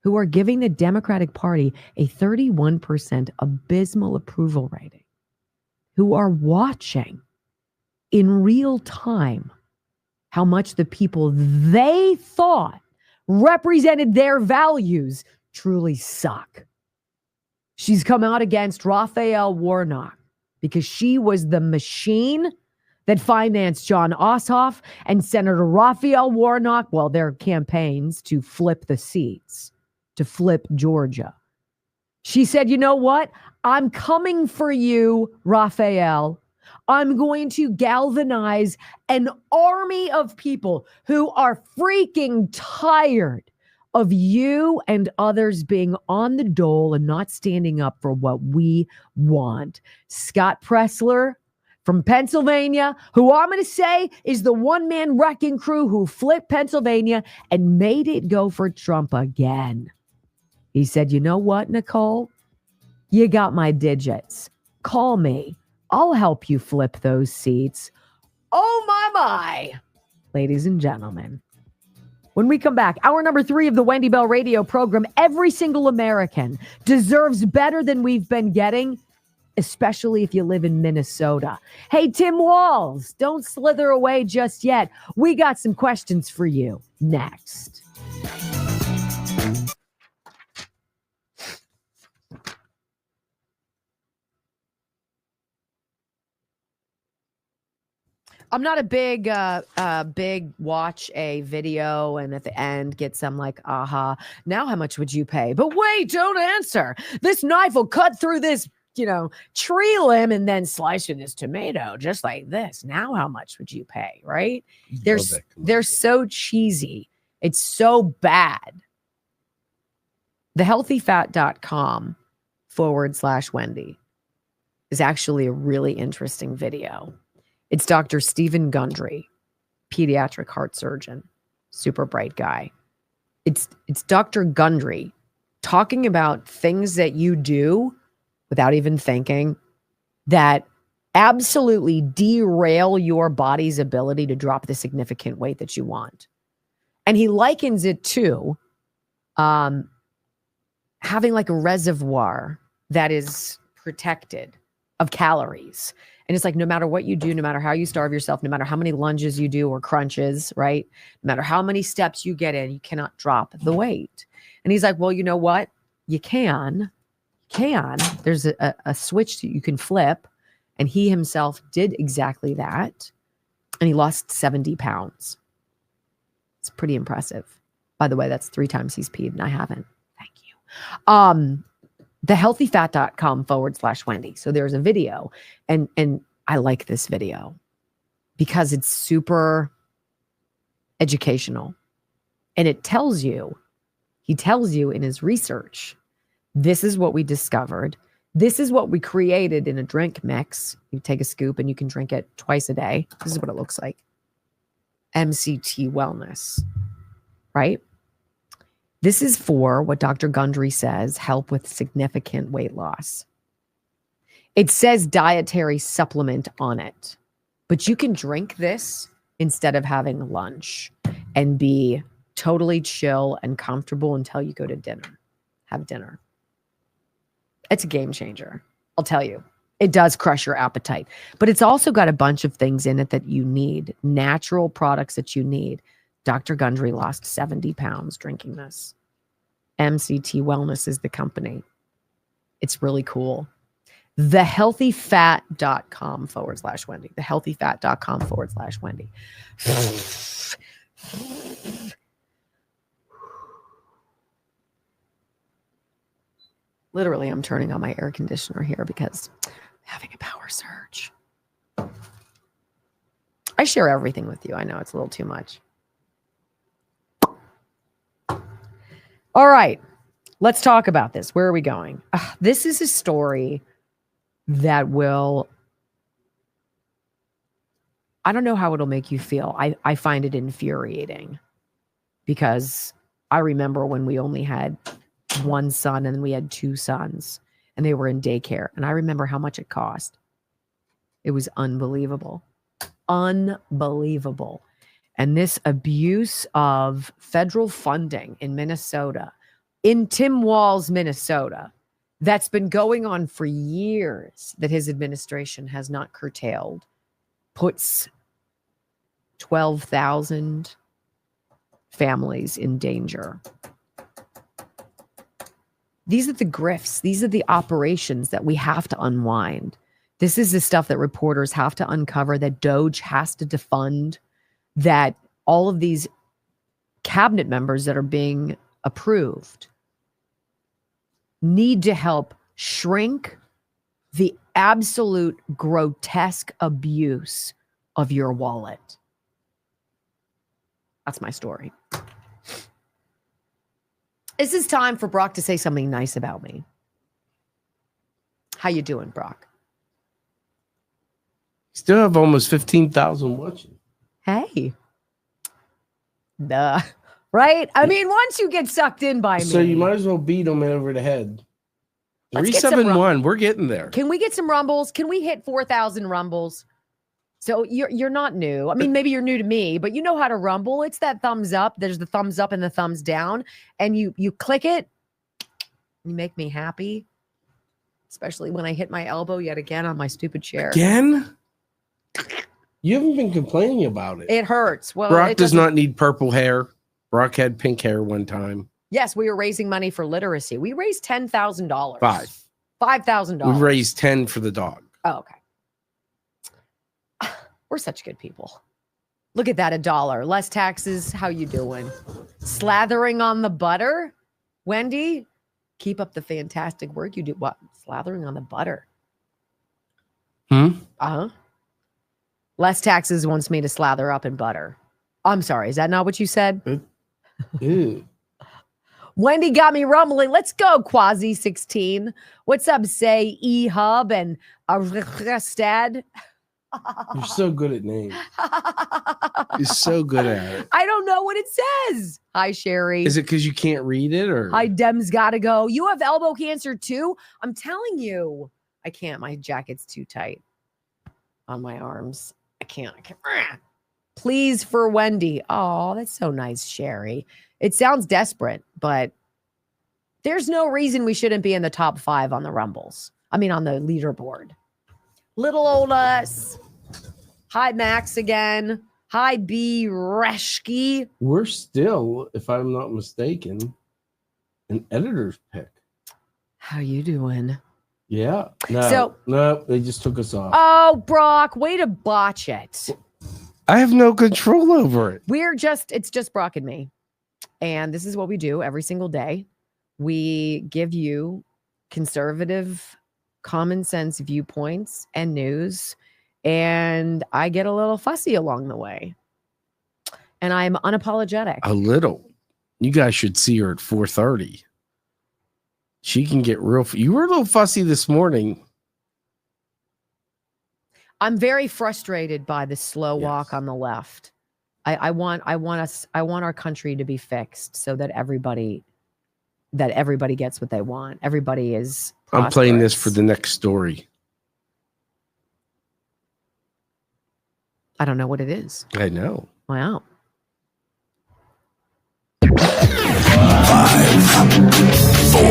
who are giving the Democratic Party a 31% abysmal approval rating, who are watching in real time how much the people they thought represented their values truly suck. She's come out against Raphael Warnock because she was the machine that financed John Ossoff and Senator Raphael Warnock, their campaigns to flip the seats, to flip Georgia. She said, you know what? I'm coming for you, Raphael. I'm going to galvanize an army of people who are freaking tired of you and others being on the dole and not standing up for what we want. Scott Pressler from Pennsylvania, who I'm going to say is the one-man wrecking crew who flipped Pennsylvania and made it go for Trump again. He said, you know what, Nicole? You got my digits. Call me. I'll help you flip those seats. Oh, my. Ladies and gentlemen. When we come back, hour number 3 of the Wendy Bell radio program, every single American deserves better than we've been getting, especially if you live in Minnesota. Hey, Tim Walls, don't slither away just yet. We got some questions for you next. I'm not a big watch a video and at the end get some like, aha, now how much would you pay? But wait, don't answer. This knife will cut through this, tree limb and slice through this tomato just like this. Now how much would you pay? Right? They're so cheesy. It's so bad. thehealthyfat.com/Wendy is actually a really interesting video. It's Dr. Stephen Gundry, pediatric heart surgeon, super bright guy. It's Dr. Gundry talking about things that you do without even thinking that absolutely derail your body's ability to drop the significant weight that you want. And he likens it to having like a reservoir that is protected of calories. And it's like, no matter what you do, no matter how you starve yourself, no matter how many lunges you do or crunches, right? No matter how many steps you get in, you cannot drop the weight. And he's like, well, you know what? You can. There's a switch that you can flip. And he himself did exactly that. And he lost 70 pounds. It's pretty impressive. By the way, that's 3 times he's peed and I haven't. Thank you. thehealthyfat.com/Wendy. So there's a video and I like this video because it's super educational and he tells you in his research, this is what we discovered. This is what we created in a drink mix. You take a scoop and you can drink it twice a day. This is what it looks like. MCT Wellness, right? This is for what Dr. Gundry says, help with significant weight loss. It says dietary supplement on it, but you can drink this instead of having lunch and be totally chill and comfortable until you go to dinner. Have dinner. It's a game changer. I'll tell you, it does crush your appetite, but it's also got a bunch of things in it that you need, natural products that you need. Dr. Gundry lost 70 pounds drinking this. MCT Wellness is the company. It's really cool. thehealthyfat.com/Wendy. thehealthyfat.com/Wendy. Literally, I'm turning on my air conditioner here because I'm having a power surge. I share everything with you. I know it's a little too much. All right, let's talk about this. Where are we going? This is a story that will, I don't know how it'll make you feel. I find it infuriating because I remember when we only had one son and then we had 2 sons and they were in daycare. And I remember how much it cost. It was unbelievable. Unbelievable. And this abuse of federal funding in Minnesota, in Tim Walls, Minnesota, that's been going on for years that his administration has not curtailed, puts 12,000 families in danger. These are the grifts. These are the operations that we have to unwind. This is the stuff that reporters have to uncover, that DOJ has to defund, that all of these cabinet members that are being approved need to help shrink the absolute grotesque abuse of your wallet. That's my story. This is time for Brock to say something nice about me. How you doing, Brock? Still have almost 15,000 watching. Hey. Duh. Right? I mean, once you get sucked in by me. So you might as well beat them over the head. Let's get some 371. We're getting there. Can we get some rumbles? Can we hit 4,000 rumbles? So you're not new. I mean, maybe you're new to me, but you know how to rumble. It's that thumbs up. There's the thumbs up and the thumbs down, and you click it. You make me happy, especially when I hit my elbow yet again on my stupid chair. Again? You haven't been complaining about it. It hurts. Well, Brock it does doesn't- not need purple hair. Brock had pink hair one time. Yes, we were raising money for literacy. We raised $10,000. $5,000. We raised 10 for the dog. Oh, okay. We're such good people. Look at that, $1. Less taxes. How you doing? Slathering on the butter? Wendy, keep up the fantastic work you do. What? Slathering on the butter. Uh-huh. Less taxes wants me to slather up in butter. I'm sorry. Is that not what you said? Wendy got me rumbling. Let's go, Quasi 16. What's up, say E-Hub and Arstad? You're so good at names. You're so good at it. I don't know what it says. Hi, Sherry. Is it because you can't read it, or? Hi, Dem's gotta go. You have elbow cancer too? I'm telling you. I can't. My jacket's too tight on my arms. I can't. Please for Wendy. Oh, that's so nice, Sherry. It sounds desperate, but there's no reason we shouldn't be in the top 5 on the Rumbles. I mean, on the leaderboard. Little old us. Hi, Max again. Hi, B. Reschke. We're still, if I'm not mistaken, an editor's pick. How you doing? Yeah. No, they just took us off. Oh, Brock, way to botch it. I have no control over it. It's just Brock and me. And this is what we do every single day. We give you conservative, common sense viewpoints and news. And I get a little fussy along the way. And I'm unapologetic. A little. You guys should see her at 4:30. She can get real. You were a little fussy this morning. I'm very frustrated by the slow walk on the left. I want our country to be fixed so that everybody gets what they want. Everybody is prosperous. I'm playing this for the next story. I don't know what it is. I know. Wow. 5, 4,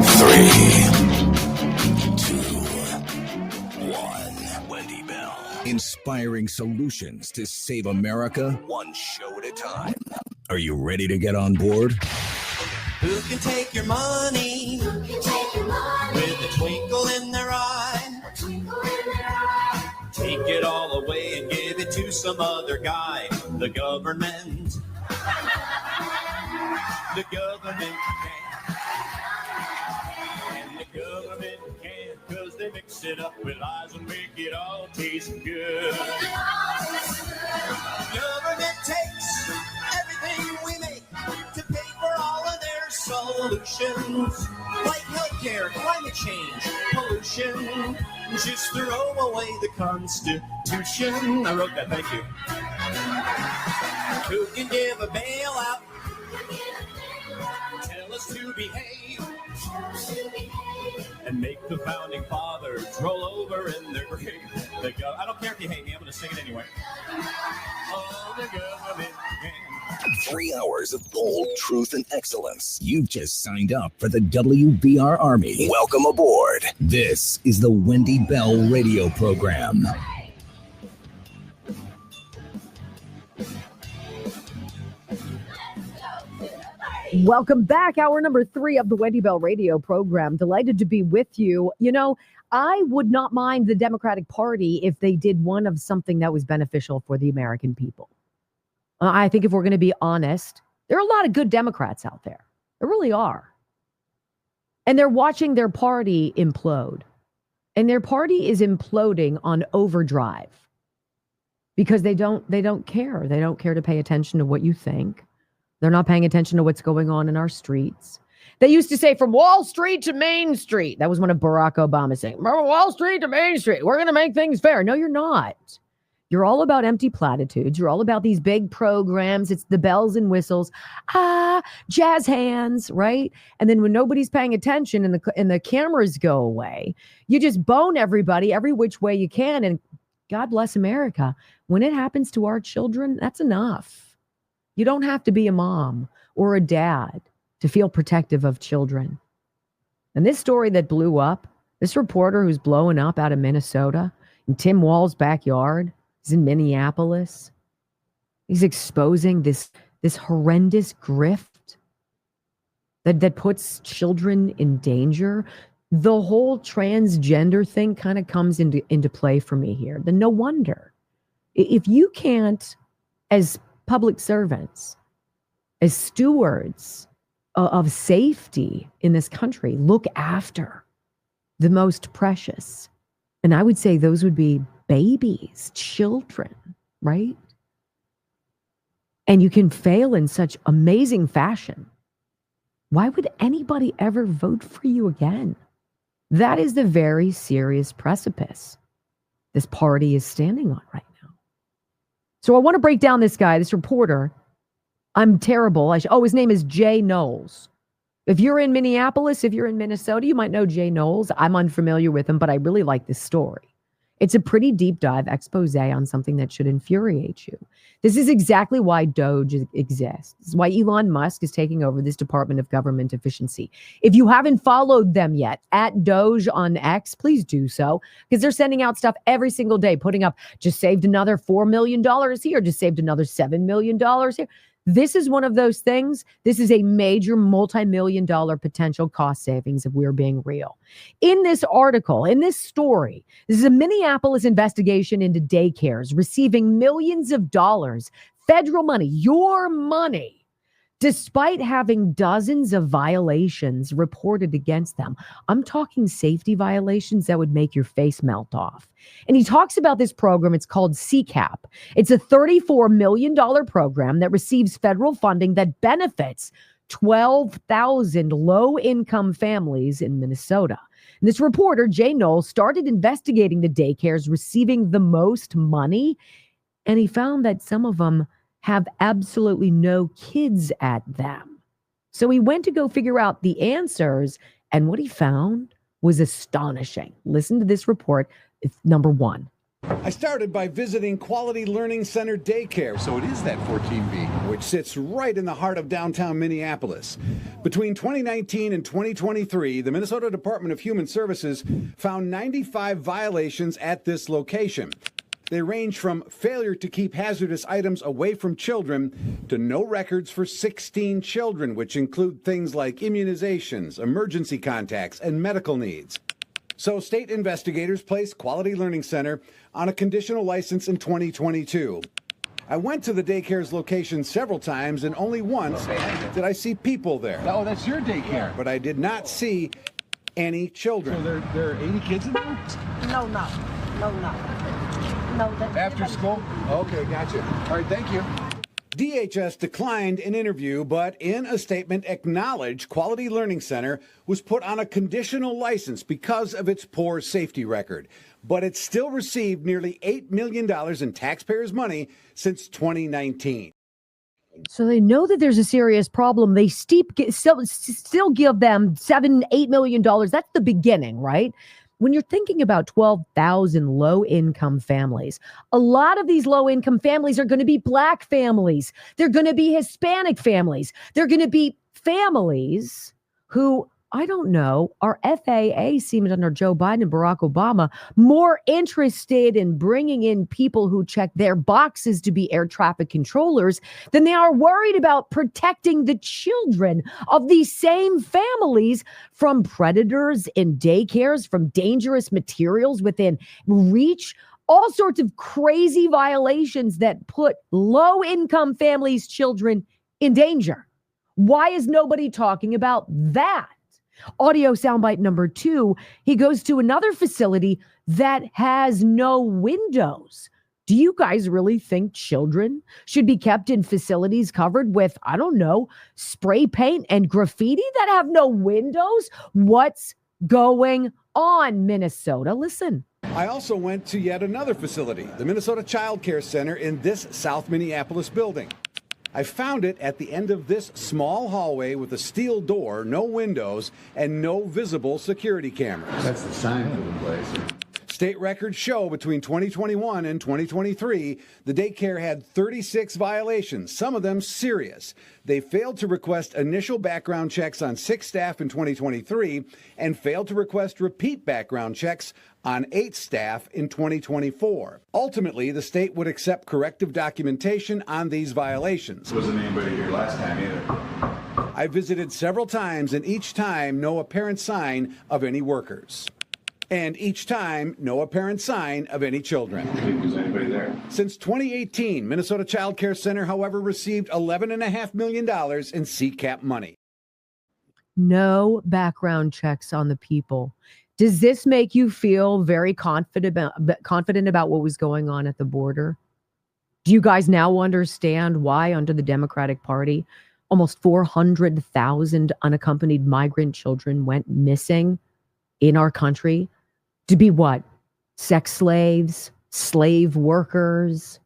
3, 2, 1. Wendy Bell. Inspiring solutions to save America, one show at a time. Are you ready to get on board? Who can take your money? With a twinkle in their eye. Take it all away and give it to some other guy. The government. The government can. And the government can, because they mix it up with lies and make it all taste good. The government takes everything we make to pay for all of their solutions, like healthcare, climate change, pollution. Just throw away the Constitution. I wrote that, thank you. Who can give a bailout? Tell us to behave. And make the founding fathers roll over in their grave. I don't care if you hate me, I'm going to sing it anyway. Oh, the government can. 3 hours of bold truth and excellence. You've just signed up for the WBR Army. Welcome aboard. This is the Wendy Bell radio program. Welcome back. Hour number 3 of the Wendy Bell radio program. Delighted to be with you. You know, I would not mind the Democratic Party if they did one of something that was beneficial for the American people. I think if we're going to be honest, there are a lot of good Democrats out there. There really are. And they're watching their party implode. And their party is imploding on overdrive because they don't care. They don't care to pay attention to what you think. They're not paying attention to what's going on in our streets. They used to say from Wall Street to Main Street. That was one of Barack Obama's saying. From Wall Street to Main Street. We're going to make things fair. No, you're not. You're all about empty platitudes. You're all about these big programs. It's the bells and whistles. Jazz hands, right? And then when nobody's paying attention and the cameras go away, you just bone everybody every which way you can and God bless America. When it happens to our children, that's enough. You don't have to be a mom or a dad to feel protective of children. And this story that blew up, this reporter who's blowing up out of Minnesota in Tim Wall's backyard, he's in Minneapolis. He's exposing this horrendous grift that puts children in danger. The whole transgender thing kind of comes into play for me here. Then no wonder. If you can't, as public servants, as stewards of safety in this country, look after the most precious, and I would say those would be babies, children, right? And you can fail in such amazing fashion. Why would anybody ever vote for you again? That is the very serious precipice this party is standing on right now. So I want to break down this guy, this reporter. I'm terrible. His name is Jay Knowles. If you're in Minneapolis, if you're in Minnesota, you might know Jay Knowles. I'm unfamiliar with him, but I really like this story. It's a pretty deep dive expose on something that should infuriate you. This is exactly why Doge exists. This is why Elon Musk is taking over this Department of Government Efficiency. If you haven't followed them yet, at Doge on X, please do so, because they're sending out stuff every single day, putting up, just saved another $4 million here, just saved another $7 million here. This is one of those things. This is a major multi-million-dollar potential cost savings if we're being real. In this article, in this story, this is a Minneapolis investigation into daycares receiving millions of dollars, federal money, your money, despite having dozens of violations reported against them. I'm talking safety violations that would make your face melt off. And he talks about this program. It's called CCAP. It's a $34 million program that receives federal funding that benefits 12,000 low-income families in Minnesota. And this reporter, Jay Knowles, started investigating the daycares receiving the most money, and he found that some of them have absolutely no kids at them. So he went to go figure out the answers, and what he found was astonishing. Listen to this report. It's number one. I started by visiting Quality Learning Center Daycare. So it is that 14B, which sits right in the heart of downtown Minneapolis. Between 2019 and 2023, the Minnesota Department of Human Services found 95 violations at this location. They range from failure to keep hazardous items away from children to no records for 16 children, which include things like immunizations, emergency contacts, and medical needs. So state investigators placed Quality Learning Center on a conditional license in 2022. I went to the daycare's location several times, and only once did I see people there. Oh, that's your daycare. But I did not see any children. So there are 80 kids in there? No. After school? Okay, gotcha. All right, thank you. DHS declined an interview, but in a statement acknowledged Quality Learning Center was put on a conditional license because of its poor safety record. But it still received nearly $8 million in taxpayers' money since 2019. So they know that there's a serious problem. They still give them $7-8 million. That's the beginning, right? When you're thinking about 12,000 low-income families, a lot of these low-income families are going to be Black families. They're going to be Hispanic families. They're going to be families who, I don't know, our FAA seems under Joe Biden and Barack Obama more interested in bringing in people who check their boxes to be air traffic controllers than they are worried about protecting the children of these same families from predators in daycares, from dangerous materials within reach, all sorts of crazy violations that put low-income families' children in danger. Why is nobody talking about that? Audio soundbite number 2, he goes to another facility that has no windows. Do you guys really think children should be kept in facilities covered with, I don't know, spray paint and graffiti that have no windows? What's going on, Minnesota? Listen. I also went to yet another facility, the Minnesota Child Care Center in this South Minneapolis building. I found it at the end of this small hallway with a steel door, no windows, and no visible security cameras. That's the sign for the place. State records show between 2021 and 2023, the daycare had 36 violations, some of them serious. They failed to request initial background checks on 6 staff in 2023 and failed to request repeat background checks on 8 staff in 2024. Ultimately, the state would accept corrective documentation on these violations. Wasn't anybody here last time either. I visited several times, and each time, no apparent sign of any workers. And each time, no apparent sign of any children. Was anybody there? Since 2018, Minnesota Child Care Center, however, received $11.5 million in CCAP money. No background checks on the people. Does this make you feel very confident about what was going on at the border? Do you guys now understand why, under the Democratic Party, almost 400,000 unaccompanied migrant children went missing in our country? To be what? Sex slaves, slave workers.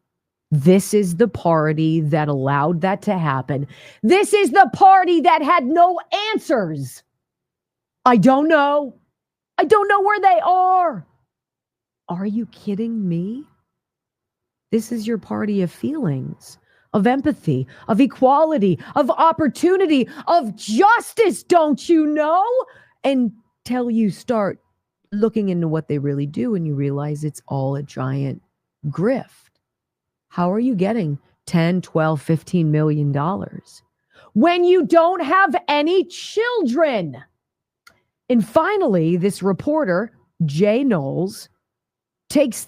This is the party that allowed that to happen. This is the party that had no answers. I don't know. I don't know where they are. Are you kidding me? This is your party of feelings, of empathy, of equality, of opportunity, of justice, don't you know? Until you start looking into what they really do and you realize it's all a giant grift. How are you getting 10, 12, 15 million dollars when you don't have any children? And finally, this reporter, Jay Knowles, takes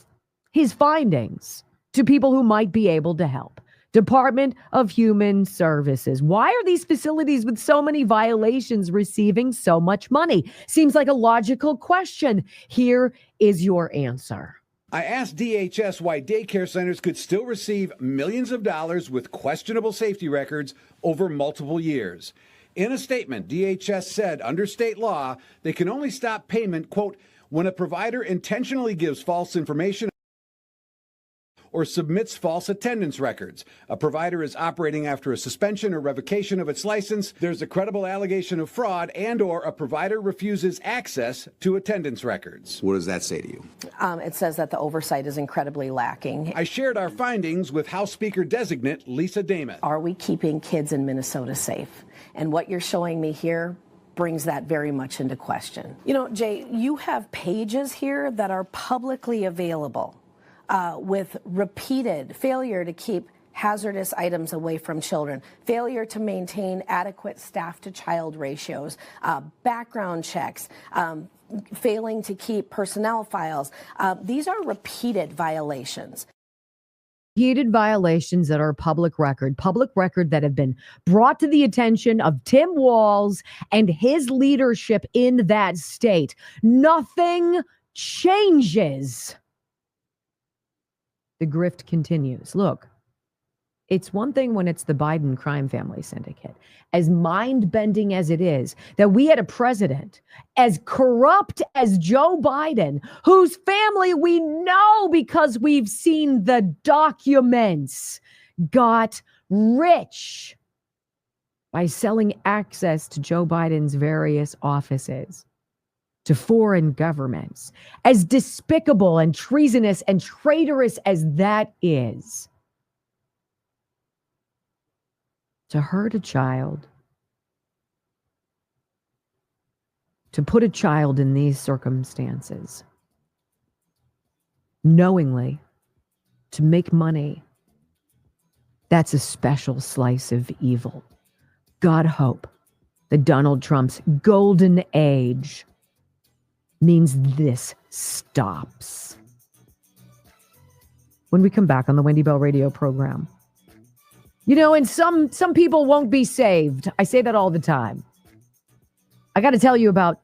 his findings to people who might be able to help. Department of Human Services. Why are these facilities with so many violations receiving so much money? Seems like a logical question. Here is your answer. I asked DHS why daycare centers could still receive millions of dollars with questionable safety records over multiple years. In a statement, DHS said under state law, they can only stop payment, quote, when a provider intentionally gives false information or submits false attendance records. A provider is operating after a suspension or revocation of its license. There's a credible allegation of fraud and or a provider refuses access to attendance records. What does that say to you? It says that the oversight is incredibly lacking. I shared our findings with House Speaker designate Lisa Damon. Are we keeping kids in Minnesota safe? And what you're showing me here brings that very much into question. You know, Jay, you have pages here that are publicly available with repeated failure to keep hazardous items away from children, failure to maintain adequate staff to child ratios, background checks, failing to keep personnel files. These are repeated violations. Repeated violations that are public record that have been brought to the attention of Tim Walz and his leadership in that state. Nothing changes. The grift continues. Look, it's one thing when it's the Biden crime family syndicate, as mind-bending as it is, that we had a president as corrupt as Joe Biden, whose family we know because we've seen the documents, got rich by selling access to Joe Biden's various offices to foreign governments. As despicable and treasonous and traitorous as that is, to hurt a child, to put a child in these circumstances, knowingly, to make money, that's a special slice of evil. God hope that Donald Trump's golden age means this stops. When we come back on the Wendy Bell radio program. You know, and some people won't be saved. I say that all the time. I got to tell you about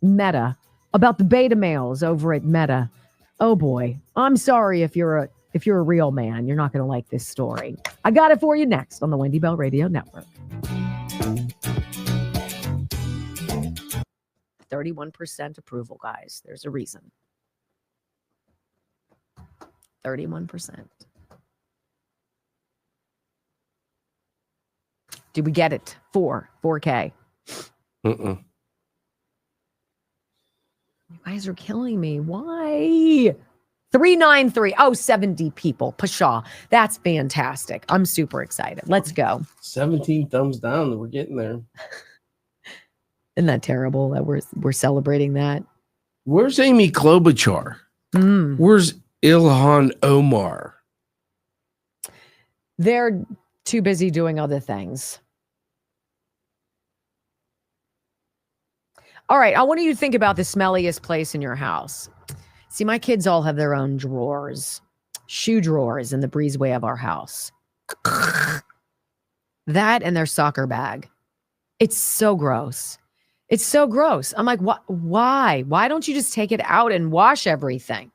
Meta, about the beta males over at Meta. Oh boy, I'm sorry if you're a real man, you're not going to like this story. I got it for you next on the Wendy Bell Radio Network. 31% approval, guys. There's a reason. 31%. Did we get it? 4K. You guys are killing me. Why? 393. Oh, 70 people. Pshaw. That's fantastic. I'm super excited. Let's go. 17 thumbs down. We're getting there. Isn't that terrible that we're celebrating that? Where's Amy Klobuchar? Where's Ilhan Omar? They're too busy doing other things. All right. I want you to think about the smelliest place in your house. See, my kids all have their own drawers, shoe drawers in the breezeway of our house. That and their soccer bag. It's so gross. It's so gross. I'm like, why? Why don't you just take it out and wash everything?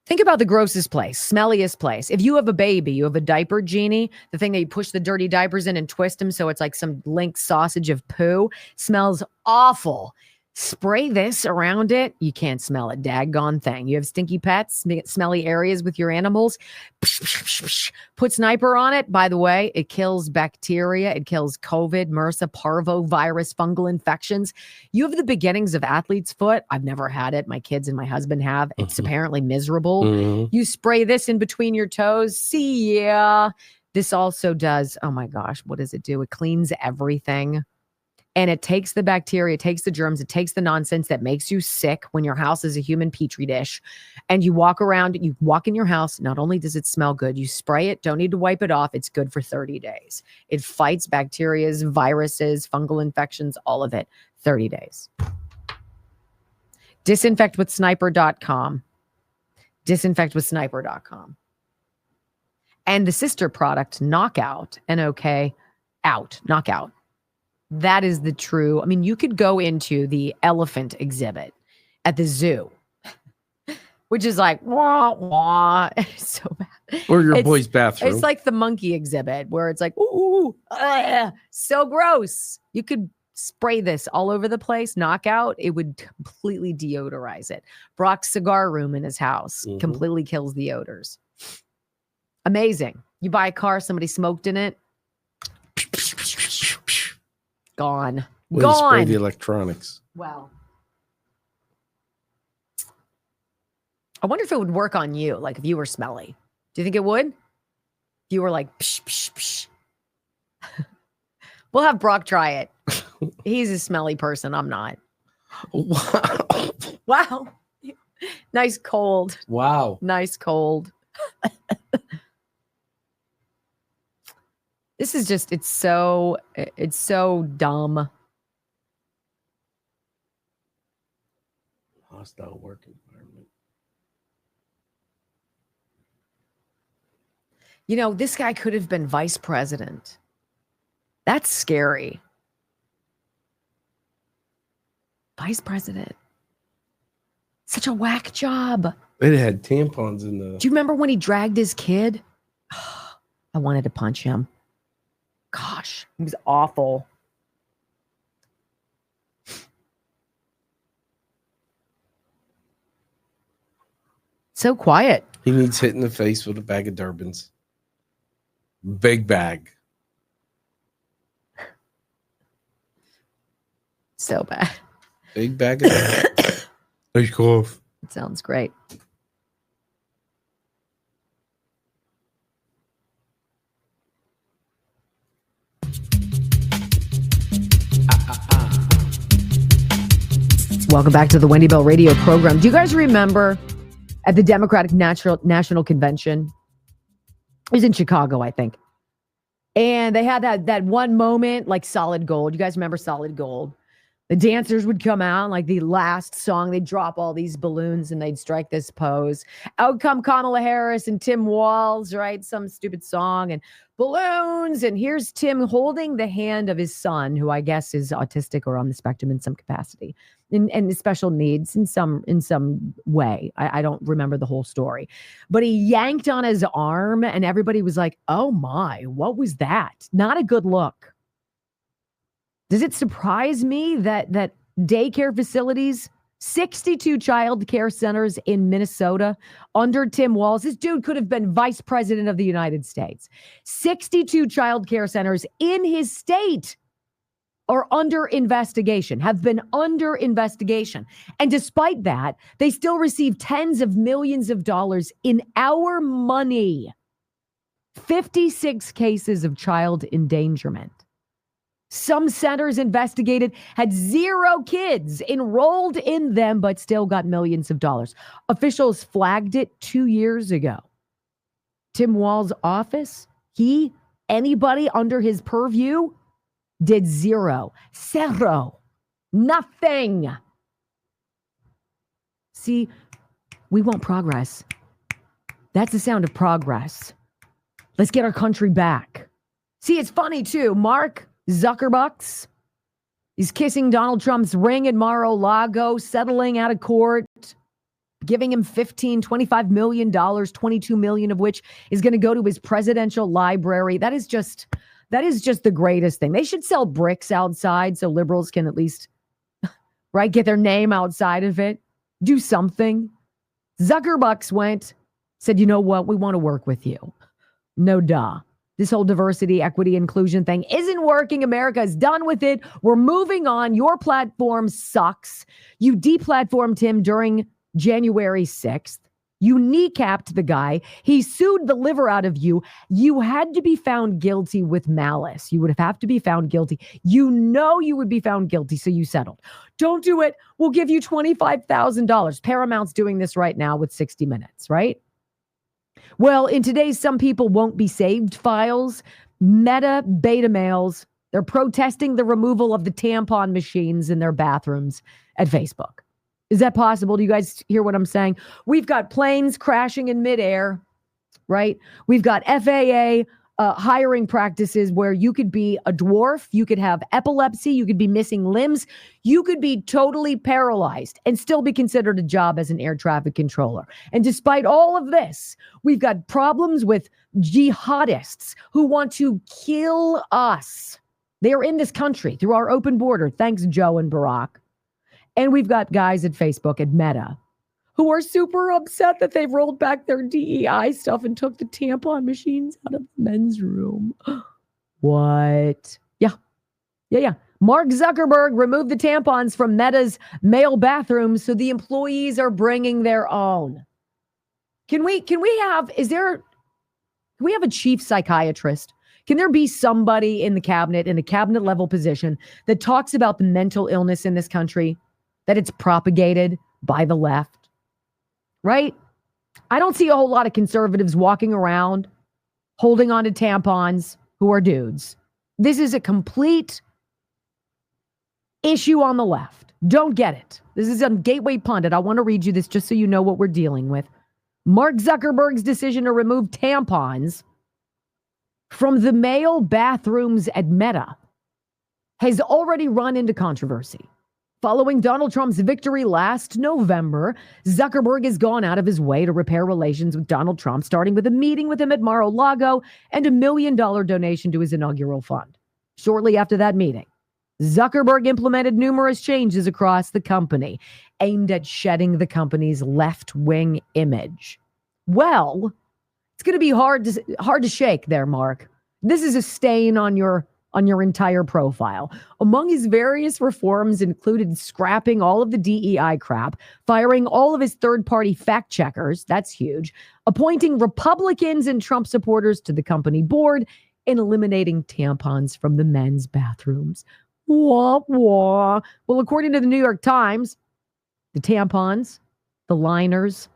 Think about the grossest place, smelliest place. If you have a baby, you have a diaper genie, the thing that you push the dirty diapers in and twist them so it's like some link sausage of poo, smells awful. Spray this around it. You can't smell a daggone thing. You have stinky pets, smelly areas with your animals. Put Sniper on it. By the way, it kills bacteria. It kills COVID, MRSA, parvovirus, fungal infections. You have the beginnings of athlete's foot. I've never had it. My kids and my husband have. It's apparently miserable. You spray this in between your toes. See ya. This also does, oh my gosh, what does it do? It cleans everything. And it takes the bacteria, it takes the germs, it takes the nonsense that makes you sick when your house is a human petri dish. And you walk around, you walk in your house, not only does it smell good, you spray it, don't need to wipe it off. It's good for 30 days. It fights bacteria, viruses, fungal infections, all of it. 30 days. Disinfectwithsniper.com. Disinfectwithsniper.com. And the sister product, Knockout, Knockout. That is the true. I mean, you could go into the elephant exhibit at the zoo, which is like, wah, wah. It's so bad. Or your boy's bathroom. It's like the monkey exhibit where it's like, ooh, so gross. You could spray this all over the place, Knockout. It would completely deodorize it. Brock's cigar room in his house completely kills the odors. Amazing. You buy a car, somebody smoked in it. Gone. We'll spray the electronics. Wow. I wonder if it would work on you, like if you were smelly. Do you think it would? If you were like, psh, psh, psh. We'll have Brock try it. He's a smelly person. I'm not. Wow. Wow. Nice cold. Wow. Nice cold. This is just, it's so dumb. Hostile work environment. You know, this guy could have been vice president. That's scary. Vice president. Such a whack job. It had tampons in the... Do you remember when he dragged his kid? I wanted to punch him. Gosh, he was awful. So quiet. He needs hit in the face with a bag of Durbans. Big bag. So bad. Big bag of Durbans. Nice cough. It sounds great. Welcome back to the Wendy Bell radio program. Do you guys remember at the Democratic National Convention? It was in Chicago, I think. And they had that one moment, like Solid Gold. You guys remember Solid Gold? The dancers would come out, like the last song, they'd drop all these balloons and they'd strike this pose. Out come Kamala Harris and Tim Walz, right? Some stupid song and balloons. And here's Tim holding the hand of his son, who I guess is autistic or on the spectrum in some capacity, and special needs in some way. I don't remember the whole story. But he yanked on his arm and everybody was like, oh my, what was that? Not a good look. Does it surprise me that daycare facilities, 62 child care centers in Minnesota under Tim Walz, this dude could have been vice president of the United States. 62 child care centers in his state. are under investigation, have been under investigation. And despite that, they still receive tens of millions of dollars in our money. 56 cases of child endangerment. Some centers investigated had 0 kids enrolled in them, but still got millions of dollars. Officials flagged it 2 years ago. Tim Walz's office, anybody under his purview, did 0. Nothing. See, we want progress. That's the sound of progress. Let's get our country back. See, it's funny too. Mark Zuckerbucks, he's kissing Donald Trump's ring at Mar-a-Lago, settling out of court, giving him $25 million, $22 million of which is going to go to his presidential library. That is just the greatest thing. They should sell bricks outside so liberals can at least, right, get their name outside of it. Do something. Zuckerbucks said, you know what? We want to work with you. No duh. This whole diversity, equity, inclusion thing isn't working. America is done with it. We're moving on. Your platform sucks. You deplatformed him during January 6th. You kneecapped the guy. He sued the liver out of you. You had to be found guilty with malice. You would have to be found guilty. You know you would be found guilty, so you settled. Don't do it. We'll give you $25,000. Paramount's doing this right now with 60 Minutes, right? Well, in today's Some People Won't Be Saved files, Meta beta males, they're protesting the removal of the tampon machines in their bathrooms at Facebook. Is that possible? Do you guys hear what I'm saying? We've got planes crashing in midair, right? We've got FAA hiring practices where you could be a dwarf, you could have epilepsy, you could be missing limbs, you could be totally paralyzed and still be considered a job as an air traffic controller. And despite all of this, we've got problems with jihadists who want to kill us. They are in this country through our open border. Thanks, Joe and Barack. And we've got guys at Facebook, at Meta, who are super upset that they've rolled back their DEI stuff and took the tampon machines out of the men's room. What? Yeah. Mark Zuckerberg removed the tampons from Meta's male bathrooms, so the employees are bringing their own. Can we have a chief psychiatrist? Can there be somebody in the cabinet, in a cabinet level position, that talks about the mental illness in this country, that it's propagated by the left? Right? I don't see a whole lot of conservatives walking around holding on to tampons who are dudes. This is a complete issue on the left. Don't get it. This is on Gateway Pundit. I want to read you this just so you know what we're dealing with. Mark Zuckerberg's decision to remove tampons from the male bathrooms at Meta has already run into controversy. Following Donald Trump's victory last November, Zuckerberg has gone out of his way to repair relations with Donald Trump, starting with a meeting with him at Mar-a-Lago and $1 million donation to his inaugural fund. Shortly after that meeting, Zuckerberg implemented numerous changes across the company aimed at shedding the company's left-wing image. Well, it's going to be hard to shake there, Mark. This is a stain on your entire profile. Among his various reforms included scrapping all of the DEI crap, firing all of his third-party fact checkers, that's huge, appointing Republicans and Trump supporters to the company board, and eliminating tampons from the men's bathrooms. Wah, wah. Well, according to the New York Times, the tampons, the liners,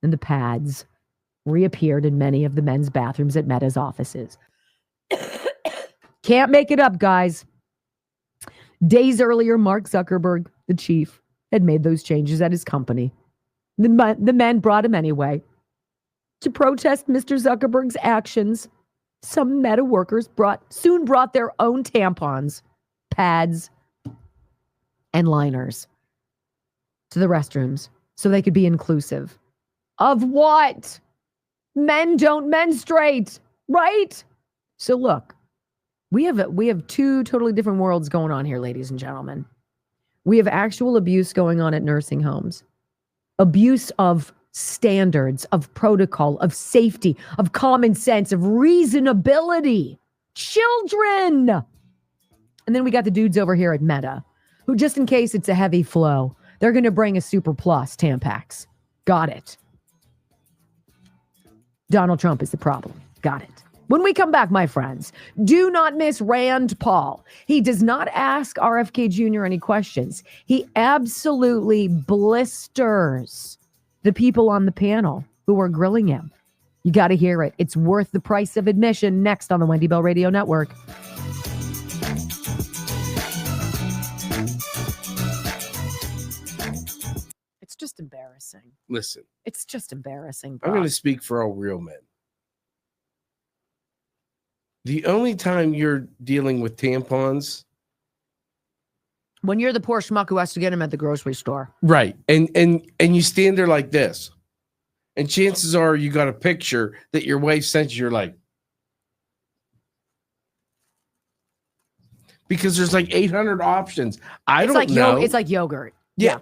and the pads reappeared in many of the men's bathrooms at Meta's offices. Can't make it up, guys. Days earlier, Mark Zuckerberg, the chief, had made those changes at his company. The men brought him anyway. To protest Mr. Zuckerberg's actions, some Meta workers soon brought their own tampons, pads, and liners to the restrooms so they could be inclusive. Of what? Men don't menstruate, right? So look, we have two totally different worlds going on here, ladies and gentlemen. We have actual abuse going on at nursing homes. Abuse of standards, of protocol, of safety, of common sense, of reasonability. Children And then we got the dudes over here at Meta, who just in case it's a heavy flow, they're going to bring a Super Plus Tampax. Got it. Donald Trump is the problem. Got it. When we come back, my friends, do not miss Rand Paul. He does not ask RFK Jr. any questions. He absolutely blisters the people on the panel who are grilling him. You got to hear it. It's worth the price of admission. Next on the Wendy Bell Radio Network. It's just embarrassing. Listen, It's just embarrassing. I'm going to speak for all real men. The only time you're dealing with tampons, when you're the poor schmuck who has to get them at the grocery store. right? And you stand there like this, and chances are you got a picture that your wife sent you. You're like, because there's like 800 options. I don't know. It's like yogurt. Yeah.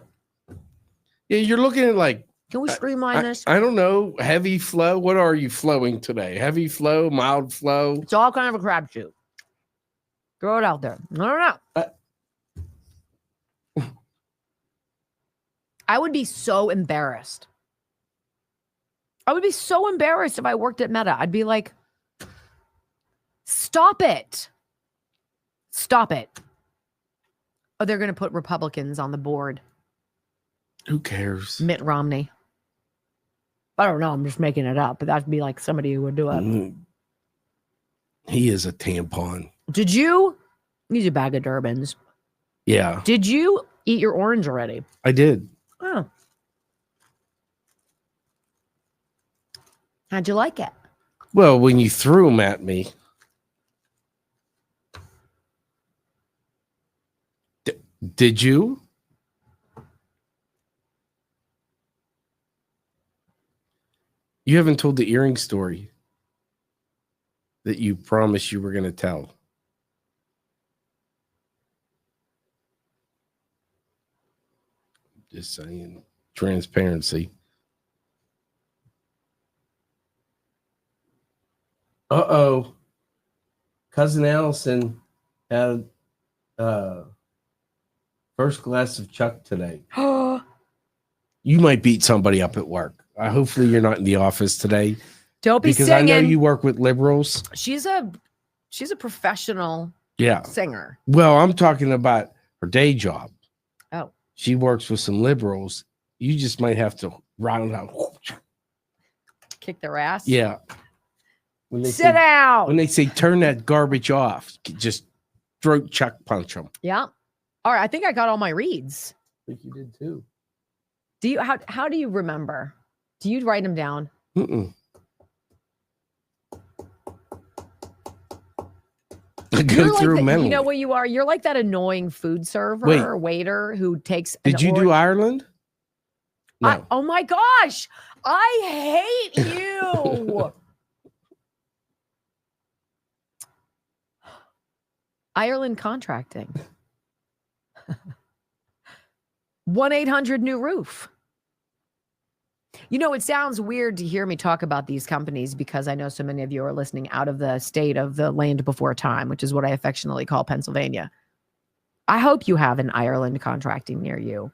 Yeah, you're looking at like, can we streamline this? I don't know. Heavy flow. What are you flowing today? Heavy flow, mild flow. It's all kind of a crapshoot. Throw it out there. No. I would be so embarrassed. I would be so embarrassed if I worked at Meta. I'd be like, stop it. Stop it. Oh, they're going to put Republicans on the board. Who cares? Mitt Romney. I don't know. I'm just making it up, but that'd be like somebody who would do it. He is a tampon. Did you? He's a bag of Durbans. Yeah. Did you eat your orange already? I did. Oh. How'd you like it? Well, when you threw them at me. Did you? You haven't told the earring story that you promised you were going to tell. Just saying. Transparency. Uh-oh. Cousin Allison had first glass of Chuck today. You might beat somebody up at work. Hopefully you're not in the office today. Don't be because singing. I know you work with liberals. She's a professional singer. Well, I'm talking about her day job. Oh. She works with some liberals. You just might have to round out. Kick their ass. Yeah. When Sit down. When they say turn that garbage off, just throat chuck punch them. Yeah. All right. I think I got all my reads. I think you did too. Do you? How do you remember? Do you write them down? Mm-mm. Go through mentally. You know what you are? You're like that annoying food server or waiter who takes. Did you do Ireland? No. Oh my gosh! I hate you. Ireland contracting. 1-800-NEW-ROOF. You know, it sounds weird to hear me talk about these companies because I know so many of you are listening out of the state of the land before time, which is what I affectionately call Pennsylvania. I hope you have an Ireland contracting near you.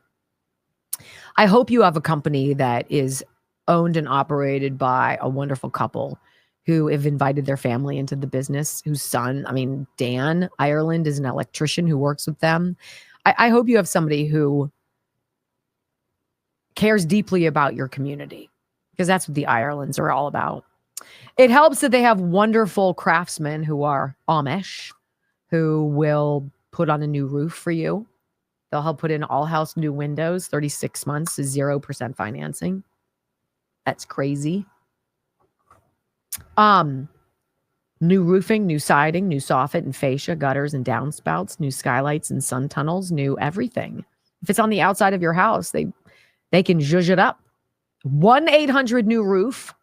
I hope you have a company that is owned and operated by a wonderful couple who have invited their family into the business, whose son, Dan Ireland is an electrician who works with them. I hope you have somebody who cares deeply about your community, because that's what the Irelands are all about. It helps that they have wonderful craftsmen who are Amish, who will put on a new roof for you. They'll help put in all house new windows, 36 months is 0% financing. That's crazy. New roofing, new siding, new soffit and fascia, gutters and downspouts, new skylights and sun tunnels, new everything. If it's on the outside of your house, they can zhuzh it up. 1-800-NEW-ROOF.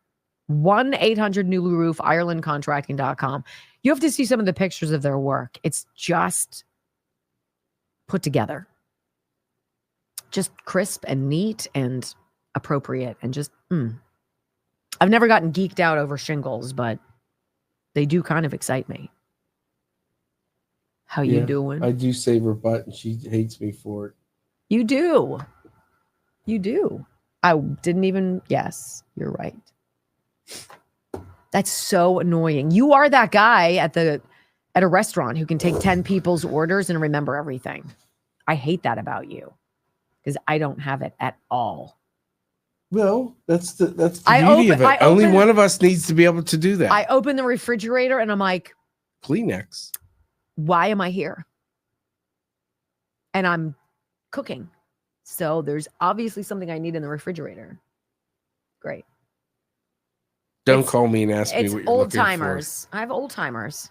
1-800-NEW-ROOF, IrelandContracting.com. You have to see some of the pictures of their work. It's just put together. Just crisp and neat and appropriate and just, I've never gotten geeked out over shingles, but they do kind of excite me. How you doing? I do save her butt, and she hates me for it. You do. You do. I didn't even. Yes, you're right. That's so annoying. You are that guy at a restaurant who can take 10 people's orders and remember everything. I hate that about you because I don't have it at all. Well, that's the beauty of it. Only one of us needs to be able to do that. I open the refrigerator and I'm like, Kleenex. Why am I here? And I'm cooking. So there's obviously something I need in the refrigerator. Great. Don't call me and ask me what you're old looking timers. I have old timers.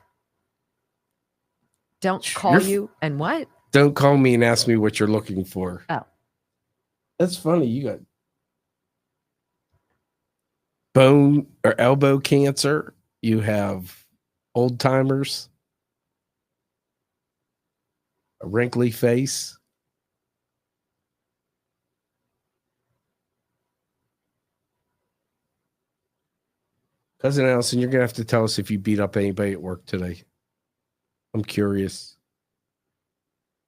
Don't call you and what? Don't call me and ask me what you're looking for. Oh. That's funny. You got bone or elbow cancer. You have old timers. A wrinkly face. Cousin Allison, you're going to have to tell us if you beat up anybody at work today. I'm curious.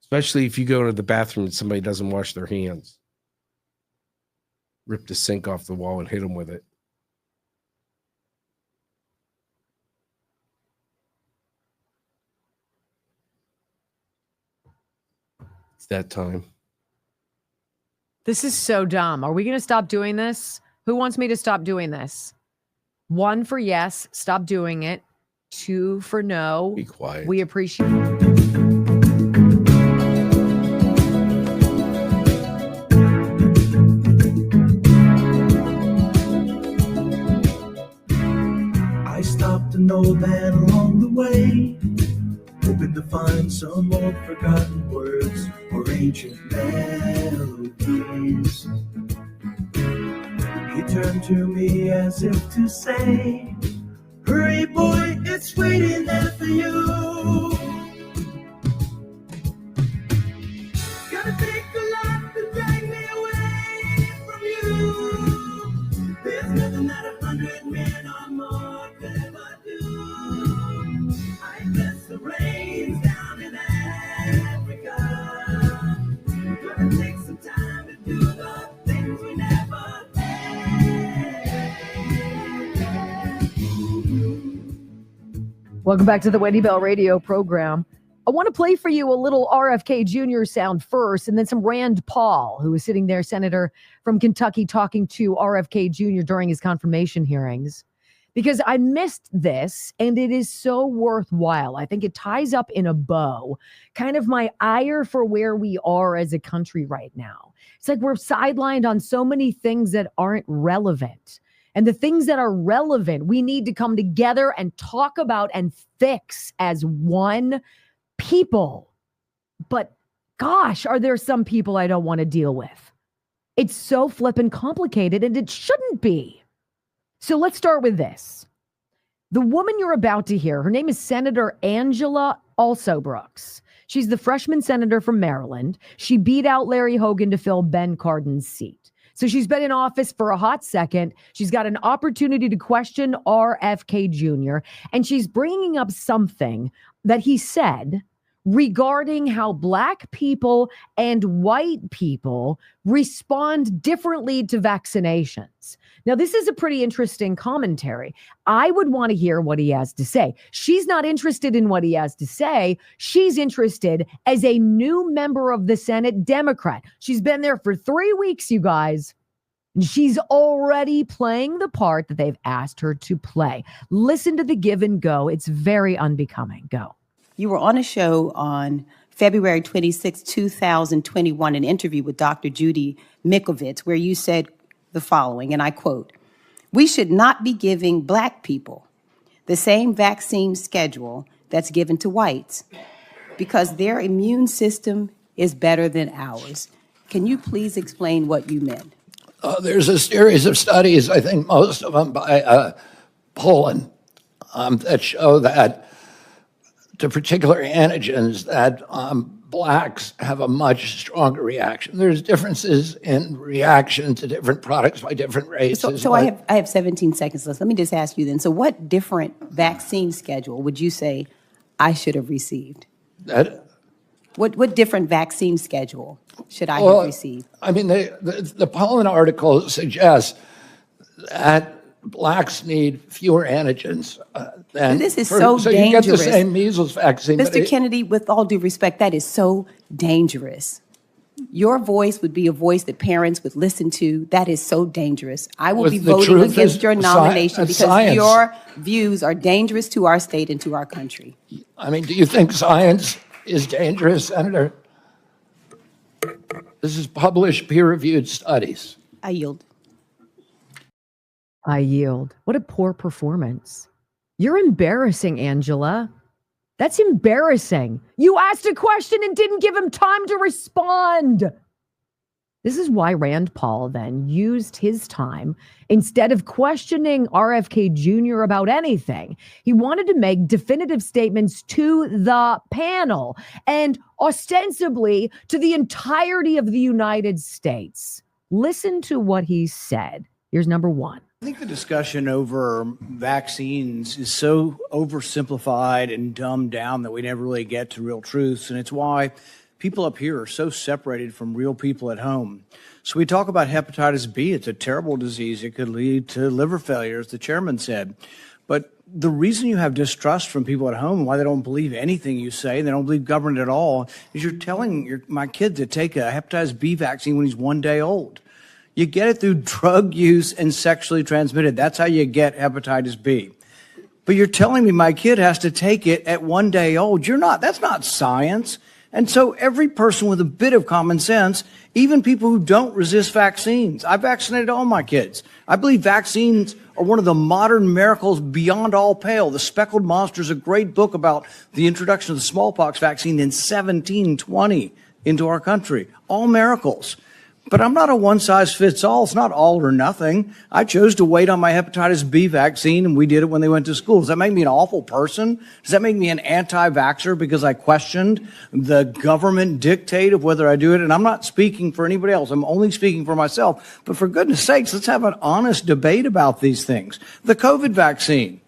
Especially if you go to the bathroom and somebody doesn't wash their hands. Rip the sink off the wall and hit them with it. It's that time. This is so dumb. Are we going to stop doing this? Who wants me to stop doing this? 1 for yes, stop doing it. 2 for no. Be quiet. We appreciate I stopped an old man along the way, hoping to find some old forgotten words or ancient melodies. He turned to me as if to say, hurry boy, it's waiting there for you. Gotta take a lot to drag me away from you. There's nothing that 100 men or more could ever do. I guess the rain's down in Africa. Gonna take some time to do the things we never did. Welcome back to the Wendy Bell radio program. I want to play for you a little RFK Jr. sound first, and then some Rand Paul, who was sitting there, senator from Kentucky, talking to RFK Jr. during his confirmation hearings, because I missed this, and it is so worthwhile. I think it ties up in a bow, kind of my ire for where we are as a country right now. It's like we're sidelined on so many things that aren't relevant. And the things that are relevant, we need to come together and talk about and fix as one people. But gosh, are there some people I don't want to deal with? It's so flippin' complicated, and it shouldn't be. So let's start with this. The woman you're about to hear, her name is Senator Angela Alsobrooks. She's the freshman senator from Maryland. She beat out Larry Hogan to fill Ben Cardin's seat. So she's been in office for a hot second. She's got an opportunity to question RFK Jr., and she's bringing up something that he said regarding how Black people and white people respond differently to vaccinations. Now, this is a pretty interesting commentary. I would want to hear what he has to say. She's not interested in what he has to say. She's interested as a new member of the Senate, Democrat. She's been there for 3 weeks, you guys. She's already playing the part that they've asked her to play. Listen to the give and go. It's very unbecoming. Go. You were on a show on February 26, 2021, an interview with Dr. Judy Mikovits, where you said the following, and I quote, "We should not be giving Black people the same vaccine schedule that's given to whites because their immune system is better than ours." Can you please explain what you meant? There's a series of studies, I think most of them by Poland, that show that to particular antigens that Blacks have a much stronger reaction. There's differences in reaction to different products by different races. So I have 17 seconds left. Let me just ask you then. So what different vaccine schedule would you say I should have received? What different vaccine schedule should I Well, have received? I mean, the pollen article suggests that blacks need fewer antigens. This is so so you get the dangerous. same measles vaccine. but Mr. Kennedy, with all due respect, that is so dangerous. Your voice would be a voice that parents would listen to. That is so dangerous. I will be The voting truth against is your nomination because science. your views are dangerous to our state and to our country. I mean, do you think science is dangerous, Senator? This is published, peer-reviewed studies. I yield. I yield. What a poor performance. You're embarrassing, Angela. That's embarrassing. You asked a question and didn't give him time to respond. This is why Rand Paul then used his time instead of questioning RFK Jr. about anything. He wanted to make definitive statements to the panel and ostensibly to the entirety of the United States. Listen to what he said. Here's number one. I think the discussion over vaccines is so oversimplified and dumbed down that we never really get to real truths. And it's why people up here are so separated from real people at home. So we talk about hepatitis B. It's a terrible disease. It could lead to liver failure, as the chairman said. But the reason you have distrust from people at home, why they don't believe anything you say, and they don't believe government at all, is you're telling my kid to take a hepatitis B vaccine when he's 1 day old. You get it through drug use and sexually transmitted. That's how you get hepatitis B. But you're telling me my kid has to take it at 1 day old. You're not. That's not science. And so every person with a bit of common sense, even people who don't resist vaccines, I vaccinated all my kids. I believe vaccines are one of the modern miracles beyond all pale. The Speckled Monster is a great book about the introduction of the smallpox vaccine in 1720 into our country. All miracles. But I'm not a one-size-fits-all. It's not all or nothing. I chose to wait on my hepatitis B vaccine, and we did it when they went to school. Does that make me an awful person? Does that make me an anti-vaxxer because I questioned the government dictate of whether I do it? And I'm not speaking for anybody else. I'm only speaking for myself. But for goodness sakes, let's have an honest debate about these things. The COVID vaccine.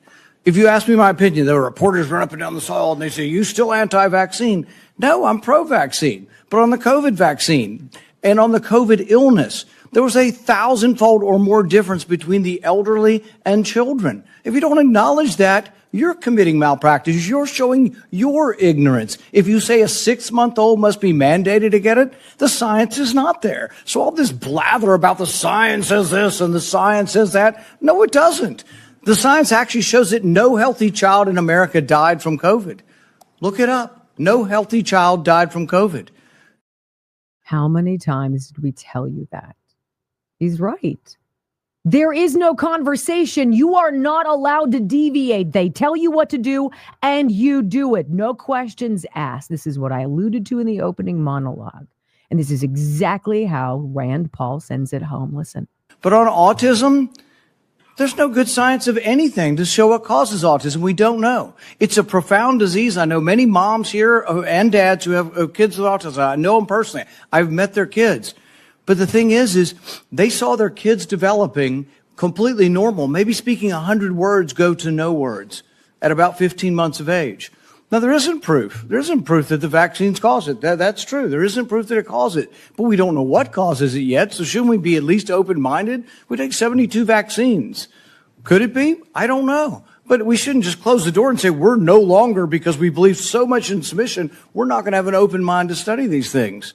If you ask me my opinion, there were reporters run up and down the hall and they say, you still anti-vaccine? No, I'm pro-vaccine. But on the COVID vaccine, and on the COVID illness, there was a 1,000-fold or more difference between the elderly and children. If you don't acknowledge that, you're committing malpractice. You're showing your ignorance. If you say a 6-month-old must be mandated to get it, the science is not there. So all this blather about the science says this and the science says that, no, it doesn't. The science actually shows that no healthy child in America died from COVID. Look it up. No healthy child died from COVID. How many times did we tell you that? He's right. There is no conversation. You are not allowed to deviate. They tell you what to do and you do it. No questions asked. This is what I alluded to in the opening monologue. And this is exactly how Rand Paul sends it home. Listen. But on autism, there's no good science of anything to show what causes autism. We don't know. It's a profound disease. I know many moms here and dads who have kids with autism. I know them personally. I've met their kids. But the thing is they saw their kids developing completely normal, maybe speaking 100 words go to no words at about 15 months of age. Now, there isn't proof. There isn't proof that the vaccines cause it. That's true. There isn't proof that it causes it. But we don't know what causes it yet. So shouldn't we be at least open-minded? We take 72 vaccines. Could it be? I don't know. But we shouldn't just close the door and say we're no longer, because we believe so much in submission, we're not going to have an open mind to study these things.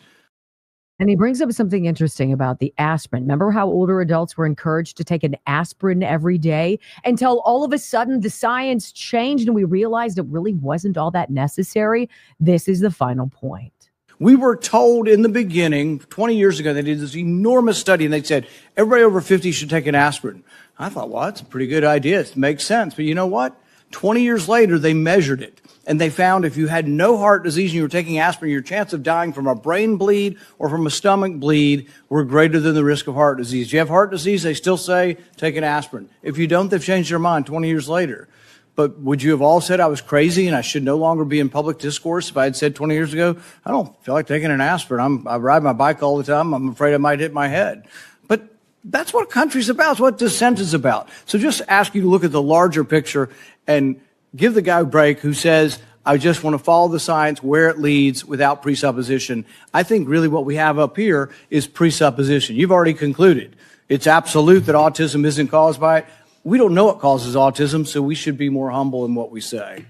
And he brings up something interesting about the aspirin. Remember how older adults were encouraged to take an aspirin every day until all of a sudden the science changed and we realized it really wasn't all that necessary? This is the final point. We were told in the beginning, 20 years ago, they did this enormous study and they said everybody over 50 should take an aspirin. I thought, well, that's a pretty good idea. It makes sense. But you know what? 20 years later, they measured it. And they found if you had no heart disease and you were taking aspirin, your chance of dying from a brain bleed or from a stomach bleed were greater than the risk of heart disease. If you have heart disease, they still say take an aspirin. If you don't, they've changed their mind 20 years later. But would you have all said I was crazy and I should no longer be in public discourse if I had said 20 years ago, I don't feel like taking an aspirin. I ride my bike all the time. I'm afraid I might hit my head. But that's what country's about. It's what dissent is about. So just ask you to look at the larger picture and give the guy a break who says, I just want to follow the science where it leads without presupposition. I think really what we have up here is presupposition. You've already concluded. It's absolute that autism isn't caused by it. We don't know what causes autism, so we should be more humble in what we say.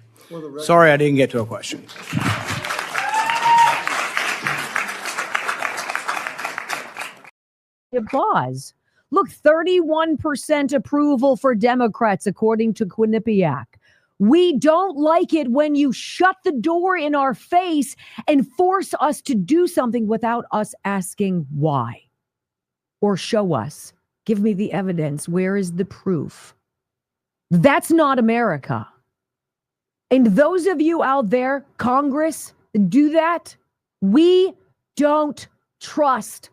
Sorry I didn't get to a question. Applause. Look, 31% approval for Democrats, according to Quinnipiac. We don't like it when you shut the door in our face and force us to do something without us asking why. Or show us. Give me the evidence. Where is the proof? That's not America. And those of you out there, Congress, do that. We don't trust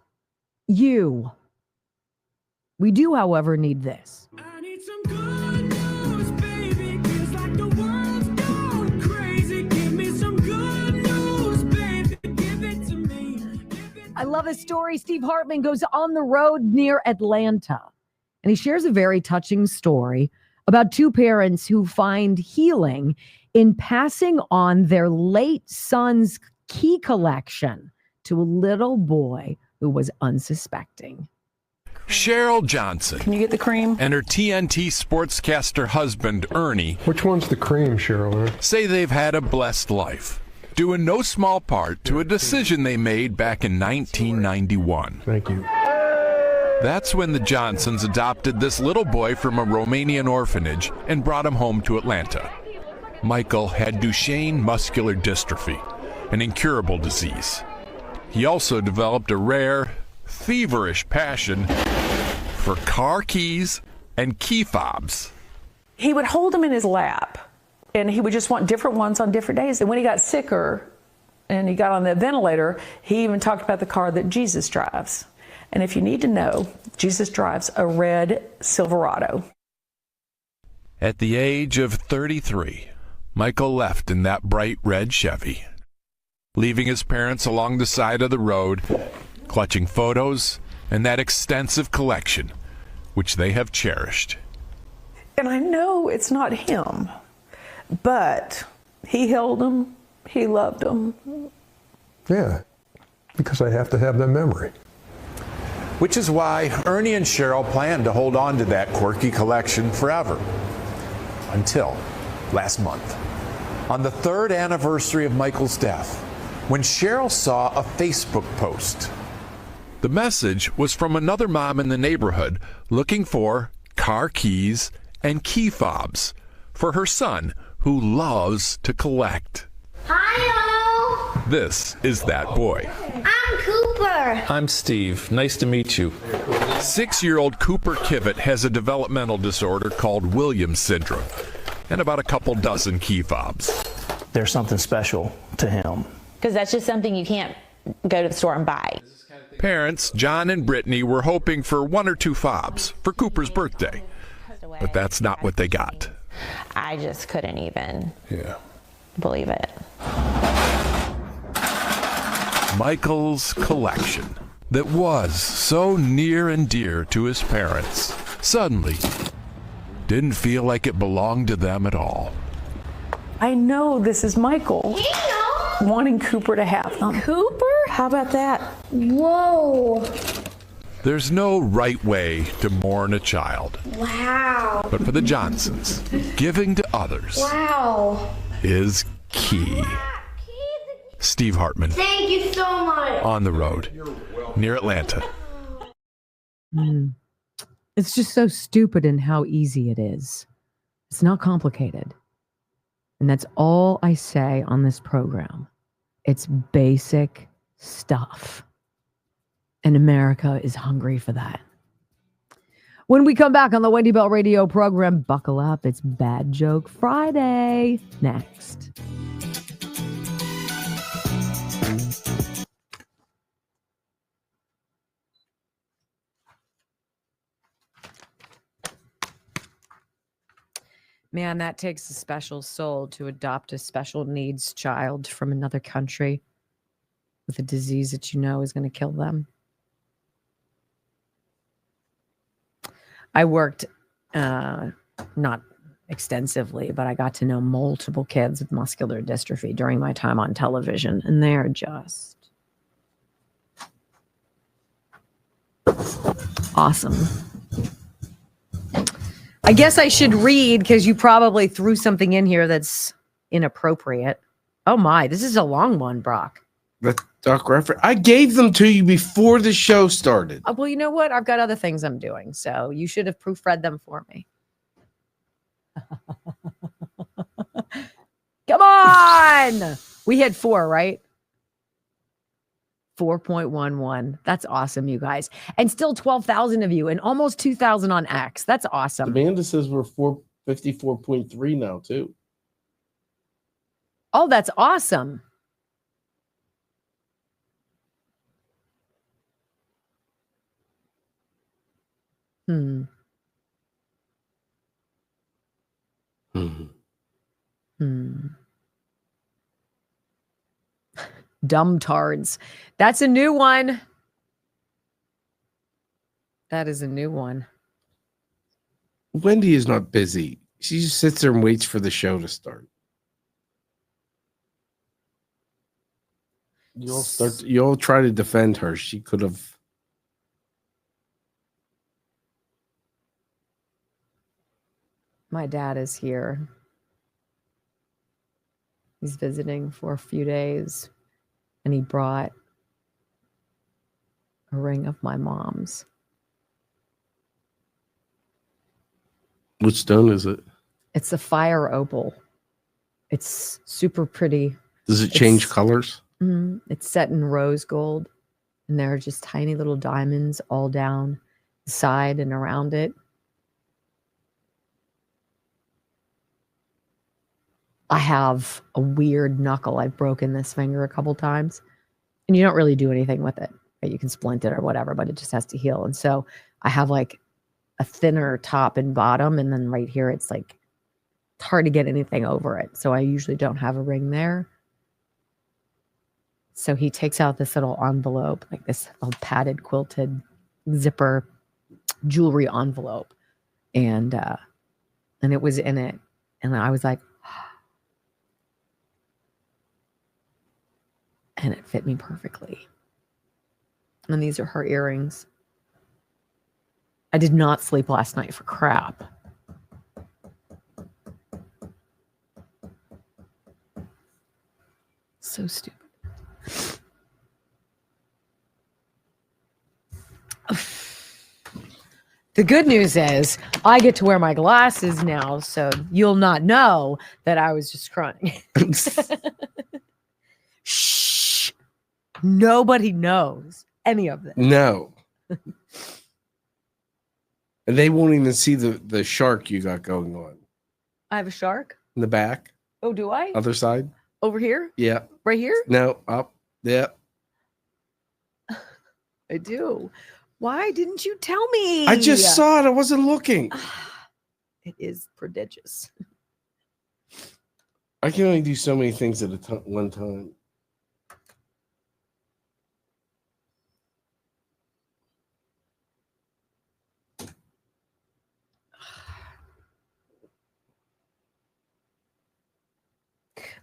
you. We do, however, need this. I need some good news, baby. Feels like the world's gone crazy. Give me some good news, baby. Give it to me. I love this story. Steve Hartman goes on the road near Atlanta, and he shares a very touching story about two parents who find healing in passing on their late son's key collection to a little boy who was unsuspecting. Cheryl Johnson. Can you get the cream? And her TNT sportscaster husband, Ernie. Which one's the cream, Cheryl? Say they've had a blessed life, due in no small part to a decision they made back in 1991. Thank you. That's when the Johnsons adopted this little boy from a Romanian orphanage and brought him home to Atlanta. Michael had Duchenne muscular dystrophy, an incurable disease. He also developed a rare, feverish passion for car keys and key fobs. He would hold them in his lap, and he would just want different ones on different days. And when he got sicker and he got on the ventilator, he even talked about the car that Jesus drives. And if you need to know, Jesus drives a red Silverado. At the age of 33, Michael left in that bright red Chevy, leaving his parents along the side of the road, clutching photos and that extensive collection, which they have cherished. And I know it's not him, but he held them, he loved them. Yeah, because I have to have that memory. Which is why Ernie and Cheryl plan to hold on to that quirky collection forever. Until last month, on the 3rd anniversary of Michael's death, when Cheryl saw a Facebook post. The message was from another mom in the neighborhood looking for car keys and key fobs for her son, who loves to collect. Hi-yo! This is that boy. I'm Cooper. I'm Steve. Nice to meet you. 6-year-old Cooper Kivett has a developmental disorder called Williams syndrome and about a couple dozen key fobs. There's something special to him. Because that's just something you can't go to the store and buy. Parents, John and Brittany, were hoping for 1 or 2 fobs for Cooper's birthday, but that's not what they got. I just couldn't even believe it. Michael's collection that was so near and dear to his parents suddenly didn't feel like it belonged to them at all. I know this is Michael wanting Cooper to have them. Cooper? How about that? Whoa. There's no right way to mourn a child. Wow. But for the Johnsons, giving to others Wow. is key. Steve Hartman. Thank you so much. On the road, near Atlanta. It's just so stupid in how easy it is. It's not complicated. And that's all I say on this program. It's basic stuff. And America is hungry for that. When we come back on the Wendy Bell Radio program, buckle up. It's Bad Joke Friday. Next. Man, that takes a special soul to adopt a special needs child from another country with a disease that you know is going to kill them. I worked not extensively, but I got to know multiple kids with muscular dystrophy during my time on television, and they're just awesome. I guess I should read because you probably threw something in here that's inappropriate. Oh my, this is a long one, Brock. The Doc reference. I gave them to you before the show started. Well, you know what? I've got other things I'm doing, so you should have proofread them for me. Come on! We had 4, right? 4.11. That's awesome, you guys. And still 12,000 of you and almost 2,000 on X. That's awesome. Amanda says we're 454.3 now, too. Oh, that's awesome. Hmm. Dumb tards. That's a new one. That is a new one. Wendy is not busy. She just sits there and waits for the show to start. You'll try to defend her. She could have. My dad is here. He's visiting for a few days, and he brought a ring of my mom's. Which stone is it? It's a fire opal. It's super pretty. Does it change colors? It's set in rose gold, and there are just tiny little diamonds all down the side and around it. I have a weird knuckle. I've broken this finger a couple times, and you don't really do anything with it. Right? You can splint it or whatever, but it just has to heal. And so I have like a thinner top and bottom, and then right here it's like it's hard to get anything over it. So I usually don't have a ring there. So he takes out this little envelope, like this little padded quilted zipper jewelry envelope, and it was in it, and I was like, and it fit me perfectly. And these are her earrings. I did not sleep last night for crap. So stupid. The good news is I get to wear my glasses now, so you'll not know that I was just crying. Shh. Nobody knows any of this. No. And they won't even see the shark you got going on. I have a shark? In the back. Oh, do I? Other side. Over here? Yeah. Right here? No, up. Yeah. I do. Why didn't you tell me? I just saw it. I wasn't looking. It is prodigious. I can only do so many things at one time.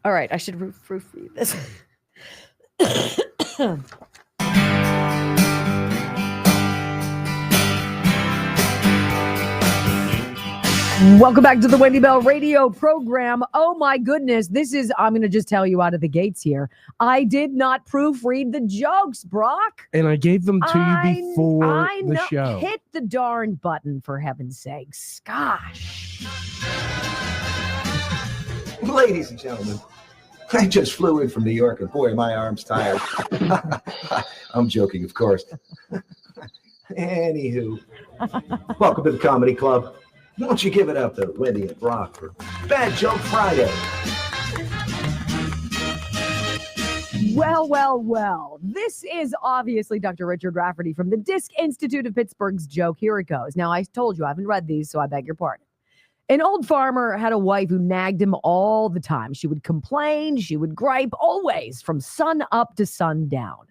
All right, I should proofread this. Welcome back to the Wendy Bell radio program. Oh my goodness, I'm going to just tell you out of the gates here. I did not proofread the jokes, Brock. And I gave them to you before the show. Hit the darn button, for heaven's sakes. Gosh. Ladies and gentlemen, I just flew in from New York, and boy, my arm's tired. I'm joking, of course. Anywho, welcome to the Comedy Club. Won't you give it up to Wendy and Brock for Bad Joke Friday? Well. This is obviously Dr. Richard Rafferty from the Disc Institute of Pittsburgh's joke. Here it goes. Now, I told you I haven't read these, so I beg your pardon. An old farmer had a wife who nagged him all the time. She would complain, she would gripe, always from sun up to sundown.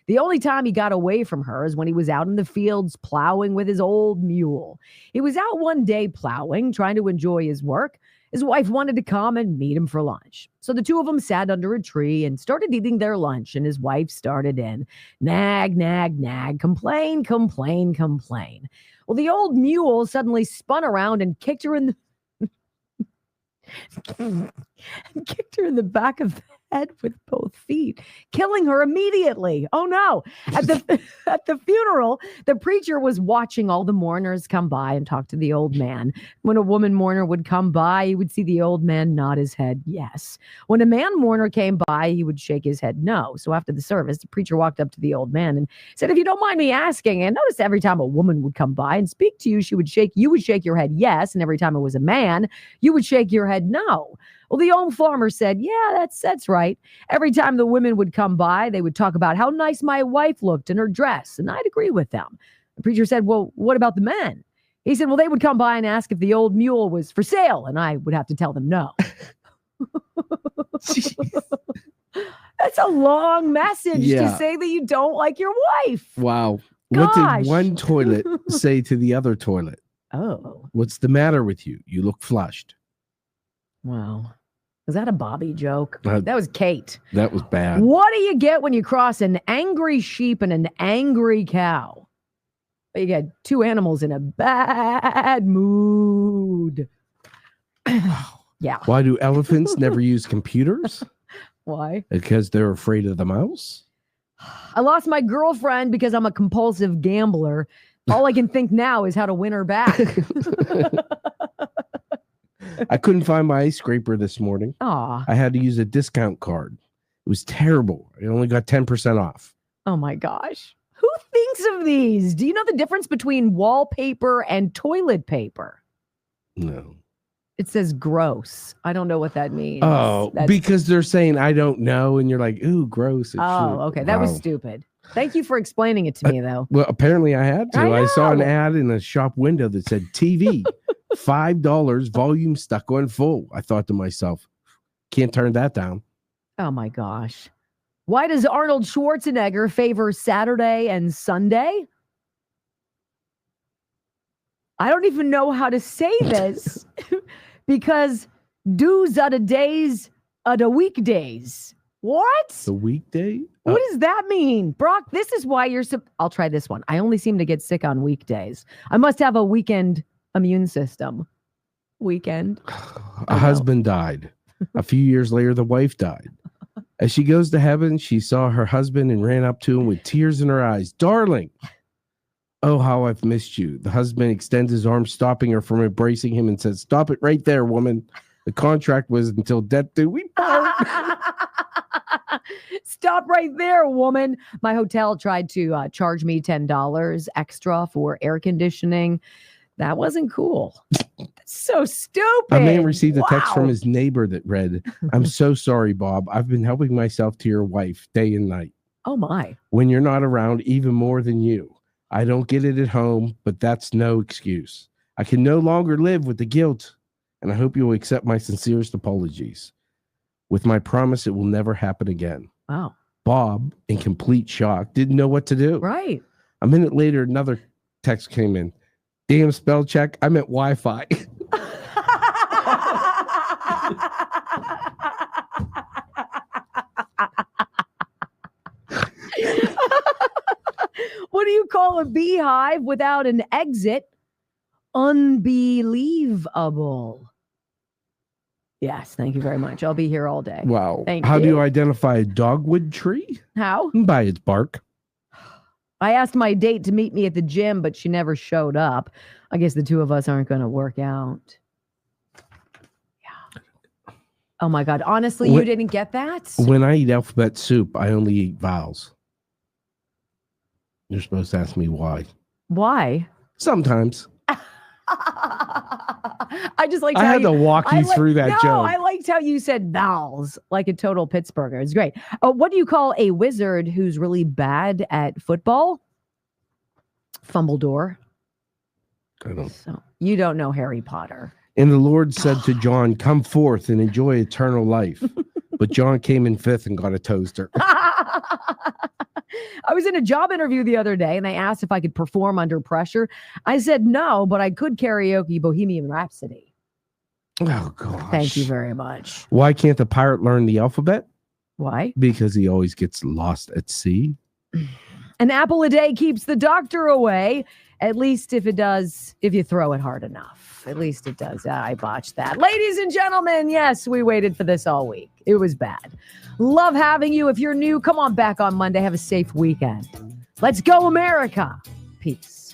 The only time he got away from her is when he was out in the fields plowing with his old mule. He was out one day plowing, trying to enjoy his work. His wife wanted to come and meet him for lunch. So the two of them sat under a tree and started eating their lunch, and his wife started in. Nag, nag, nag, complain, complain, complain. Well, the old mule suddenly spun around and kicked her in the back of the head with both feet, killing her immediately. Oh no. At the funeral, the preacher was watching all the mourners come by and talk to the old man. When a woman mourner would come by, he would see the old man nod his head yes. When a man mourner came by, he would shake his head no. So after the service, the preacher walked up to the old man and said, if you don't mind me asking, and notice every time a woman would come by and speak to you, you would shake your head yes, and every time it was a man, you would shake your head no. Well, the old farmer said, yeah, that's right. Every time the women would come by, they would talk about how nice my wife looked in her dress, and I'd agree with them. The preacher said, well, what about the men? He said, well, they would come by and ask if the old mule was for sale, and I would have to tell them no. That's a long message to say that you don't like your wife. Wow. Gosh. What did one toilet say to the other toilet? Oh. What's the matter with you? You look flushed. Wow. Was that a Bobby joke? That was Kate. That was bad. What do you get when you cross an angry sheep and an angry cow? You get two animals in a bad mood. Yeah. Why do elephants never use computers? Why? Because they're afraid of the mouse? I lost my girlfriend because I'm a compulsive gambler. All I can think now is how to win her back. I couldn't find my ice scraper this morning. Aw. I had to use a discount card. It was terrible. I only got 10% off. Oh my gosh. Who thinks of these? Do you know the difference between wallpaper and toilet paper? No. It says gross. I don't know what that means. Oh, because they're saying I don't know, and you're like, ooh, gross. Okay. That was stupid. Thank you for explaining it to me, though. Well, apparently I had to. I saw an ad in a shop window that said TV, $5, volume stuck on full. I thought to myself, can't turn that down. Oh my gosh. Why does Arnold Schwarzenegger favor Saturday and Sunday? I don't even know how to say this because dues are the days are the weekdays. What? The weekday? What does that mean? Brock, this is why I'll try this one. I only seem to get sick on weekdays. I must have a weekend immune system. Weekend. A husband died. A few years later, the wife died. As she goes to heaven, she saw her husband and ran up to him with tears in her eyes. Darling, oh, how I've missed you. The husband extends his arm, stopping her from embracing him and says, stop it right there, woman. The contract was until death do we part. Stop right there, woman. My hotel tried to charge me $10 extra for air conditioning. That wasn't cool. That's so stupid. A man received a text from his neighbor that read, I'm so sorry, Bob. I've been helping myself to your wife day and night. Oh, my. When you're not around, even more than you. I don't get it at home, but that's no excuse. I can no longer live with the guilt, and I hope you will accept my sincerest apologies. With my promise, it will never happen again. Wow. Bob, in complete shock, didn't know what to do. Right. A minute later, another text came in. Damn spell check. I meant Wi-Fi. What do you call a beehive without an exit? Unbelievable. Yes, thank you very much. I'll be here all day. Wow. Thank How you. do you identify a dogwood tree? How? By its bark. I asked my date to meet me at the gym, but she never showed up. I guess the two of us aren't going to work out. Yeah. Oh my God. Honestly, you didn't get that? When I eat alphabet soup, I only eat vowels. You're supposed to ask me why. Why? Sometimes. I just like. I had to walk you through that joke. No, I liked how you said vowels like a total Pittsburgher. It's great. What do you call a wizard who's really bad at football? Fumbledore. I don't. So you don't know Harry Potter. And the Lord said to John, come forth and enjoy eternal life. But John came in fifth and got a toaster. I was in a job interview the other day and they asked if I could perform under pressure. I said no, but I could karaoke Bohemian Rhapsody. Oh, gosh. Thank you very much. Why can't the pirate learn the alphabet? Why? Because he always gets lost at sea. An apple a day keeps the doctor away. At least if you throw it hard enough. At least it does. I botched that. Ladies and gentlemen, yes, we waited for this all week. It was bad. Love having you. If you're new, come on back on Monday. Have a safe weekend. Let's go, America. Peace.